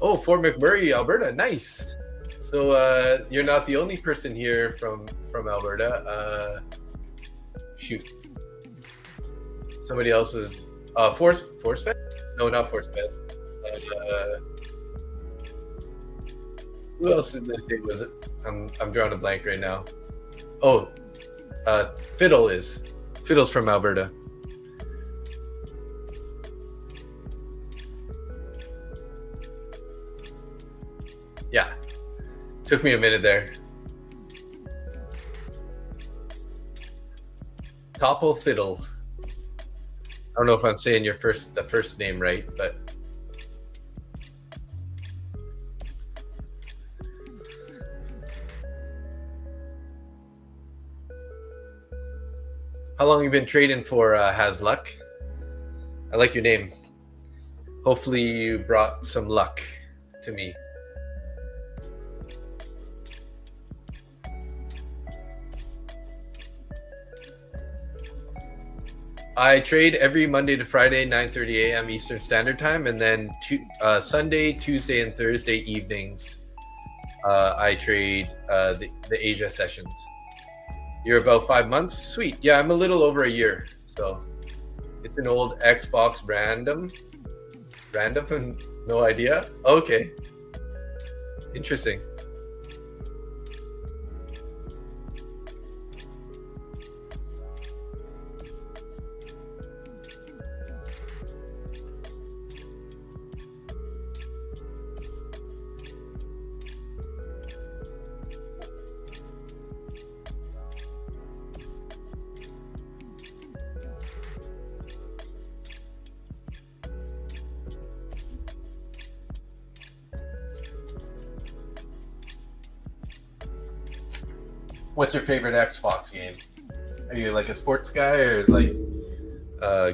[SPEAKER 2] Oh, Fort McMurray, Alberta. Nice. So you're not the only person here from Alberta. Shoot. Somebody else is force fed? No, not force fed. Who else did this say was it? I'm drawing a blank right now. Oh, Fiddle's from Alberta. Yeah, took me a minute there. Topple Fiddle. I don't know if I'm saying the first name right, but how long have you been trading for, Has Luck? I like your name. Hopefully you brought some luck to me. I trade every Monday to Friday, 9:30 a.m. Eastern Standard Time, and then Sunday, Tuesday, and Thursday evenings, I trade the Asia sessions. You're about 5 months? Sweet. Yeah, I'm a little over a year. So it's an old Xbox random? No idea? Okay. Interesting. What's your favorite Xbox game? Are you like a sports guy, or like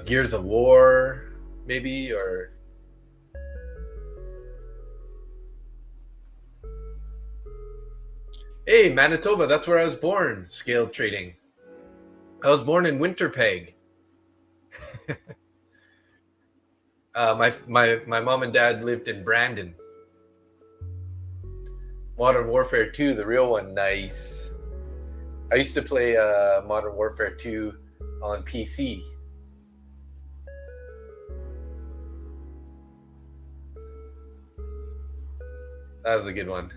[SPEAKER 2] Gears of War, maybe, or? Hey, Manitoba, that's where I was born. Scaled trading. I was born in Winnipeg. My mom and dad lived in Brandon. Modern Warfare 2, the real one, nice. I used to play Modern Warfare 2 on PC. That was a good one.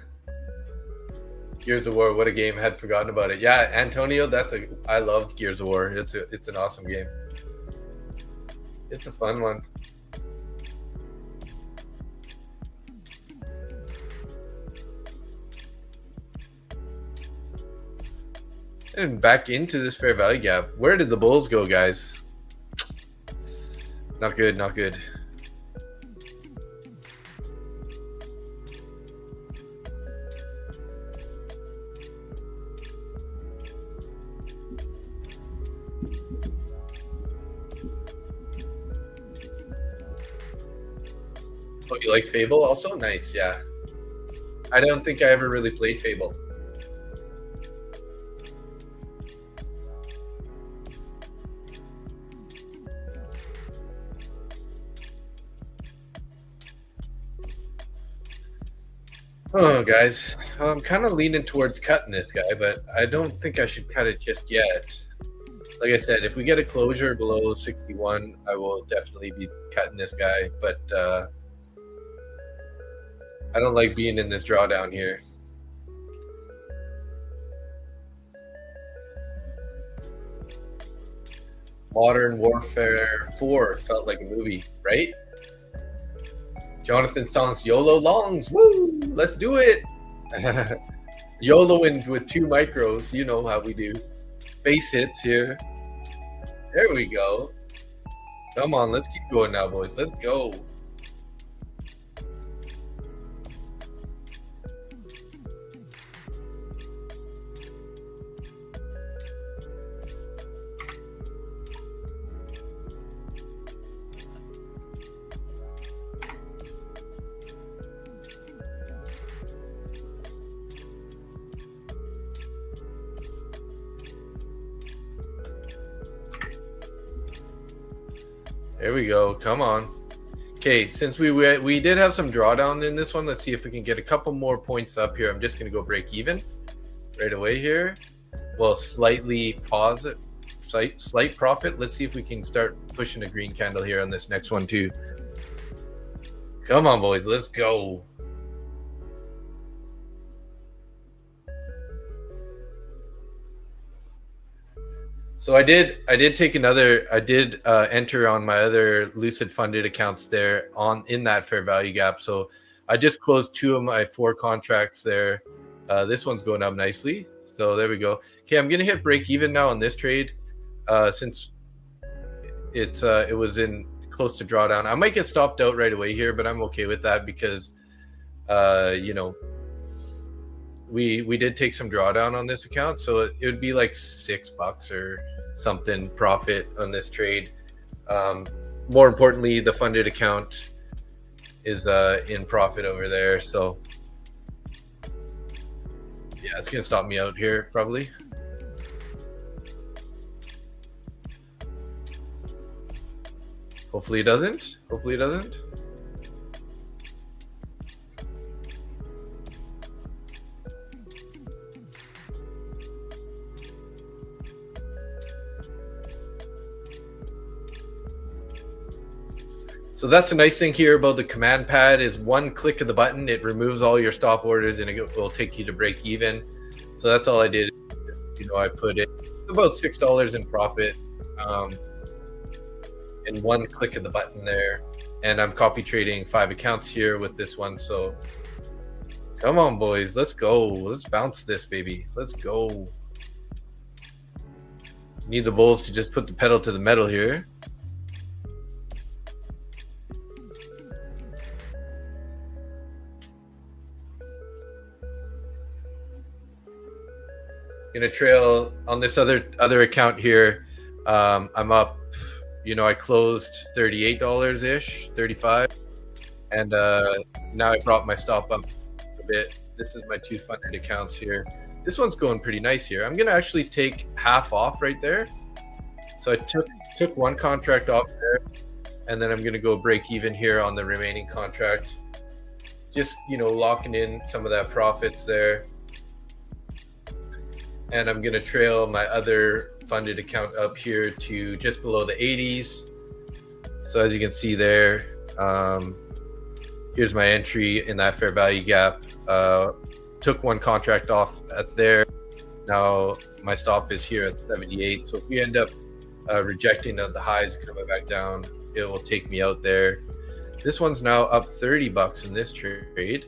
[SPEAKER 2] Gears of War, what a game! I had forgotten about it. Yeah, Antonio, I love Gears of War. It's an awesome game. It's a fun one. And back into this fair value gap. Where did the bulls go, guys? Not good, not good. Oh, you like Fable also? Nice, yeah. I don't think I ever really played Fable. Oh, guys, I'm kind of leaning towards cutting this guy, but I don't think I should cut it just yet. Like I said, if we get a closure below 61, I will definitely be cutting this guy, but I don't like being in this drawdown here. Modern Warfare 4 felt like a movie, right? Jonathan Stonks, YOLO longs, woo! Let's do it! YOLOing with 2 micros, you know how we do. Base hits here. There we go. Come on, let's keep going now, boys. Let's go. There we go. Come on. Okay, since we did have some drawdown in this one, let's see if we can get a couple more points up here. I'm just going to go break even right away here. Well, slightly pause it. Slight profit. Let's see if we can start pushing a green candle here on this next one too. Come on, boys. Let's go. So I did take another. I did enter on my other Lucid funded accounts there in that fair value gap. So I just closed 2 of my 4 contracts there. This one's going up nicely. So there we go. Okay, I'm gonna hit break even now on this trade, since it was in close to drawdown. I might get stopped out right away here, but I'm okay with that because you know, we did take some drawdown on this account, so it would be like $6 or something profit on this trade. More importantly, the funded account is in profit over there, so yeah, it's gonna stop me out here probably. Hopefully it doesn't. Hopefully it doesn't. So that's the nice thing here about the command pad is one click of the button, it removes all your stop orders and it will take you to break even. So that's all I did. You know, I put it, it's about $6 in profit in one click of the button there. And I'm copy trading 5 accounts here with this one. So come on, boys, let's go. Let's bounce this, baby. Let's go. Need the bulls to just put the pedal to the metal here. Gonna trail on this other account here. I'm up, you know, I closed $38 ish, 35, and now I brought my stop up a bit. This is my 2 funded accounts here. This one's going pretty nice here. I'm gonna actually take half off right there. So I took 1 contract off there, and then I'm gonna go break even here on the remaining contract. Just, you know, locking in some of that profits there. And I'm going to trail my other funded account up here to just below the 80s. So as you can see there, here's my entry in that fair value gap. Took 1 contract off at there. Now my stop is here at 78. So if we end up rejecting the highs coming back down, it will take me out there. This one's now up $30 in this trade.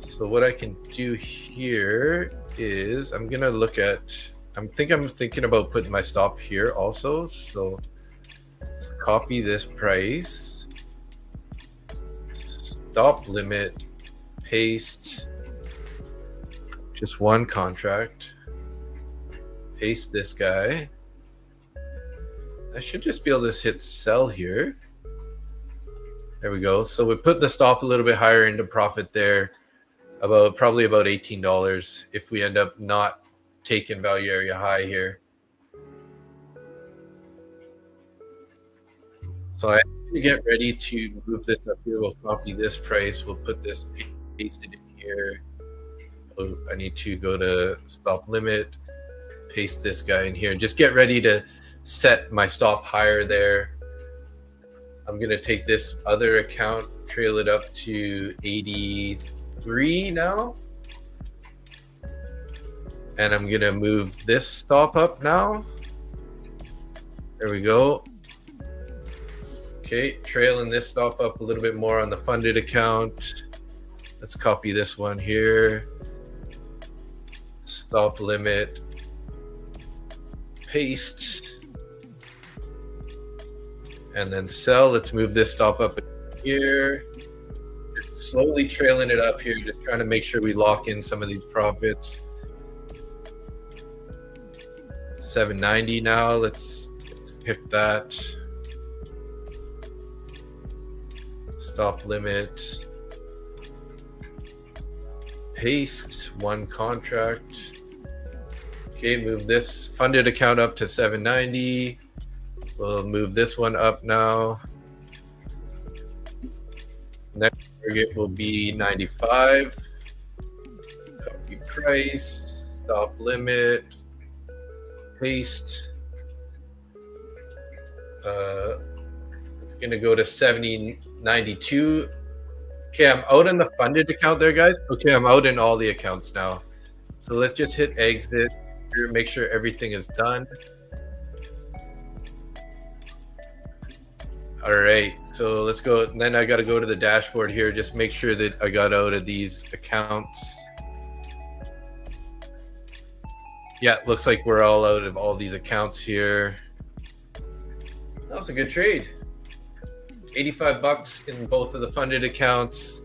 [SPEAKER 2] So what I can do here is I'm gonna look at. I'm thinking about putting my stop here also. So let's copy this price, stop limit, paste just one contract, paste this guy. I should just be able to hit sell here. There we go. So we put the stop a little bit higher into profit there, probably about $18 if we end up not taking value area high here. So I'm going to get ready to move this up here. We'll copy this price. We'll put this, paste it in here. Oh, I need to go to stop limit, paste this guy in here. Just get ready to set my stop higher there. I'm going to take this other account, trail it up to 83 now. And I'm going to move this stop up now. There we go. Okay, trailing this stop up a little bit more on the funded account. Let's copy this one here. Stop limit, paste, and then sell. Let's move this stop up here. Just slowly trailing it up here, just trying to make sure we lock in some of these profits. 790 now. Let's pick that. Stop limit, paste one contract. Okay, move this funded account up to 790. We'll move this one up now. Next target will be 95. Copy price, stop limit, paste. We're gonna go to 70.92. Okay, I'm out in the funded account there, guys. Okay, I'm out in all the accounts now. So let's just hit exit here, make sure everything is done. All right, so let's go. And then I got to go to the dashboard here, just make sure that I got out of these accounts. Yeah, it looks like we're all out of all these accounts here. That was a good trade. 85 bucks in both of the funded accounts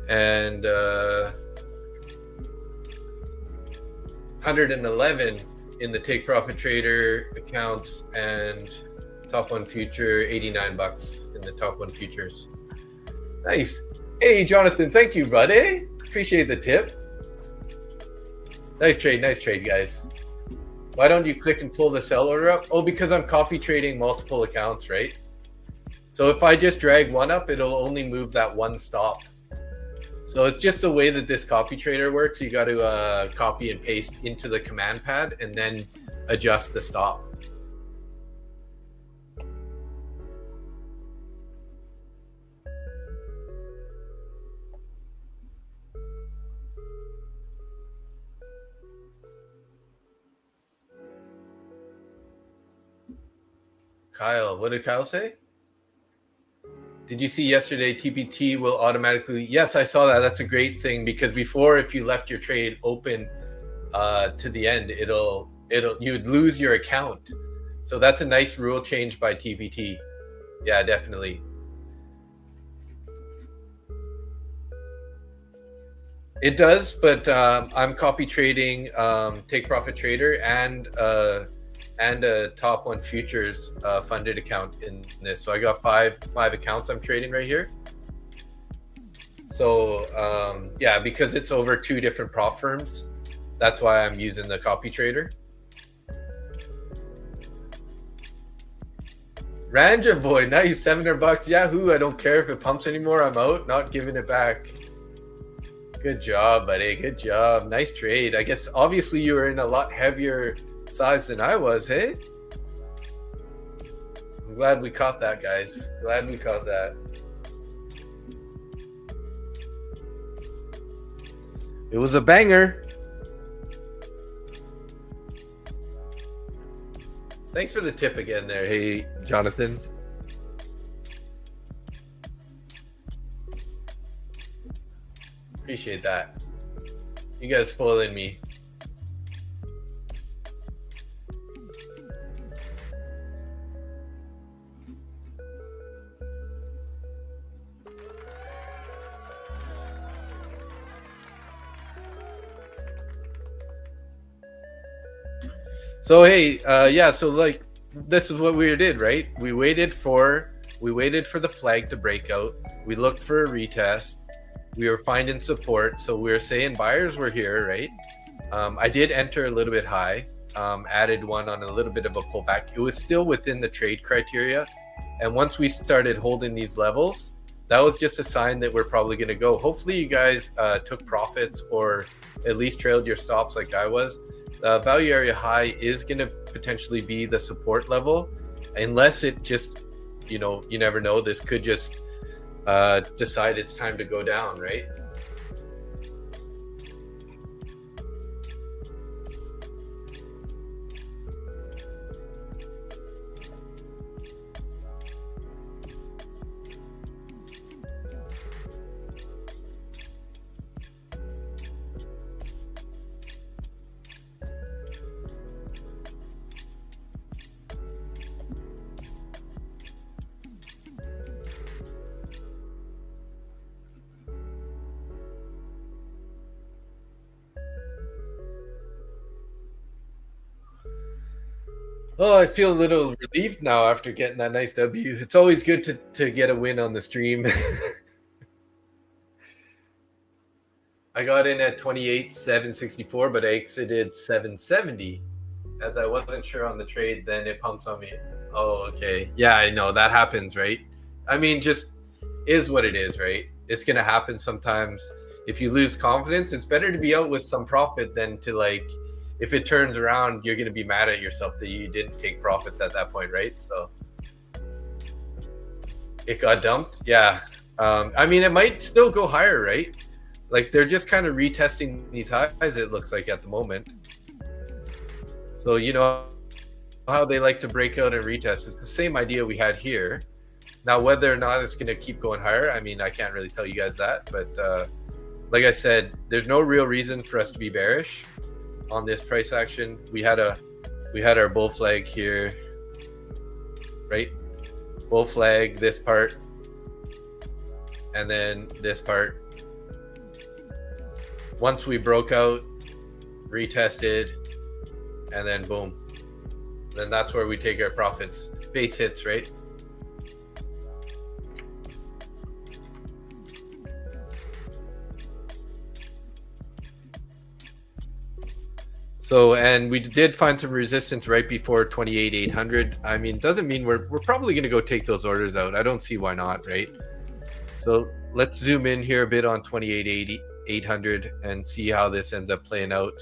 [SPEAKER 2] and 111 in the take profit trader accounts, and top one future 89 bucks in the top one futures. Nice. Hey Jonathan, thank you, buddy. Appreciate the tip. Nice trade, guys. Why don't you click and pull the sell order up? Oh, because I'm copy trading multiple accounts, right? So if I just drag one up, it'll only move that one stop. So it's just the way that this copy trader works. You got to copy and paste into the command pad and then adjust the stop. Kyle, what did Kyle say? Did you see yesterday TPT will automatically? Yes, I saw that. That's a great thing, because before, if you left your trade open to the end, you'd lose your account. So that's a nice rule change by TPT. Yeah, definitely. It does, but I'm copy trading take profit trader and a top one futures funded account in this. So I got five accounts I'm trading right here. So yeah, because it's over two different prop firms, that's why I'm using the copy trader. Ranja boy, nice, 700 bucks. Yahoo! I don't care if it pumps anymore. I'm out, not giving it back. Good job, buddy. Good job. Nice trade. I guess obviously you were in a lot heavier size than I was, hey? I'm glad we caught that, guys. Glad we caught that. It was a banger. Thanks for the tip again there, hey, Jonathan. Appreciate that. You guys spoiling me. So hey, yeah, so like this is what we did, right? We waited for the flag to break out. We looked for a retest. We were finding support, so we were saying buyers were here, right? I did enter a little bit high, added one on a little bit of a pullback. It was still within the trade criteria, and once we started holding these levels, that was just a sign that we're probably going to go. Hopefully, you guys took profits or at least trailed your stops like I was. Value area high is going to potentially be the support level, unless it just, you never know. This could just decide it's time to go down, right? Oh, I feel a little relieved now after getting that nice W. It's always good to get a win on the stream. I got in at 28,764, but I exited 770. As I wasn't sure on the trade, then it pumps on me. Oh, okay. Yeah, I know that happens, right? I mean, just is what it is, right? It's gonna happen sometimes. If you lose confidence, it's better to be out with some profit than to like, if it turns around, you're gonna be mad at yourself that you didn't take profits at that point, right? So it got dumped. Yeah. I mean, it might still go higher, right? Like they're just kind of retesting these highs, it looks like at the moment. So you know how they like to break out and retest. It's the same idea we had here. Now, whether or not it's going to keep going higher, I mean, I can't really tell you guys that. But like I said, there's no real reason for us to be bearish on this price action. We had our bull flag here, right? Bull flag, this part, and then this part. Once we broke out, retested, and then boom. Then that's where we take our profits. Base hits, right? So, and we did find some resistance right before 28,800. I mean, doesn't mean we're probably going to go take those orders out. I don't see why not, right? So let's zoom in here a bit on 28,800 and see how this ends up playing out.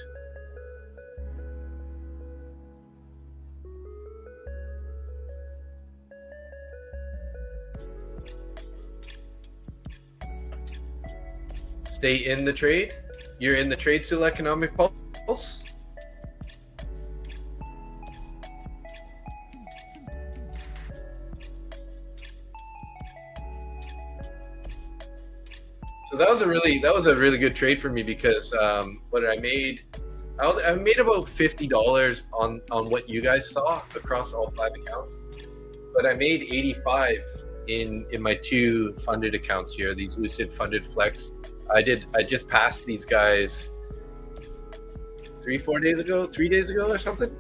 [SPEAKER 2] Stay in the trade. You're in the trade still, economic pulse. So that was a really good trade for me because what did I made? I made about $50 on what you guys saw across all 5 accounts, but I made 85 in my 2 funded accounts here. These Lucid funded flex. I just passed these guys 3 days ago or something.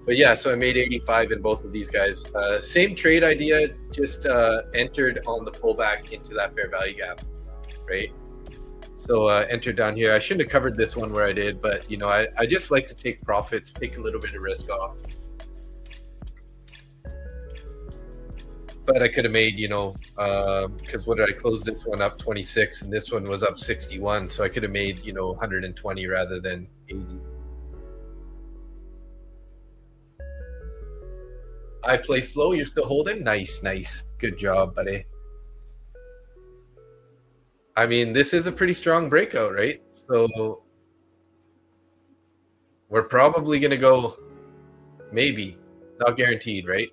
[SPEAKER 2] But yeah, so I made 85 in both of these guys. Same trade idea, just entered on the pullback into that fair value gap, right? So entered down here. I shouldn't have covered this one where I did, but you know, I just like to take profits, take a little bit of risk off. But I could have made, you know, because what did I close this one up 26 and this one was up 61. So I could have made, you know, 120 rather than 80. I play slow. You're still holding? Nice. Good job, buddy. I mean, this is a pretty strong breakout, right? So we're probably going to go maybe. Not guaranteed, right?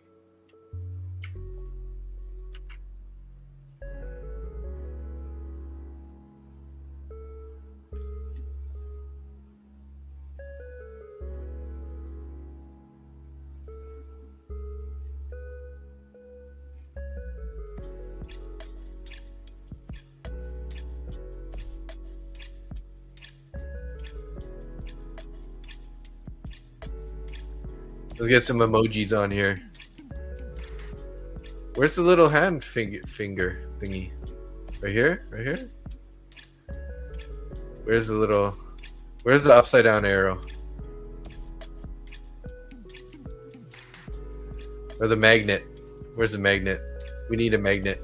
[SPEAKER 2] Let's get some emojis on here. Where's the little hand finger thingy? Right here? Right here? Where's the upside down arrow? Or the magnet? Where's the magnet? We need a magnet.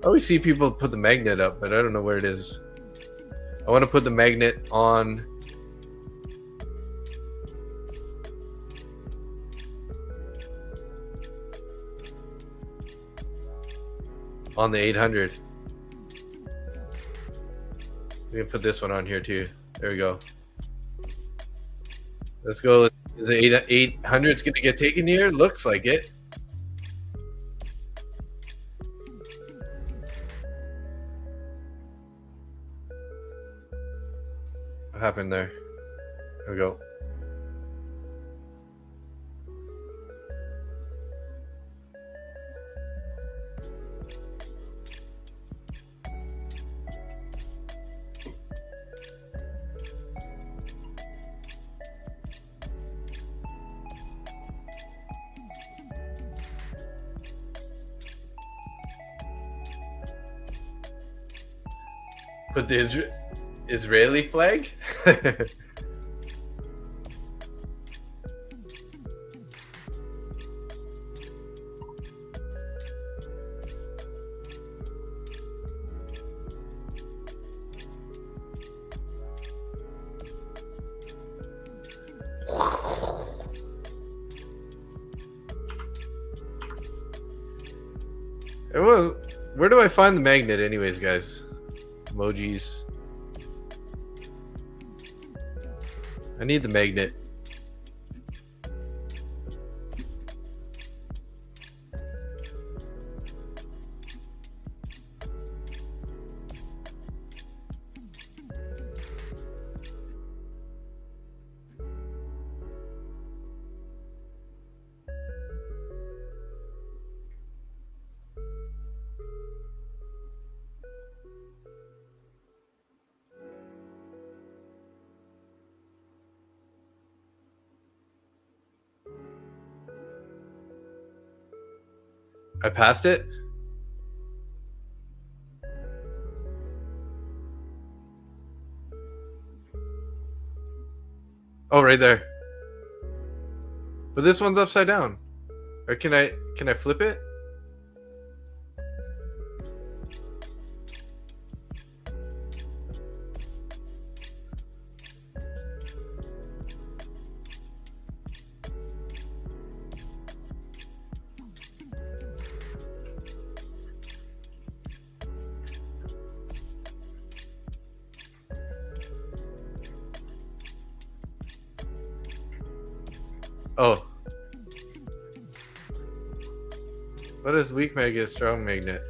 [SPEAKER 2] I always see people put the magnet up, but I don't know where it is. I want to put the magnet on the 800. We can put this one on here too. There we go. Let's go. Is the 800's gonna get taken here? Looks like it. What happened there? There we go. Put the Israeli flag? Well, where do I find the magnet anyways, guys? Emojis. I need the magnet. I passed it? Oh, right there. But this one's upside down. Or can I flip it? Oh. What is weak magnet, strong magnet?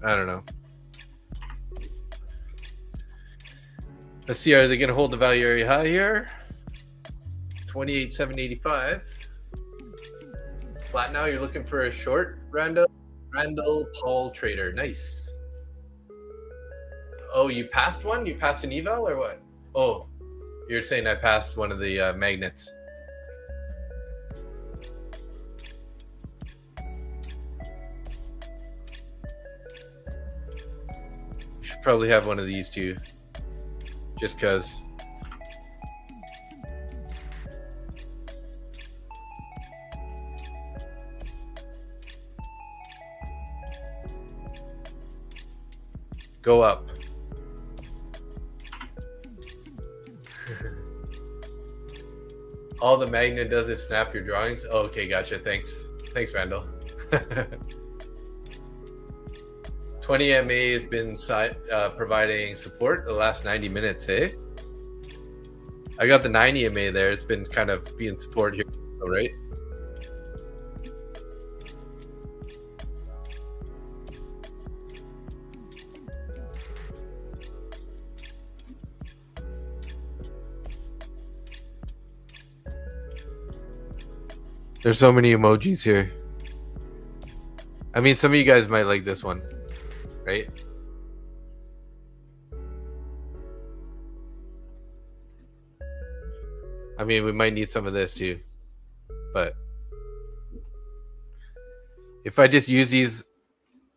[SPEAKER 2] I don't know. Let's see, are they going to hold the value area high here? 28,785. Flat now, you're looking for a short, Randall Paul trader. Nice. Oh, you passed one? You passed an eval or what? Oh, you're saying I passed one of the magnets. Should probably have one of these too, just because. Go up. All the magnet does is snap your drawings. Oh, okay, gotcha. Thanks, Randall. 20 MA has been providing support the last 90 minutes, eh? I got the 90 MA there. It's been kind of being support here, right? There's so many emojis here. I mean, some of you guys might like this one, right? I mean, we might need some of this too. But if I just use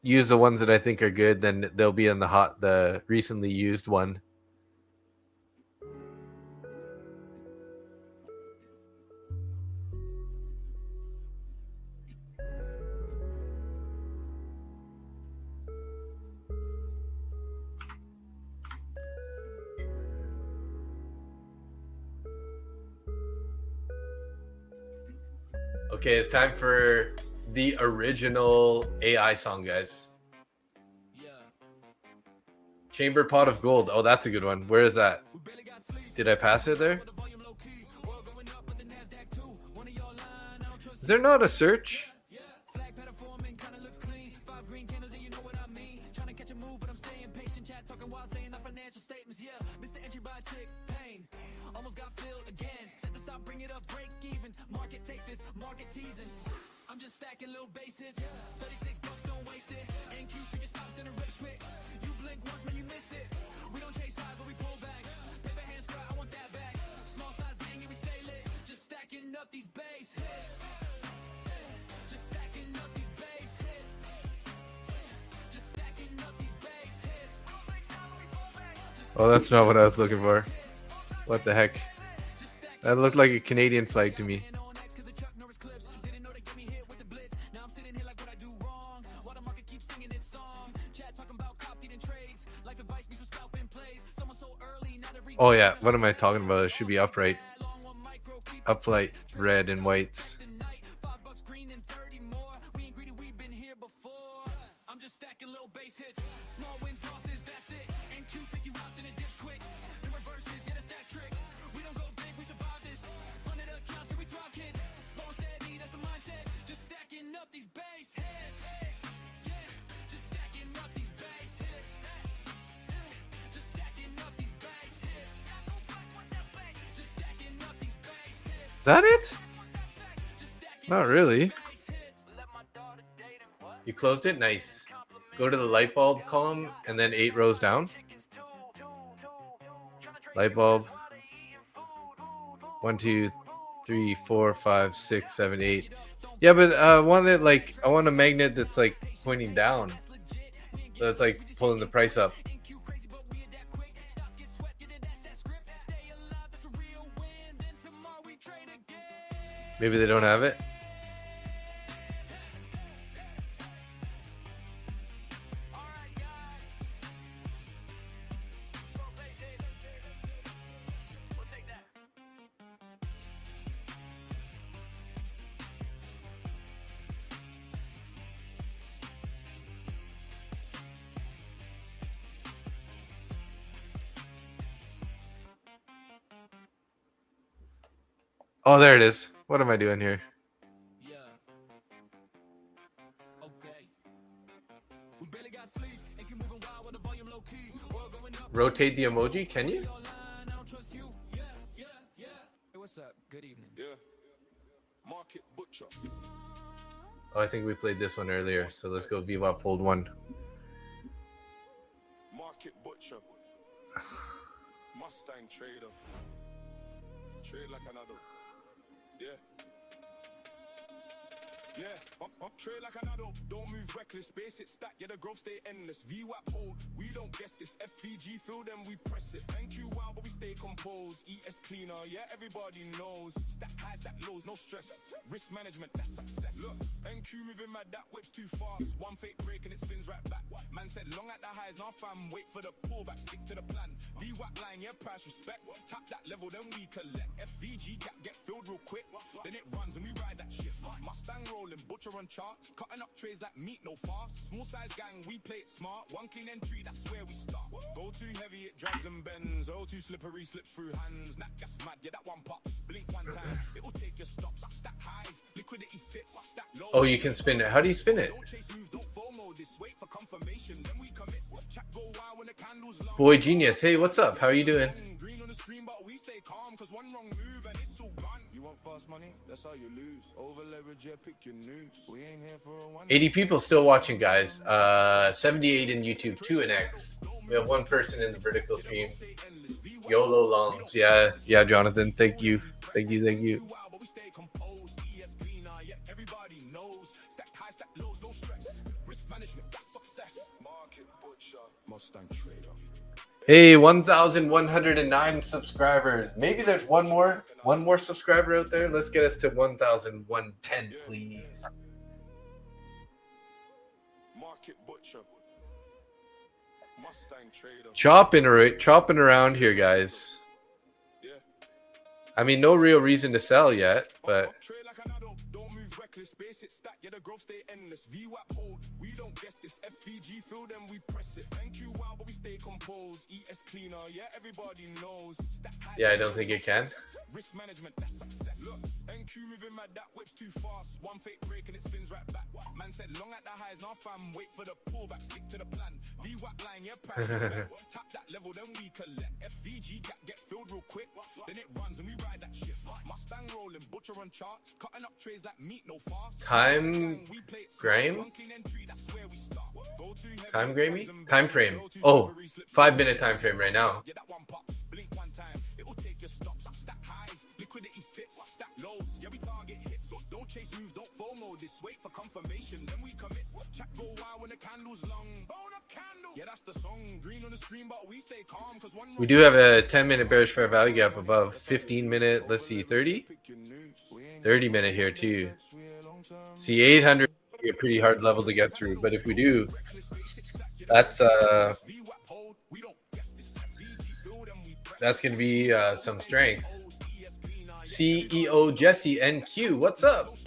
[SPEAKER 2] the ones that I think are good, then they'll be in the recently used one. Okay, it's time for the original AI song, guys. Chamber Pot of Gold. Oh, that's a good one. Where is that? Did I pass it there? Is there not a search?
[SPEAKER 1] I'm just stacking little bases. 36 bucks, don't waste it. MNQ swinging stops in a rip quick. You blink once, man, you miss it. We don't chase highs when we pull back. Paper hands cry, I want that back. Small size gang and we stay lit. Just stacking up these base hits. Just stacking up these base hits. Just stacking up these base hits.
[SPEAKER 2] Oh, that's not what I was looking for. What the heck? That looked like a Canadian flag to me. Oh yeah, what am I talking about? It should be upright. Upright, red and whites. I'm just stacking little base hits. Small wins, losses, that's it. MQ pick you out, then it dips quick. In reverses, yeah, that's that trick. We don't go big, we survive this. Funded accounts, yeah, we thrive, kid. Slow and steady, that's the mindset. Just stacking up these base hits. Yeah, just stacking up these base hits. Just stacking up these base hits. Just stacking up these base hits. Is that it? Not really. You closed it? Nice. Go to the light bulb column and then 8 rows down. Light bulb. 1, 2, 3, 4, 5, 6, 7, 8. Yeah, but I want a magnet that's like pointing down. So it's like pulling the price up. Maybe they don't have it. Oh, there it is. What am I doing here? Rotate the emoji, can you?
[SPEAKER 1] What's up? Good evening.
[SPEAKER 3] Market butcher.
[SPEAKER 2] Oh, I think we played this one earlier, so let's go VWAP hold 1.
[SPEAKER 3] Market butcher. Mustang trader. Trade like another. Trade like another. Don't move reckless. Basic stack. Yeah, the growth stay endless. VWAP hold. We don't guess this. FVG fill them. We press it. MNQ wild, but we stay composed. ES cleaner. Yeah, everybody knows. Stack highs, stack lows. No stress. Risk management. That's success. Look, MNQ moving mad. That whip's too fast. One fake break and it spins right back. Man said long at the highs. Now fam, wait for the pullback. Stick to the plan. VWAP line. Yeah, price respect. Tap that level, then we collect. FVG gap get filled real quick. Then it runs and we ride that shift. Mustang rolling, butcher on charts. Cutting up trays like meat, no fast. Small size gang, we play it smart. One clean entry, that's where we start. Go too heavy, it drags and bends. Oh, too slippery, slips through hands. That gas mad, yeah, that one pops. Blink one time, it'll take your stops. Stack highs, liquidity sits. Stack low.
[SPEAKER 2] Oh, you can spin it. How do you spin it?
[SPEAKER 3] Don't chase moves, don't FOMO this. Wait for confirmation, then we commit. Chat go wild when the candles low.
[SPEAKER 2] Boy Genius, hey, what's up? How are you doing?
[SPEAKER 3] Green on the screen, but we stay calm. Cause one wrong move and it's all gone. You want fast money? That's how you lose.
[SPEAKER 2] 80 people still watching, guys. 78 in YouTube, 2 in X. We have 1 person in the vertical stream. YOLO longs. Yeah, Jonathan. Thank you. Thank you. Hey, 1,109 subscribers. Maybe there's one more subscriber out there. Let's get us to 1,110, please. Chopping around here, guys. I mean, no real reason to sell yet, but
[SPEAKER 3] basic stack, yeah, the growth stay endless. VWAP hold, we don't guess this. FVG fill them, we press it. MNQ wow, but we stay composed. ES cleaner, yeah, everybody knows.
[SPEAKER 2] Yeah, I don't think it can.
[SPEAKER 3] Risk management, that's success. Look, MNQ moving mad, that whip's too fast. One fake break and it spins right back. Man said long at the highs, now fam, wait for the pullback, stick to the plan. VWAP line, yeah, price tap that level, then we collect. FVG get filled real quick, then it runs and we ride that shift. Mustang rolling, butcher on charts, cutting up trays like meat, no fast.
[SPEAKER 2] Time frame. Oh, 5-minute time frame right now. We do have a 10-minute bearish fair value gap above 15-minute. Let's see, 30-minute here too. See, 800 would be a pretty hard level to get through, but if we do, that's going to be some strength. CEO Jesse NQ, what's up?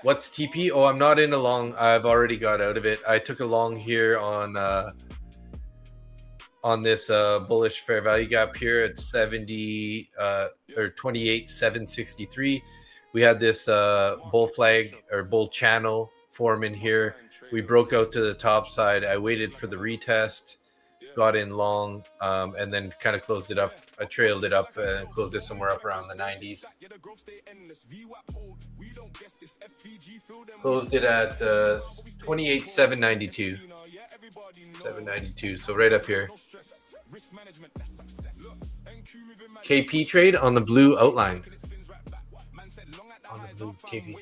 [SPEAKER 2] What's TP? Oh, I'm not in a long. I've already got out of it. I took a long here on this bullish fair value gap here at 70 or 28,763. We had this bull flag or bull channel form in here. We broke out to the top side. I waited for the retest, got in long, and then kind of closed it up. I trailed it up and closed it somewhere up around the 90s. Closed it at 28,792. 792. So right up here. KP trade on the blue outline. On the blue KP.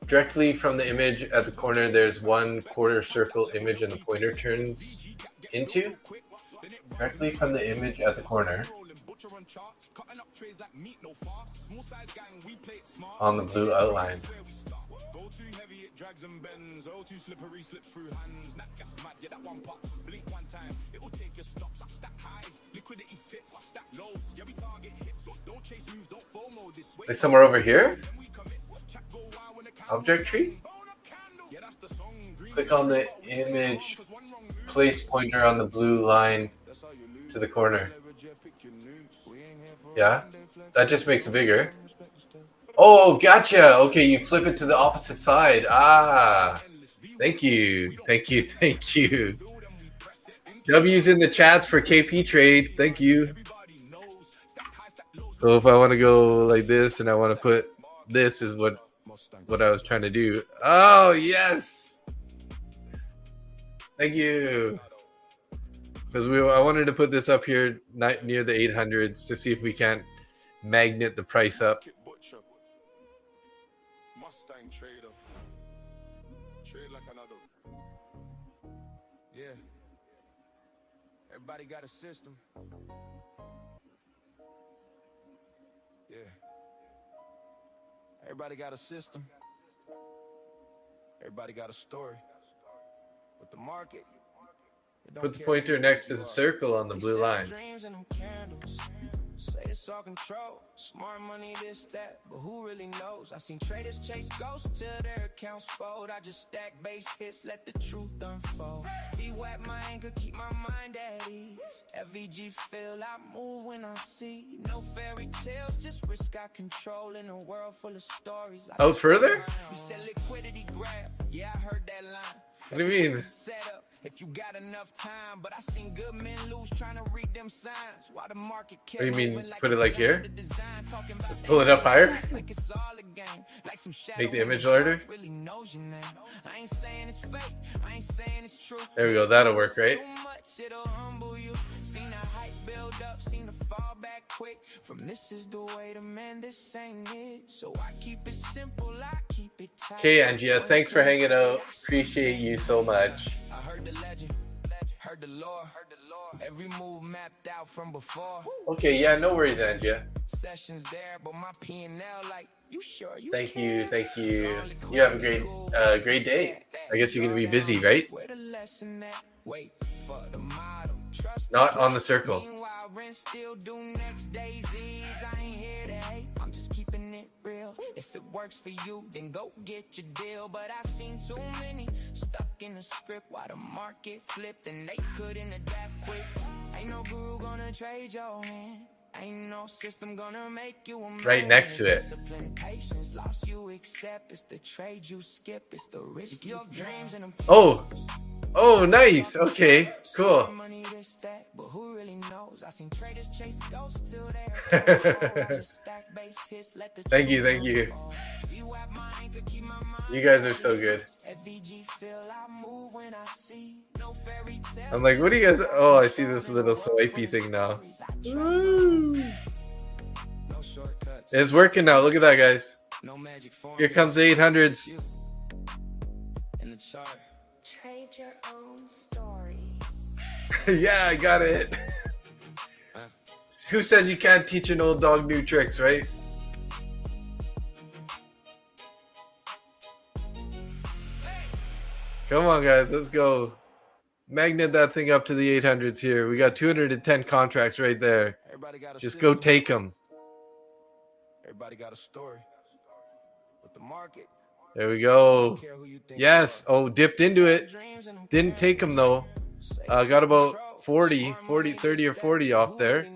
[SPEAKER 2] Directly from the image at the corner, there's 1 quarter circle image and the pointer turns into. Directly from the image at the corner. On the blue outline. Like somewhere over here? Object tree? Click on the image, place pointer on the blue line to the corner. Yeah, that just makes it bigger. Oh, gotcha. Okay, you flip it to the opposite side. Ah, thank you. W's in the chats for KP trade. Thank you. So if I want to go like this and I want to put this is what I was trying to do. Oh, yes. Thank you. Because I wanted to put this up here near the 800s to see if we can't magnet the price up.
[SPEAKER 3] Mustang trader. Trade like another. Yeah. Everybody got a system. Yeah. Everybody got a system. Everybody got a story. With the market.
[SPEAKER 2] Put the pointer next to the circle on the blue line.
[SPEAKER 3] Say it's all control, smart money, this, that, but who really knows? I seen traders chase ghosts till their accounts fold. I just stack base hits, let the truth unfold. VWAP my anchor, keep my mind at ease. FVG feel I move when I see. No fairy tales, just risk I control in a world full of stories.
[SPEAKER 2] Out further?
[SPEAKER 3] We said liquidity grab, yeah, I heard that line.
[SPEAKER 2] What do you mean?
[SPEAKER 3] If you got enough time, but I seen good men lose trying to read them signs. Why the market
[SPEAKER 2] What do you mean? Put it like here? Let's pull it up higher. Make the image larger. There we go. That'll work, right?
[SPEAKER 3] From this is the way to man, this ain't it. So I keep it simple, I keep it tight.
[SPEAKER 2] Okay, Angia, thanks for hanging out. Appreciate you so much.
[SPEAKER 3] I heard the legend, heard the lore. Every move mapped out from before.
[SPEAKER 2] Okay, yeah, no worries, Angia.
[SPEAKER 3] Sessions there, but my P&L like, you sure you
[SPEAKER 2] Thank
[SPEAKER 3] can?
[SPEAKER 2] you, thank you. You have a great day. I guess you're gonna be busy, right?
[SPEAKER 3] Where the lesson at? Wait for the model. Trust
[SPEAKER 2] Not on the circle.
[SPEAKER 3] Meanwhile, rent still do next day's ease. I ain't here to hate. I'm just keeping it real. If it works for you, then go get your deal. But I seen too many stuck in the script while the market flipped and they couldn't adapt quick. Ain't no guru gonna trade your hand. Ain't no system gonna make you a man.
[SPEAKER 2] Right next to it.
[SPEAKER 3] Discipline, patience, loss you accept. It's the trade you skip. It's the risk your dreams and
[SPEAKER 2] Oh, oh, nice. Okay, cool.
[SPEAKER 3] money this that, but who really knows? I seen traders chase ghosts till they're
[SPEAKER 2] Thank you, thank you. You guys are so good. I'm like, what do you guys? Oh, I see this little swipey thing now. Woo. It's working now. Look at that, guys. Here comes the 800s.
[SPEAKER 4] Trade your own story.
[SPEAKER 2] Yeah, I got it. Who says you can't teach an old dog new tricks, right? Come on, guys, let's go. Magnet that thing up to the 800s here. We got 210 contracts right there. Just go take them.
[SPEAKER 3] Everybody got a story. With the market.
[SPEAKER 2] There we go. Yes. Oh, dipped into it. Didn't take them though. Got about 30 or 40 off there.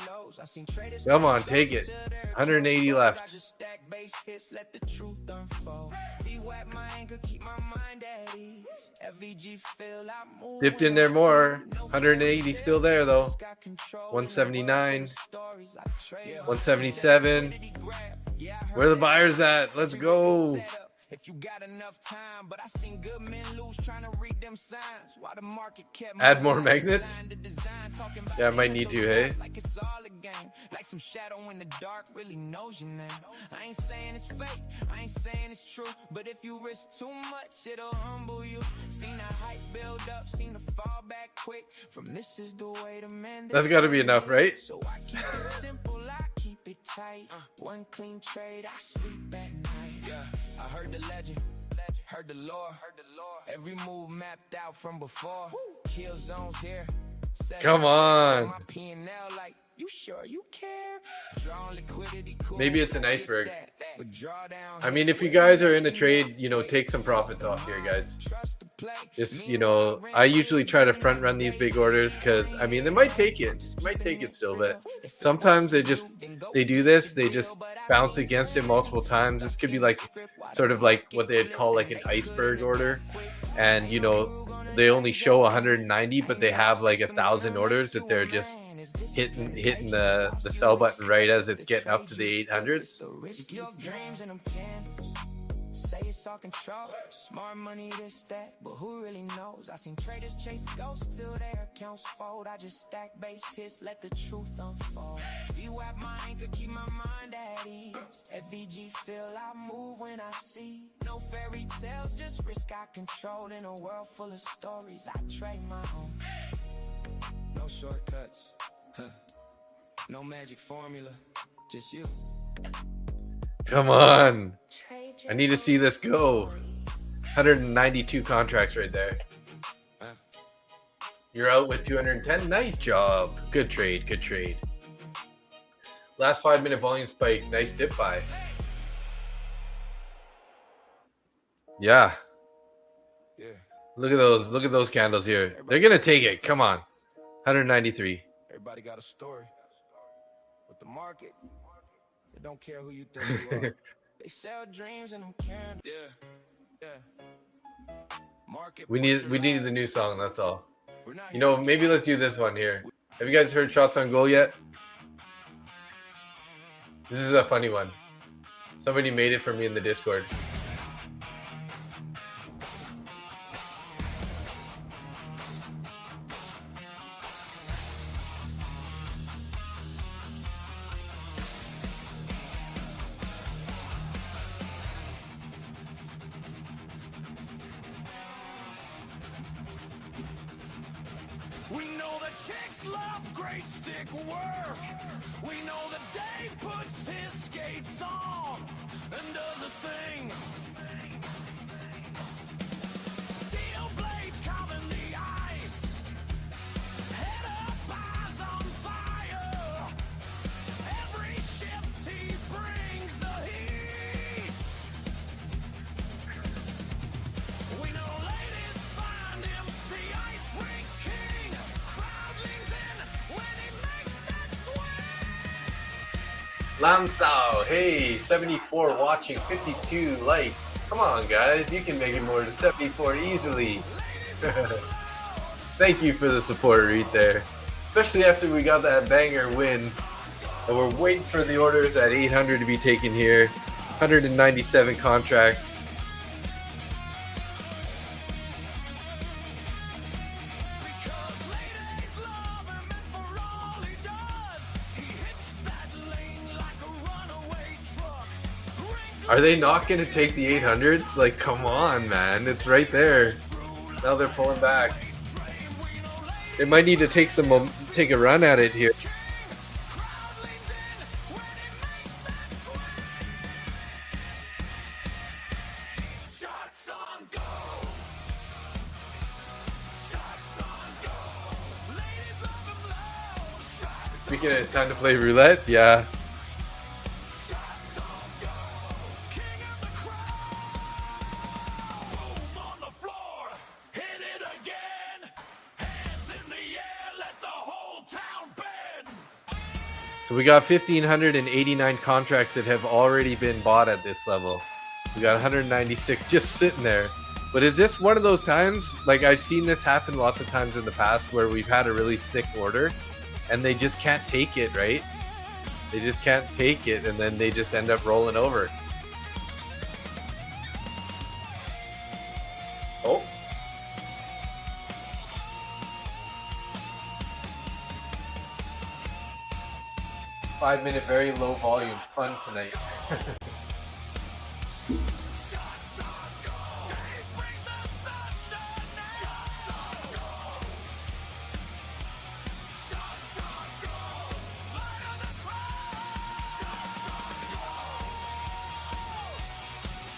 [SPEAKER 2] Come on, take it. 180 left. Dipped in there more. 180 still there though. 179. 177. Where are the buyers at? Let's go.
[SPEAKER 3] If you got enough time, but I seen good men lose trying to read them signs. Why the market kept
[SPEAKER 2] add more magnets? Yeah, I might need to, hey?
[SPEAKER 3] Like it's all a game. Like some shadow in the dark really knows your name. I ain't saying it's fake, I ain't saying it's true. But if you risk too much, it'll humble you. Seen the hype build up, seen the fall back quick. From this is the way to man.
[SPEAKER 2] That's gotta be enough, right?
[SPEAKER 3] So I keep it simple, I keep it tight. One clean trade, I sleep at night. Yeah, I heard the legend, heard the lore. Every move mapped out from before. Kill zones here.
[SPEAKER 2] Come on.
[SPEAKER 3] My P&L like, you sure you care? Draw liquidity, cool.
[SPEAKER 2] Maybe it's an iceberg.
[SPEAKER 3] But draw down.
[SPEAKER 2] I mean, if you guys are in a trade, you know, take some profits off here, guys. Just, you know, I usually try to front run these big orders because, I mean, they might take it. Might take it still, but sometimes they do this. They just bounce against it multiple times. This could be like, sort of like what they'd call like an iceberg order. And, you know, they only show 190, but they have like 1,000 orders that they're just hitting the sell button right as it's getting up to the 800s.
[SPEAKER 3] Say it's all control, smart money, this, that, but who really knows? I seen traders chase ghosts till their accounts fold. I just stack base hits, let the truth unfold. VWAP my anchor, keep my mind at ease. At VG feel I move when I see. No fairy tales, just risk I control. In a world full of stories, I trade my own. No shortcuts, no magic formula, just you.
[SPEAKER 2] Come on. I need to see this go. 192 contracts right there. You're out with 210. Nice job. Good trade. Good trade. Last 5-minute volume spike. Nice dip buy. Yeah. Look at those. Look at those candles here. They're going to take it. Come on. 193.
[SPEAKER 3] Everybody got a story. With the market, they don't care who you think you are. They sell dreams and I'm carrying. Yeah.
[SPEAKER 2] We need the new song. That's all. You know, maybe let's do this one here. Have you guys heard Shots on Goal yet? This is a funny one. Somebody made it for me in the Discord.
[SPEAKER 3] We know that chicks love great stick work. We know that Dave puts his skates on and does his thing. Steel blades carving the ice. Head up, eyes on fire. Every shift he brings the heat. We know ladies find him the ice rink king. Crowd leans in when he makes that swing.
[SPEAKER 2] Lamthao, hey, 74 watching, 52 likes. Come on, guys, you can make it more than 74 easily. Thank you for the support right there, especially after we got that banger win. And we're waiting for the orders at 800 to be taken here. 197 contracts.
[SPEAKER 3] Because ladies love him and for all he does, he hits that lane like a runaway truck.
[SPEAKER 2] Are they not going to take the 800s? Like, come on, man. It's right there. Now they're pulling back. They might need to take a run at it here.
[SPEAKER 3] Crowd leans in when he makes that swing. Shots on goal. Shots on goal. Ladies love him low. Shots
[SPEAKER 2] Speaking of, it's time to play roulette. Yeah.
[SPEAKER 3] Shots on goal. King of the crowd. Boom on the floor. Hit it again. Hands in the air. Let the whole town bend.
[SPEAKER 2] So we got 1,589 contracts that have already been bought at this level. We got 196 just sitting there. But is this one of those times, like I've seen this happen lots of times in the past, where we've had a really thick order and they just can't take it, right? They just can't take it and then they just end up rolling over. Oh. Five-minute, very low volume, fun tonight.
[SPEAKER 3] Shots on goal. Dave brings the thunder now. Shots on goal. Shots on goal. Light on the crowd. Shots on goal.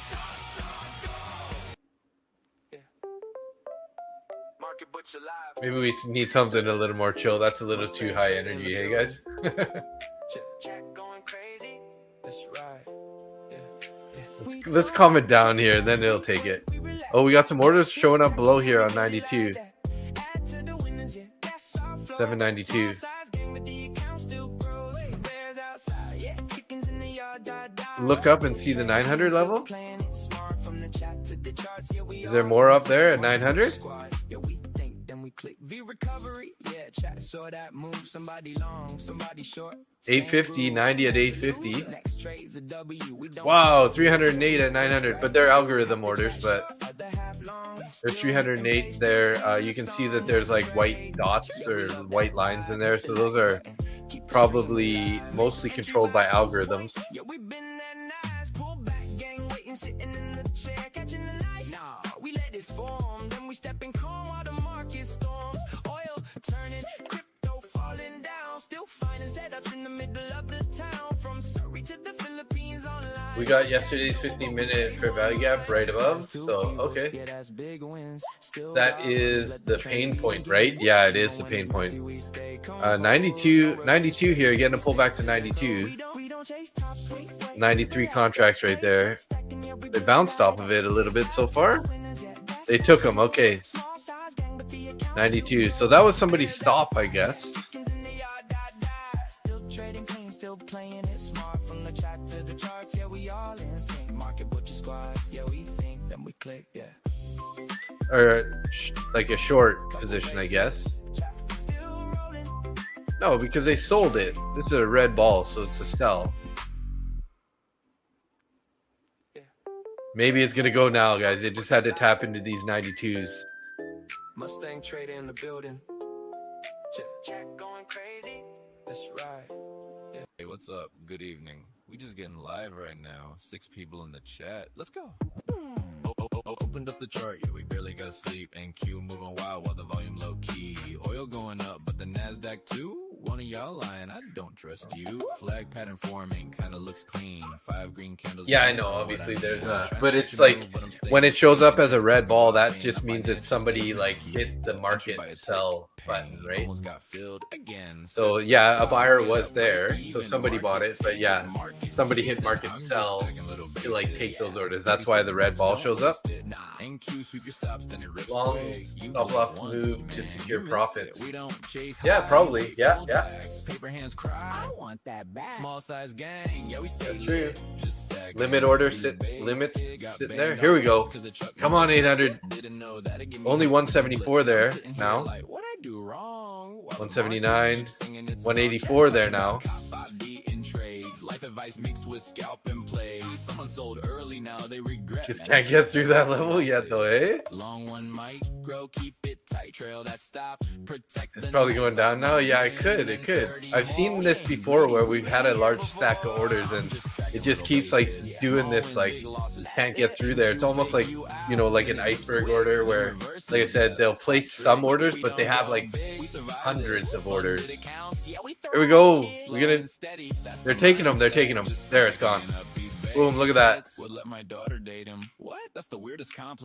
[SPEAKER 3] Shots on goal. Yeah. Market Butcher Live.
[SPEAKER 2] Maybe we need something a little more chill. That's a little too high energy, hey guys?
[SPEAKER 3] Check going crazy. That's right.
[SPEAKER 2] Let's calm it down here, then it'll take it. Oh, we got some orders showing up below here on 92. 792. Look up and see the 900 level. Is there more up there at 900?
[SPEAKER 3] recovery, yeah, chat saw that move. Somebody long, somebody short.
[SPEAKER 2] 850, 90 at 850. Wow, 308 at 900. But they're algorithm orders, but there's 308 there. You can see that there's like white dots or white lines in there. So those are probably mostly controlled by algorithms.
[SPEAKER 3] We let it form, then we step in calm while the market storms. Oil turning, crypto falling down. Still finding setups in the middle of the town. From Surrey to the Philippines online.
[SPEAKER 2] We got yesterday's 15-minute fair value gap right above. So, okay. That is the pain point, right? Yeah, it is the pain point. 92 here, getting a pull back to 92. 93 contracts right there. They bounced off of it a little bit so far. They took them. Okay. 92. So that was somebody's stop, I guess.
[SPEAKER 3] Still trading clean, still playing it smart. From the chat to the charts, yeah, we all in sync. Market Butcher Squad, yeah, we think, then we click, yeah.
[SPEAKER 2] or like a short position, I guess. No, because they sold it. This is a red ball, so it's a sell. Maybe it's gonna go now, guys. They just had to tap into these 92s.
[SPEAKER 1] Mustang trader in the building. Check going crazy. That's right. Yeah.
[SPEAKER 5] Hey, what's up? Good evening. We just getting live right now. 6 people in the chat. Let's go. Opened up the chart, yeah, we barely got sleep. MNQ moving wild while the volume low key. Oil going up, but the NASDAQ too? One of y'all lying, I don't trust you. Flag pattern forming, kinda looks clean. 5 green candles.
[SPEAKER 2] Yeah, I know, obviously there's a, but it's like when it shows up as a red ball, that just means that somebody like hit the market sell button, right? So yeah, a buyer was there, so somebody bought it, but yeah, somebody hit market sell to like take those orders. That's why the red ball shows up. Long stop loss move to secure profits. Yeah, probably. Yeah.
[SPEAKER 1] Paper hands cry. I want that back. Small size gang. Yeah, we
[SPEAKER 2] That's true. Limit order limits sitting there. Here we go. Come on, 800. Only 174 there now. 179, 184 there now.
[SPEAKER 1] Life advice mixed with scalp and play. Someone sold early, now they regret.
[SPEAKER 2] Just can't get through that level yet though, eh?
[SPEAKER 1] Long one might grow, keep it tight, trail that stop, protect.
[SPEAKER 2] It's probably going down now. Yeah, it could. I've seen this before where we've had a large stack of orders and it just keeps like doing this, like can't get through there. It's almost like, you know, like an iceberg order where, like I said, they'll place some orders, but they have like hundreds of orders. Here we go. They're taking them. There, it's gone. Boom, look at that.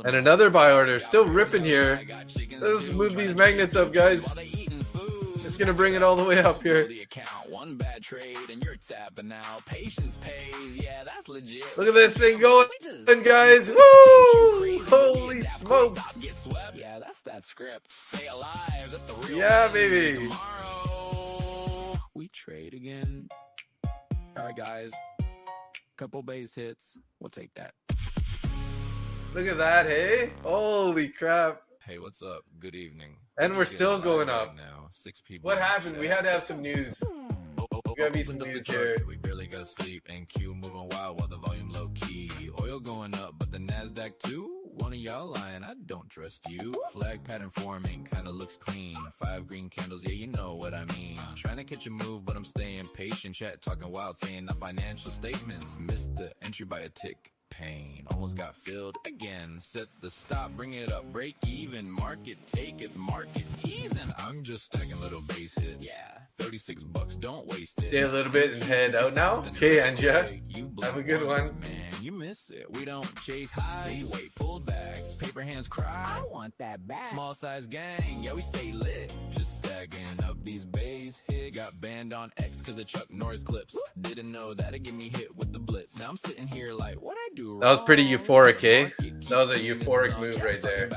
[SPEAKER 2] And another buy order. Still ripping here. Let's move these magnets up, guys. It's gonna bring it all the way up here. Look at this thing going, guys. Woo! Holy smokes.
[SPEAKER 1] Yeah, that's that script. Stay alive. That's the real.
[SPEAKER 2] Yeah, baby.
[SPEAKER 1] We trade again. All right, guys. Couple base hits. We'll take that.
[SPEAKER 2] Look at that, hey? Holy crap.
[SPEAKER 5] Hey, what's up? Good evening.
[SPEAKER 2] And we're still going up.
[SPEAKER 5] Right now. 6 people.
[SPEAKER 2] What happened? We had to have some news. Gotta be some
[SPEAKER 5] Opened up
[SPEAKER 2] news
[SPEAKER 5] the chart,
[SPEAKER 2] here.
[SPEAKER 5] we barely got sleep. MNQ moving wild while the volume low key. Oil going up, but the NASDAQ too? One of y'all lying, I don't trust you. Flag pattern forming, kinda looks clean. 5 green candles, yeah, you know what I mean. Trying to catch a move, but I'm staying patient. Chat talking wild, saying the financial statements. Missed the entry by a tick. Pain almost got filled again. Set the stop, bring it up, break even. Market take it, market teasing. I'm just stacking little base hits. Yeah, $36, don't waste it.
[SPEAKER 2] Stay a little bit and head out now. Okay, Anja, have a good one.
[SPEAKER 1] Man, you miss it. We don't chase high, we wait pullbacks. Paper hands cry. I want that back. Small size gang, yeah, we stay lit. Just stacking up these base hits. Got banned on X cause of Chuck Norris clips. Didn't know that'd get me hit with the blitz. Now I'm sitting here like, what I do?
[SPEAKER 2] That was pretty euphoric, eh? That was a euphoric move right there.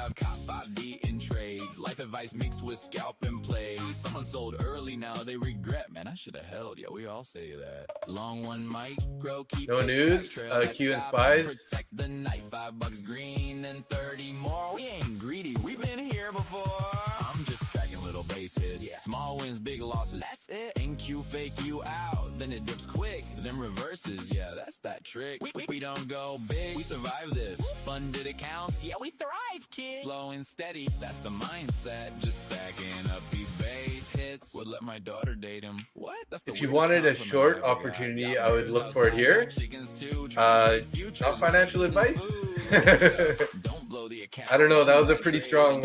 [SPEAKER 1] Life advice mixed with scalp and play. Someone sold early, now they regret. Man, I should have held. Yeah, we all say that. Long one might grow, keep
[SPEAKER 2] no news. Q and spies.
[SPEAKER 1] Protect the night. $5 green and 30 more. We ain't greedy. We've been here before. I'm just stacking little base hits. Yeah. Small wins, big losses. That's it. MNQ fake you out, then it dips quick, then reverses. Yeah, that's that trick. We don't go big. We survive this. Funded accounts. Yeah, we thrive, kid. Slow and steady. That's the mindset. Just stacking up these base hits. Would let my daughter date him. What? That's the
[SPEAKER 2] If you wanted a short opportunity, I would look for it here. Not financial advice. I don't know. That was a pretty strong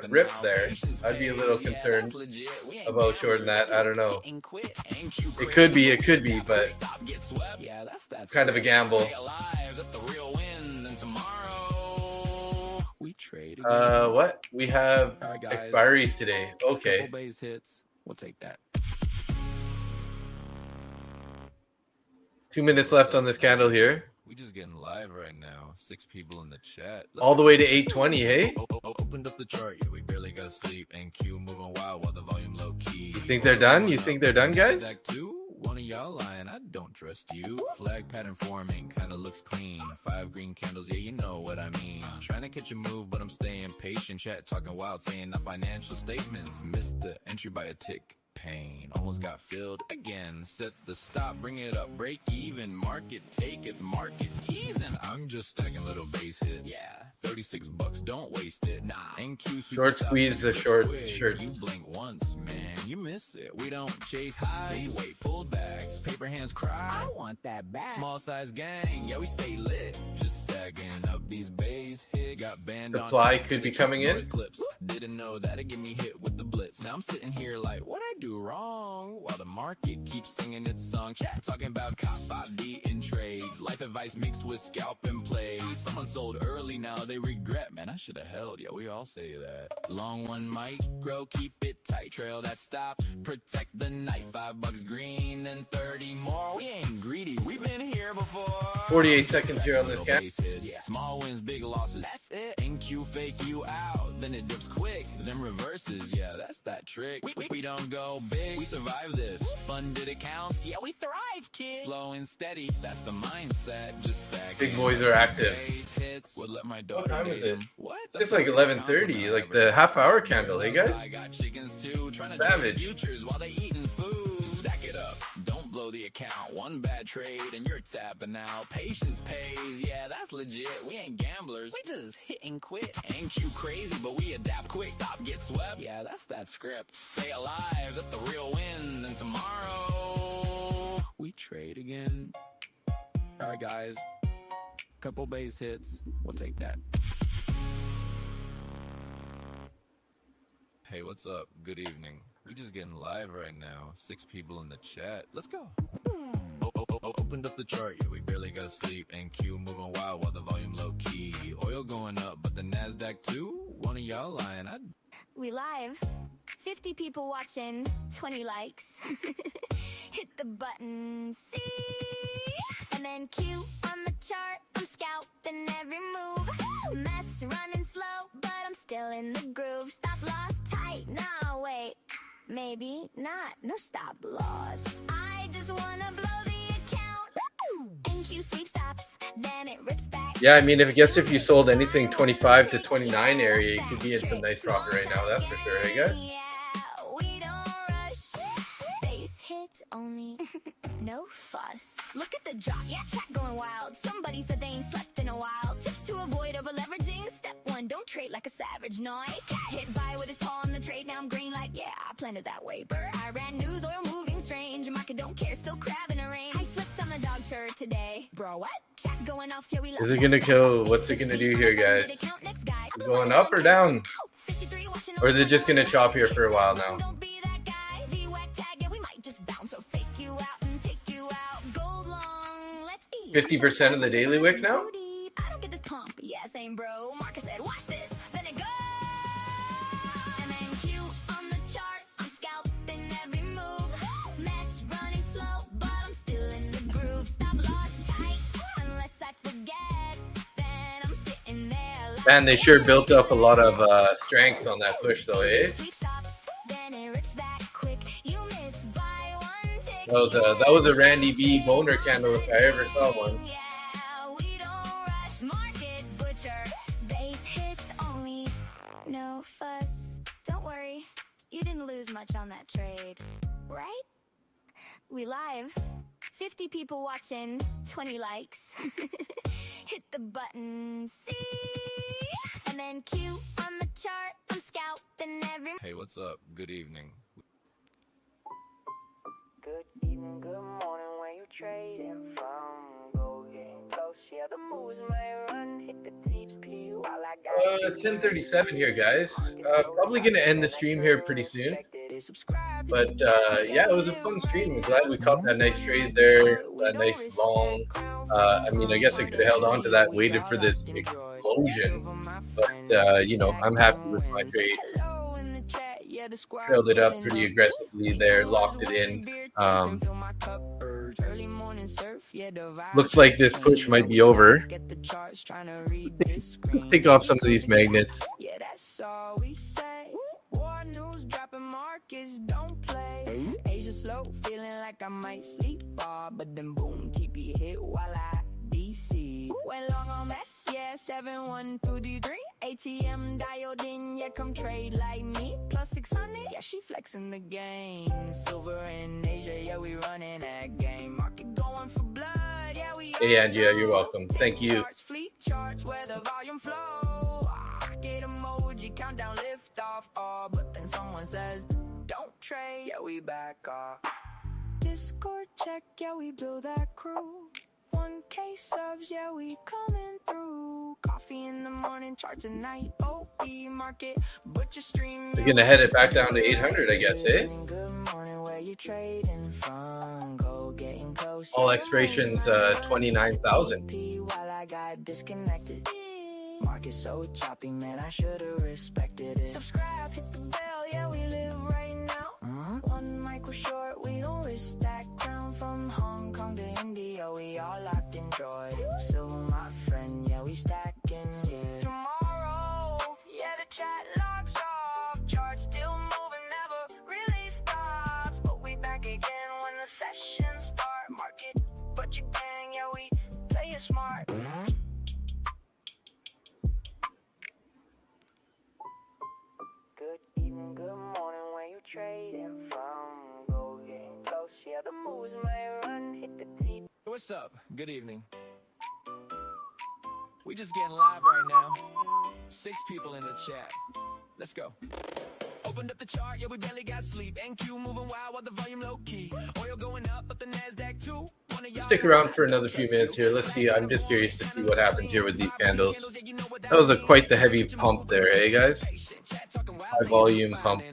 [SPEAKER 2] rip there. I'd be a little concerned about shorting that. I don't know. It could be, but kind of a gamble. What? We have expiries today. Okay.
[SPEAKER 1] We'll take that.
[SPEAKER 2] 2 minutes left on this candle here.
[SPEAKER 5] We just getting live right now. 6 people in the chat.
[SPEAKER 2] All the way to 820, hey?
[SPEAKER 5] Opened up the chart, yeah, we barely got sleep. MNQ moving wild while the volume low key.
[SPEAKER 2] You think they're done? You think they're done, guys?
[SPEAKER 5] One of y'all lying, I don't trust you. Flag pattern forming, kinda looks clean. 5 green candles, yeah, you know what I mean. Trying to catch a move, but I'm staying patient. Chat talking wild, saying not financial statements. Missed the entry by a tick. Pain almost got filled again. Set the stop, bring it up, break even. Market taketh, market teasing. I'm just stacking little base hits. Yeah, $36, don't waste it. Nah, NQ
[SPEAKER 2] Short squeeze the short shirts.
[SPEAKER 5] You blink once, man, you miss it. We don't chase high, wait, pullbacks. Paper hands cry, I want that back. Small size gang, yeah, we stay lit. Just stacking up these base hits. Got banned
[SPEAKER 2] Supply
[SPEAKER 5] on
[SPEAKER 2] could be coming in.
[SPEAKER 5] clips. Didn't know that'd get me hit with the blitz. Now I'm sitting here like, what I do wrong? While the market keeps singing its song. Chat talking about cop 5D in trades. Life advice mixed with scalp and plays. Someone sold early, now they regret. Man, I should have held. Yeah, we all say that. Long one micro, keep it tight. Trail that stop, protect the night. $5 green and 30 more. We ain't greedy, we've been here before.
[SPEAKER 2] 48 seconds here on this cap.
[SPEAKER 5] Yeah. Small wins, big losses. That's it. NQ fake you out, then it dips quick, then reverses. Yeah, that's that trick. We don't go big, we survive this. Funded accounts, yeah, we thrive, kid. Slow and steady, that's the mindset. Just stack.
[SPEAKER 2] Big boys are active.
[SPEAKER 5] Hits. Would let my daughter
[SPEAKER 2] What time is it?
[SPEAKER 5] What?
[SPEAKER 2] It's like 11:30, like the half-hour candle, hey guys?
[SPEAKER 5] I got chickens too, trying to
[SPEAKER 2] Savage.
[SPEAKER 5] trade futures while they eating food. Stack it up, don't blow the account. One bad trade and you're tapping out. Patience pays, yeah, that's legit. We ain't gamblers, we just hit and quit. NQ crazy, but we adapt quick. Stop, get swept, yeah, that's that script. Stay alive, that's the real win. And tomorrow we trade again. All right, guys, couple base hits, we'll take that. Hey, what's up? Good evening. We just getting live right now. 6 people in the chat. Let's go. Opened up the chart, yeah, we barely got sleep. NQ moving wild while the volume low key. Oil going up, but the NASDAQ too? One of y'all lying.
[SPEAKER 6] We live. 50 people watching, 20 likes. Hit the button, see? MNQ on the chart, I'm scalping every move. Mess running slow, but I'm still in the groove. Stop loss tight, nah wait, maybe not, no stop loss. I just wanna blow the account. NQ sweep stops, then it rips back.
[SPEAKER 2] Yeah, I mean, if you sold anything 25 to 29 area, you could be in some nice profit right now. That's for sure. Hey guys.
[SPEAKER 6] We don't rush. Base hits only. No fuss. Look at the drop. Yeah, chat going wild. Somebody said they ain't slept in a while. Tips to avoid over leveraging. Step 1, don't trade like a savage. No, I can't hit buy with his paw on the trade. Now I'm green like, yeah, I planned it that way. Burr, I ran news, oil moving strange. Market don't care, still crabbing a range. I slipped on the dog turd today. Bro, what? Chat going off, yeah, we love.
[SPEAKER 2] Is it gonna kill? What's it gonna do here, guys? Going up or down? Or is it just gonna chop here for a while now? 50% of the daily wick now?
[SPEAKER 6] I don't get this pump. Yeah, same bro. Marcus said, watch this. Then it goes. MNQ on the chart. I'm scalping every move. Mess running slow, but I'm still in the groove. Stop loss tight. Unless I forget, then I'm sitting there.
[SPEAKER 2] Man, they sure built up a lot of strength on that push though, eh? That was a Randy B boner candle if I ever saw one.
[SPEAKER 6] Yeah, we don't rush. Market butcher. Base hits only. No fuss. Don't worry. You didn't lose much on that trade, right? We live. 50 people watching, 20 likes. Hit the button, see? MNQ on the chart. I'm scalping every.
[SPEAKER 5] Hey, what's up? Good evening.
[SPEAKER 7] Good evening, good morning, where you trading from? Go getting close, yeah, the moves may run, hit the TP while I got
[SPEAKER 2] 10:37 here, guys. Probably gonna end the stream here pretty soon. But yeah, it was a fun stream. I'm glad we caught that nice trade there, that nice long. I mean, I guess I could have held on to that, waited for this explosion. But you know, I'm happy with my trade. Trailed it up pretty aggressively there, locked it in. Looks like this push might be over. Let's take off some of these magnets.
[SPEAKER 7] Yeah, that's all we say. War news dropping, markets don't play. Asia slow, feeling like I might sleep, but then boom, TP hit while I DC. Went long on mess, yeah,
[SPEAKER 6] yeah, 7123. ATM dialed in, yeah, come trade like me. Plus 600, yeah, she flexing the game. Silver in Asia, yeah, we running that game. Market going for blood, yeah, we
[SPEAKER 2] Hey, Angia, you're welcome. Thank you.
[SPEAKER 6] Fleet charts where the volume flow. Rocket emoji, countdown, lift off. Oh, but then someone says, don't trade, yeah, we back off. Discord check, yeah, we build that crew. 1K subs, yeah, we coming through. Coffee in the morning, charts at night. OE market, butcher stream.
[SPEAKER 2] We're gonna head it back down to 800, I guess, eh?
[SPEAKER 6] Good morning, where you trading from? Go getting close.
[SPEAKER 2] All expirations 29,000.
[SPEAKER 6] While I got disconnected. Market so choppy, man, I should've respected it. Subscribe, hit the bell, yeah, we live right now. One micro short, we don't risk that crown. From Hong Kong to India, we all locked in joy. Silver, my friend, yeah, we stacking, yeah. Tomorrow, yeah, the chat logs off. Charts still moving, never really stops. But we back again when the sessions start. Market, but you can, yeah, we play it smart.
[SPEAKER 7] Good evening, good morning, where you trading from? Go getting close, yeah, the moves may run, hit the T.
[SPEAKER 1] What's up? Good evening. We just getting live right now. 6 people in the chat. Let's go. Opened up the chart, yeah, we barely got sleep. MNQ moving wild while the volume low key. Oil going up, but the NASDAQ too.
[SPEAKER 2] Stick around for another few minutes here. Let's see. I'm just curious to see what happens here with these candles. That was quite the heavy pump there, hey guys? High volume pump.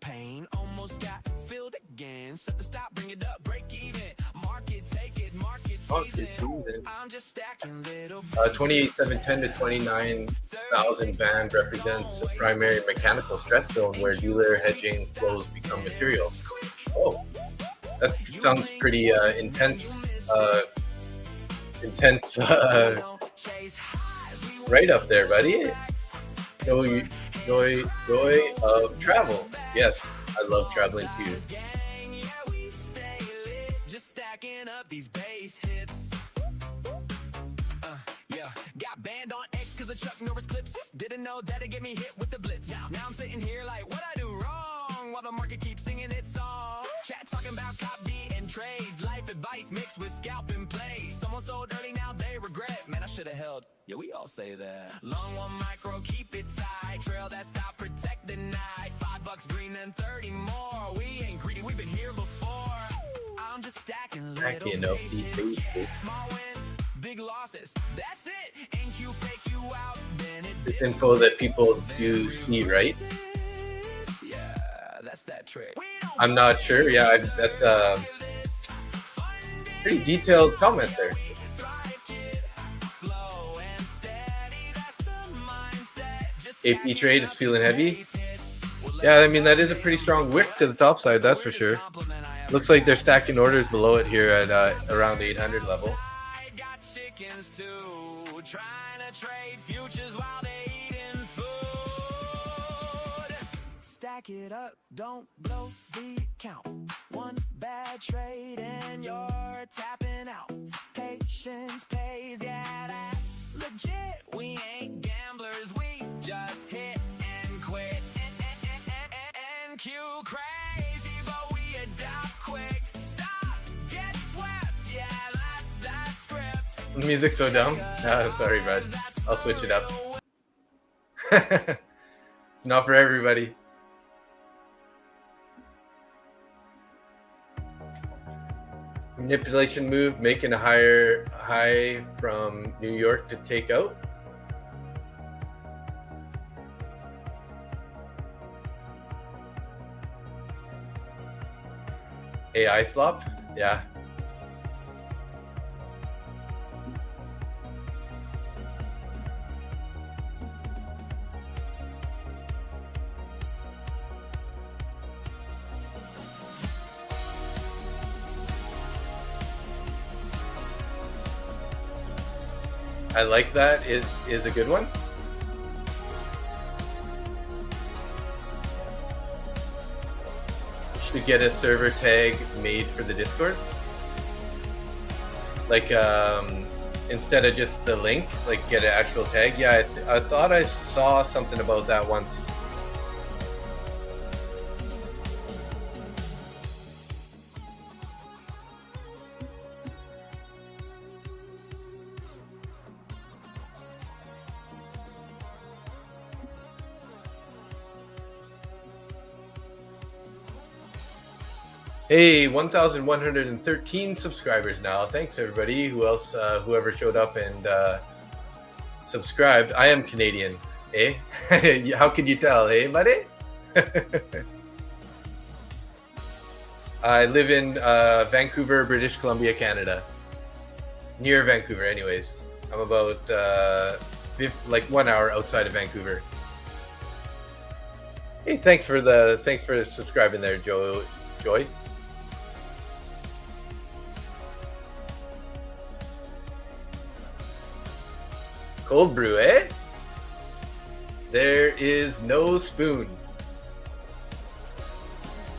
[SPEAKER 1] Pain almost got filled again. Set the stop, bring it up, break even. Market, take it, market, I'm just stacking little
[SPEAKER 2] 28,710 to 29,000 band represents a primary mechanical stress zone where dealer hedging flows become material. Oh, that sounds pretty intense. Right up there, buddy. Joy of travel. Yes, I love traveling too.
[SPEAKER 1] Just stacking up these base hits. Yeah, got banned on X cause of Chuck Norris clips. Didn't know that it get me hit with the blitz. Now I'm sitting here like, what I do wrong? While the market keeps singing its song. Chat talking about cop D and trades. Life advice mixed with scalp and play. Someone sold early, now they regret. Man, I should have held. Yeah, we all say that. Long one micro, keep it tight. Trail that stop, protect the night. $5 green and 30 more. We ain't greedy, we've been here before. I'm just stacking little bases. Small wins, big losses. That's it. MNQ fake you out, then it
[SPEAKER 2] This info that people do see, right?
[SPEAKER 1] Yeah, that's that trick.
[SPEAKER 2] I'm not sure. Yeah, that's a pretty detailed comment there. AP trade is feeling heavy. Yeah, I mean, that is a pretty strong wick to the top side, that's for sure. Looks like they're stacking orders below it here at around 800 level.
[SPEAKER 1] Stack it up, don't blow the count. One bad trade and you're tapping out. Patience pays, yeah, that's legit. We ain't gamblers, we just hit and quit. MNQ crazy, but we adapt quick. Stop, get swept, yeah, that's that script.
[SPEAKER 2] The music's so dumb. Sorry, bud. I'll switch it up. It's not for everybody. Manipulation move, making a higher high from New York to take out. AI slop? Yeah. I like that. It is a good one. Should get a server tag made for the Discord. Like instead of just the link, like get an actual tag. Yeah, I thought I saw something about that once. Hey, 1,113 subscribers now. Thanks everybody. Who else? Whoever showed up and subscribed. I am Canadian, eh? How could you tell, eh, buddy? I live in Vancouver, British Columbia, Canada. Near Vancouver, anyways. I'm about like 1 hour outside of Vancouver. Hey, thanks for subscribing there, Joy. Cold brew, eh? There is no spoon.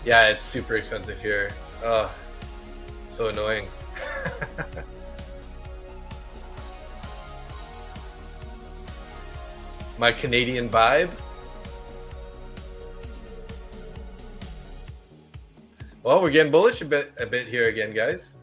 [SPEAKER 2] Yeah, it's super expensive here. Ugh, so annoying. My Canadian vibe. Well, we're getting bullish a bit here again, guys.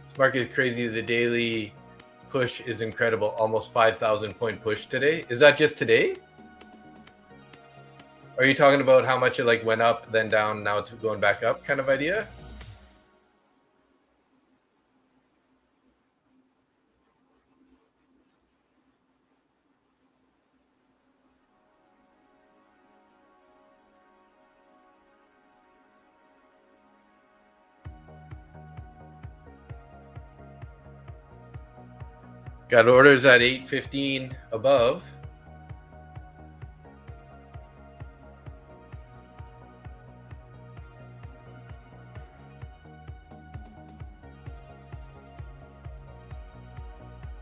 [SPEAKER 2] This market is crazy. The daily push is incredible. Almost 5,000 point push today. Is that just today? Are you talking about how much it like went up, then down, now it's going back up kind of idea? Got orders at 8:15 above.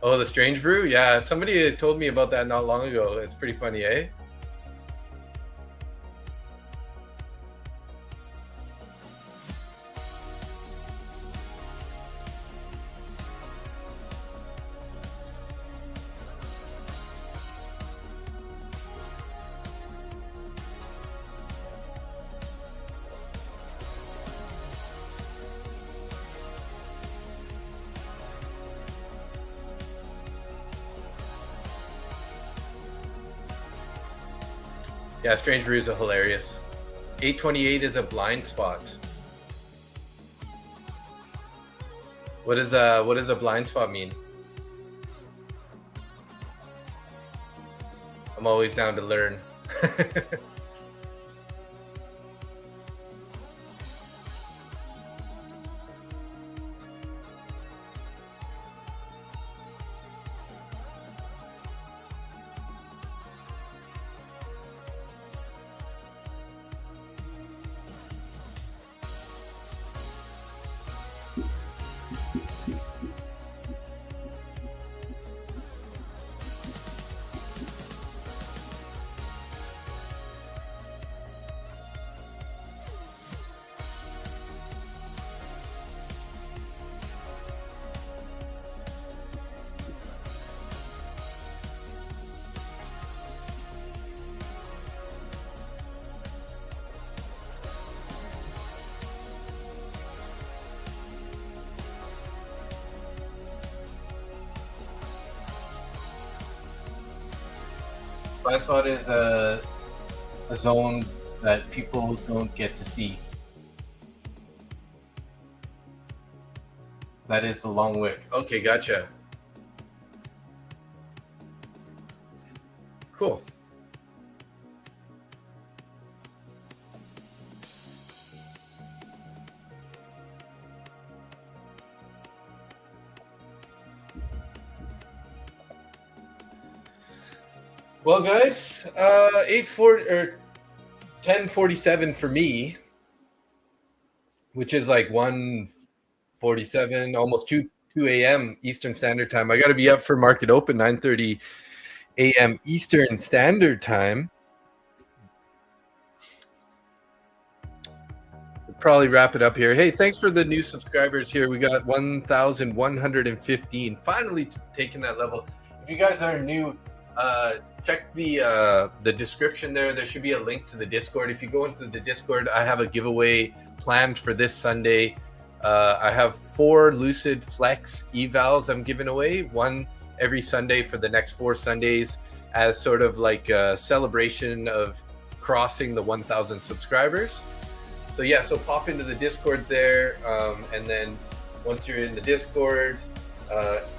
[SPEAKER 2] Oh, the strange brew? Yeah, somebody told me about that not long ago. It's pretty funny, eh? Yeah, strange brews are hilarious. 828 is a blind spot. What does a blind spot mean? I'm always down to learn. Blind spot is a zone that people don't get to see. That is the long wick. Okay, gotcha. Cool. Well, guys, 8:40 or 10:47 for me, which is like 1:47, almost 2 a.m. Eastern Standard Time. I got to be up for market open 9:30 a.m. Eastern Standard Time. We'll probably wrap it up here. Hey, thanks for the new subscribers here. We got 1,115. Finally taking that level. If you guys are new, check the description there. There should be a link to the Discord. If you go into the Discord, I have a giveaway planned for this Sunday. I have 4 Lucid Flex evals I'm giving away, one every Sunday for the next 4 Sundays, as sort of like a celebration of crossing the 1,000 subscribers. So yeah, so pop into the Discord there, and then once you're in the Discord,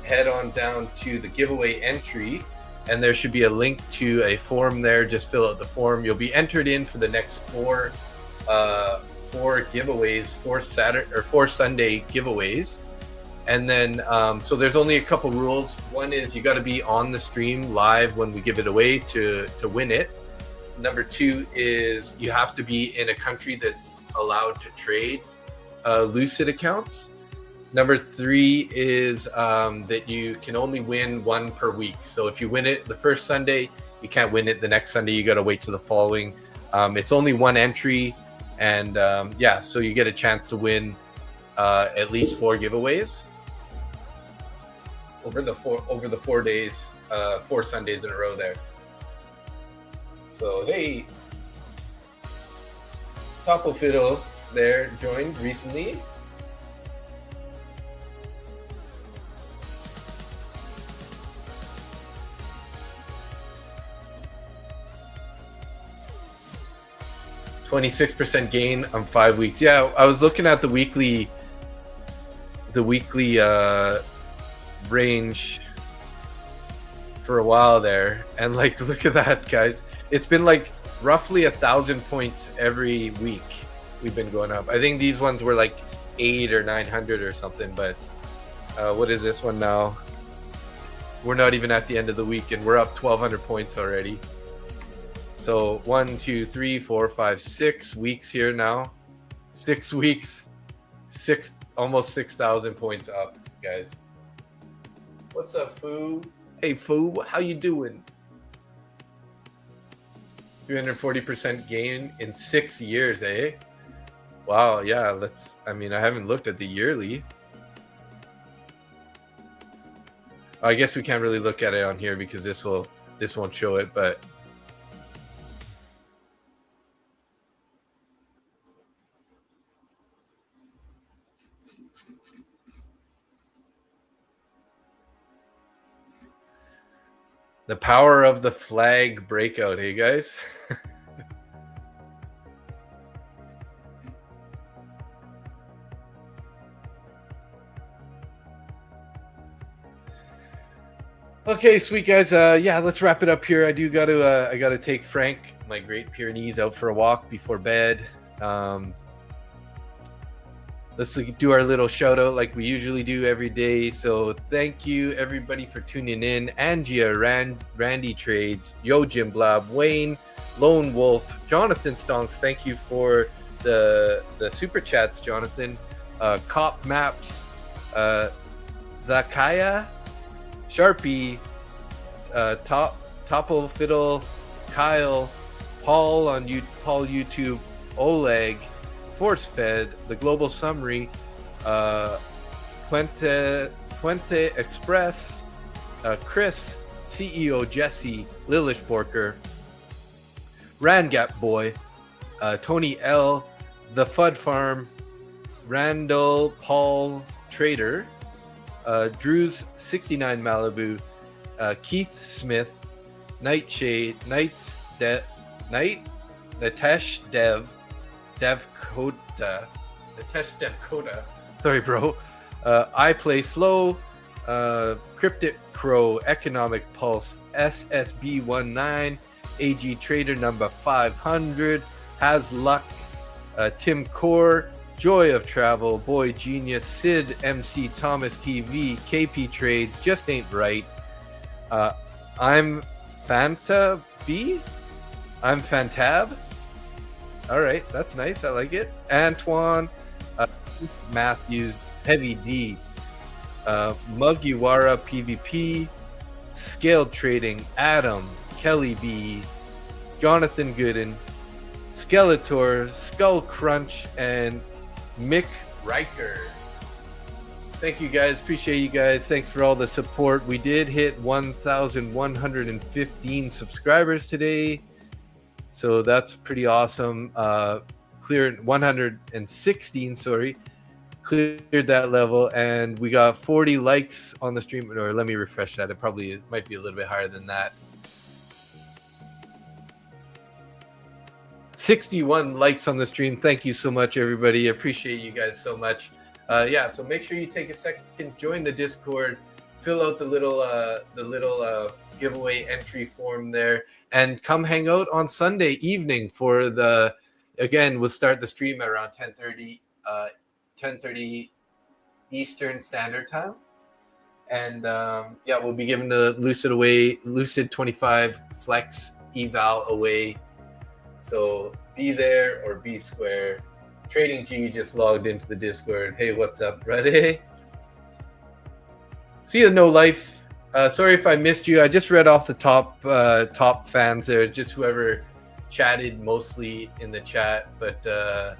[SPEAKER 2] head on down to the giveaway entry, and there should be a link to a form there. Just fill out the form. You'll be entered in for the next 4 giveaways, 4 Sunday giveaways. And then so there's only a couple rules. One is you got to be on the stream live when we give it away to win it. Number 2 is you have to be in a country that's allowed to trade Lucid accounts. Number 3 is that you can only win 1 per week. So if you win it the first Sunday, you can't win it the next Sunday. You got to wait till the following. It's only 1 entry, and yeah, so you get a chance to win at least 4 giveaways over the 4 days, 4 Sundays in a row there. So hey, Topo Fiddle there joined recently. $26% gain on 5 weeks. Yeah, I was looking at the weekly range for a while there, and like, look at that, guys. It's been like roughly 1,000 points every week we've been going up. I think these ones were like 800 or 900 or something, but what is this one now? We're not even at the end of the week and we're up 1,200 points already. So 1, 2, 3, 4, 5, 6 weeks here now. 6 weeks, almost 6,000 points up, guys. What's up, Foo? Hey, Foo, how you doing? 340% gain in 6 years, eh? Wow, yeah. I mean, I haven't looked at the yearly. I guess we can't really look at it on here because this won't show it, but. The power of the flag breakout, hey guys? Okay, sweet guys. Yeah, let's wrap it up here. I gotta take Frank, my Great Pyrenees, out for a walk before bed. Let's do our little shout out like we usually do every day. So thank you everybody for tuning in. Angia, Randy Trades, Yo Jim Blab, Wayne, Lone Wolf, Jonathan Stonks. Thank you for the super chats, Jonathan. Cop Maps, Zakaya, Sharpie, Topo Fiddle, Kyle, Paul on Paul YouTube, Oleg, Force Fed, The Global Summary, Puente Express, Chris, CEO Jesse, Lilish Borker, Rangap Boy, Tony L, The Fud Farm, Randall Paul Trader, Drew's 69 Malibu, Keith Smith, Nightshade, Natesh Devkota. Sorry, bro. I Play Slow, Cryptic Crow, Economic Pulse, SSB19, AG Trader number 500, Has Luck, Tim Core, Joy of Travel, Boy Genius, Sid, MC Thomas TV, KP Trades, Just Ain't Right. I'm Fanta B. I'm Fantab. All right, that's nice. I like it. Antoine, Matthews, Heavy D, Mugiwara PvP, Scaled Trading, Adam, Kelly B, Jonathan Gooden, Skeletor, Skull Crunch, and Mick Riker. Thank you guys. Appreciate you guys. Thanks for all the support. We did hit 1,115 subscribers today, so that's pretty awesome. Cleared 116, sorry. Cleared that level, and we got 40 likes on the stream. Or let me refresh that. It might be a little bit higher than that. 61 likes on the stream. Thank you so much, everybody. Appreciate you guys so much. Yeah, so make sure you take a second, join the Discord, fill out the little giveaway entry form there, and come hang out on Sunday evening for the. Again, we'll start the stream at around 10:30 Eastern Standard Time, and yeah, we'll be giving the Lucid 25 Flex eval away. So be there or be square. Trading G just logged into the Discord. Hey, what's up, ready? See you, No Life. Sorry if I missed you. I just read off the top fans there, just whoever chatted mostly in the chat. But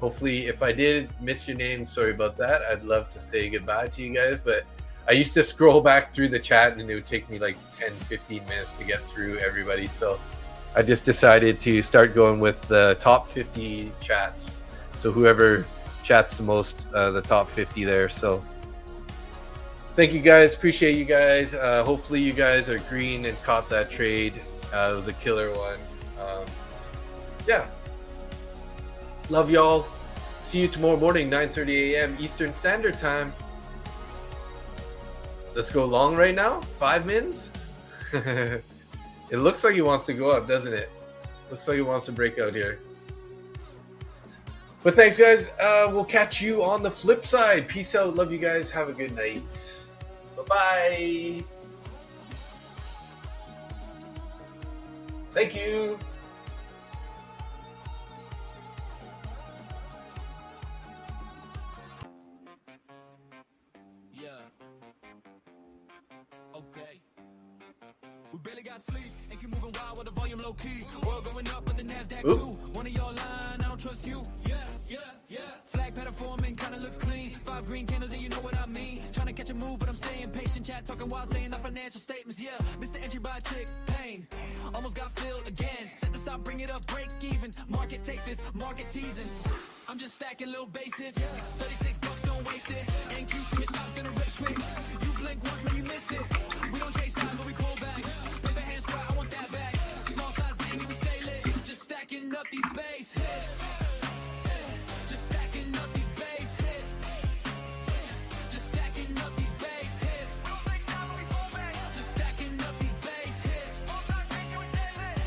[SPEAKER 2] hopefully, if I did miss your name, sorry about that. I'd love to say goodbye to you guys, but I used to scroll back through the chat and it would take me like 10-15 minutes to get through everybody. So I just decided to start going with the top 50 chats. So whoever chats the most, the top 50 there. So thank you guys. Appreciate you guys. Hopefully you guys are green and caught that trade. It was a killer one. Yeah. Love y'all. See you tomorrow morning, 9:30 a.m. Eastern Standard Time. Let's go long right now. 5 mins. It looks like he wants to go up, doesn't it? Looks like he wants to break out here. But thanks, guys. We'll catch you on the flip side. Peace out. Love you guys. Have a good night. Bye-bye. Thank you.
[SPEAKER 1] Yeah. Okay. We barely got sleep and keep moving wild with the volume low key. Oil going up with the NASDAQ too. One of y'all lying, I don't trust you. Yeah. Flag pattern forming, kinda looks clean. 5 green candles and you know what I mean. Trying to catch a move, but I'm staying patient. Chat talking wild, saying our financial statements. Yeah, missed the entry by a tick. Pain. Almost got filled again. Set this up, bring it up, break even. Market take this, market teasing. I'm just stacking little base hits. 36 bucks, don't waste it. MNQ switch stops in a rip swing. You blink once, man, you miss it. We don't chase sides, but we pull back. Paper hand square, I want that back. Small size gang, we stay lit. Just stacking up these base hits. Just stacking up these base hits. Just stacking up these base hits. Just stacking up these base hits.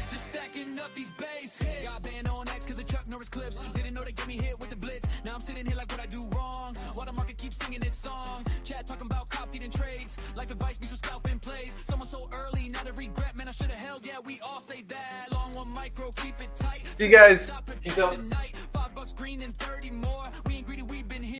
[SPEAKER 1] Just stacking up these base hits. Got banned on X cause of Chuck Norris clips. Didn't know they get me hit with the blitz. Now I'm sitting here like what I do wrong. While the market keeps singing its song. Chat talking about cop eating trades. Life advice means with scalping plays. Someone so early, now the regret. Man, I should have held. Yeah, we all say that. Long one micro, keep it tight.
[SPEAKER 2] See you guys. Peace out.
[SPEAKER 1] $5 green and 30 more. We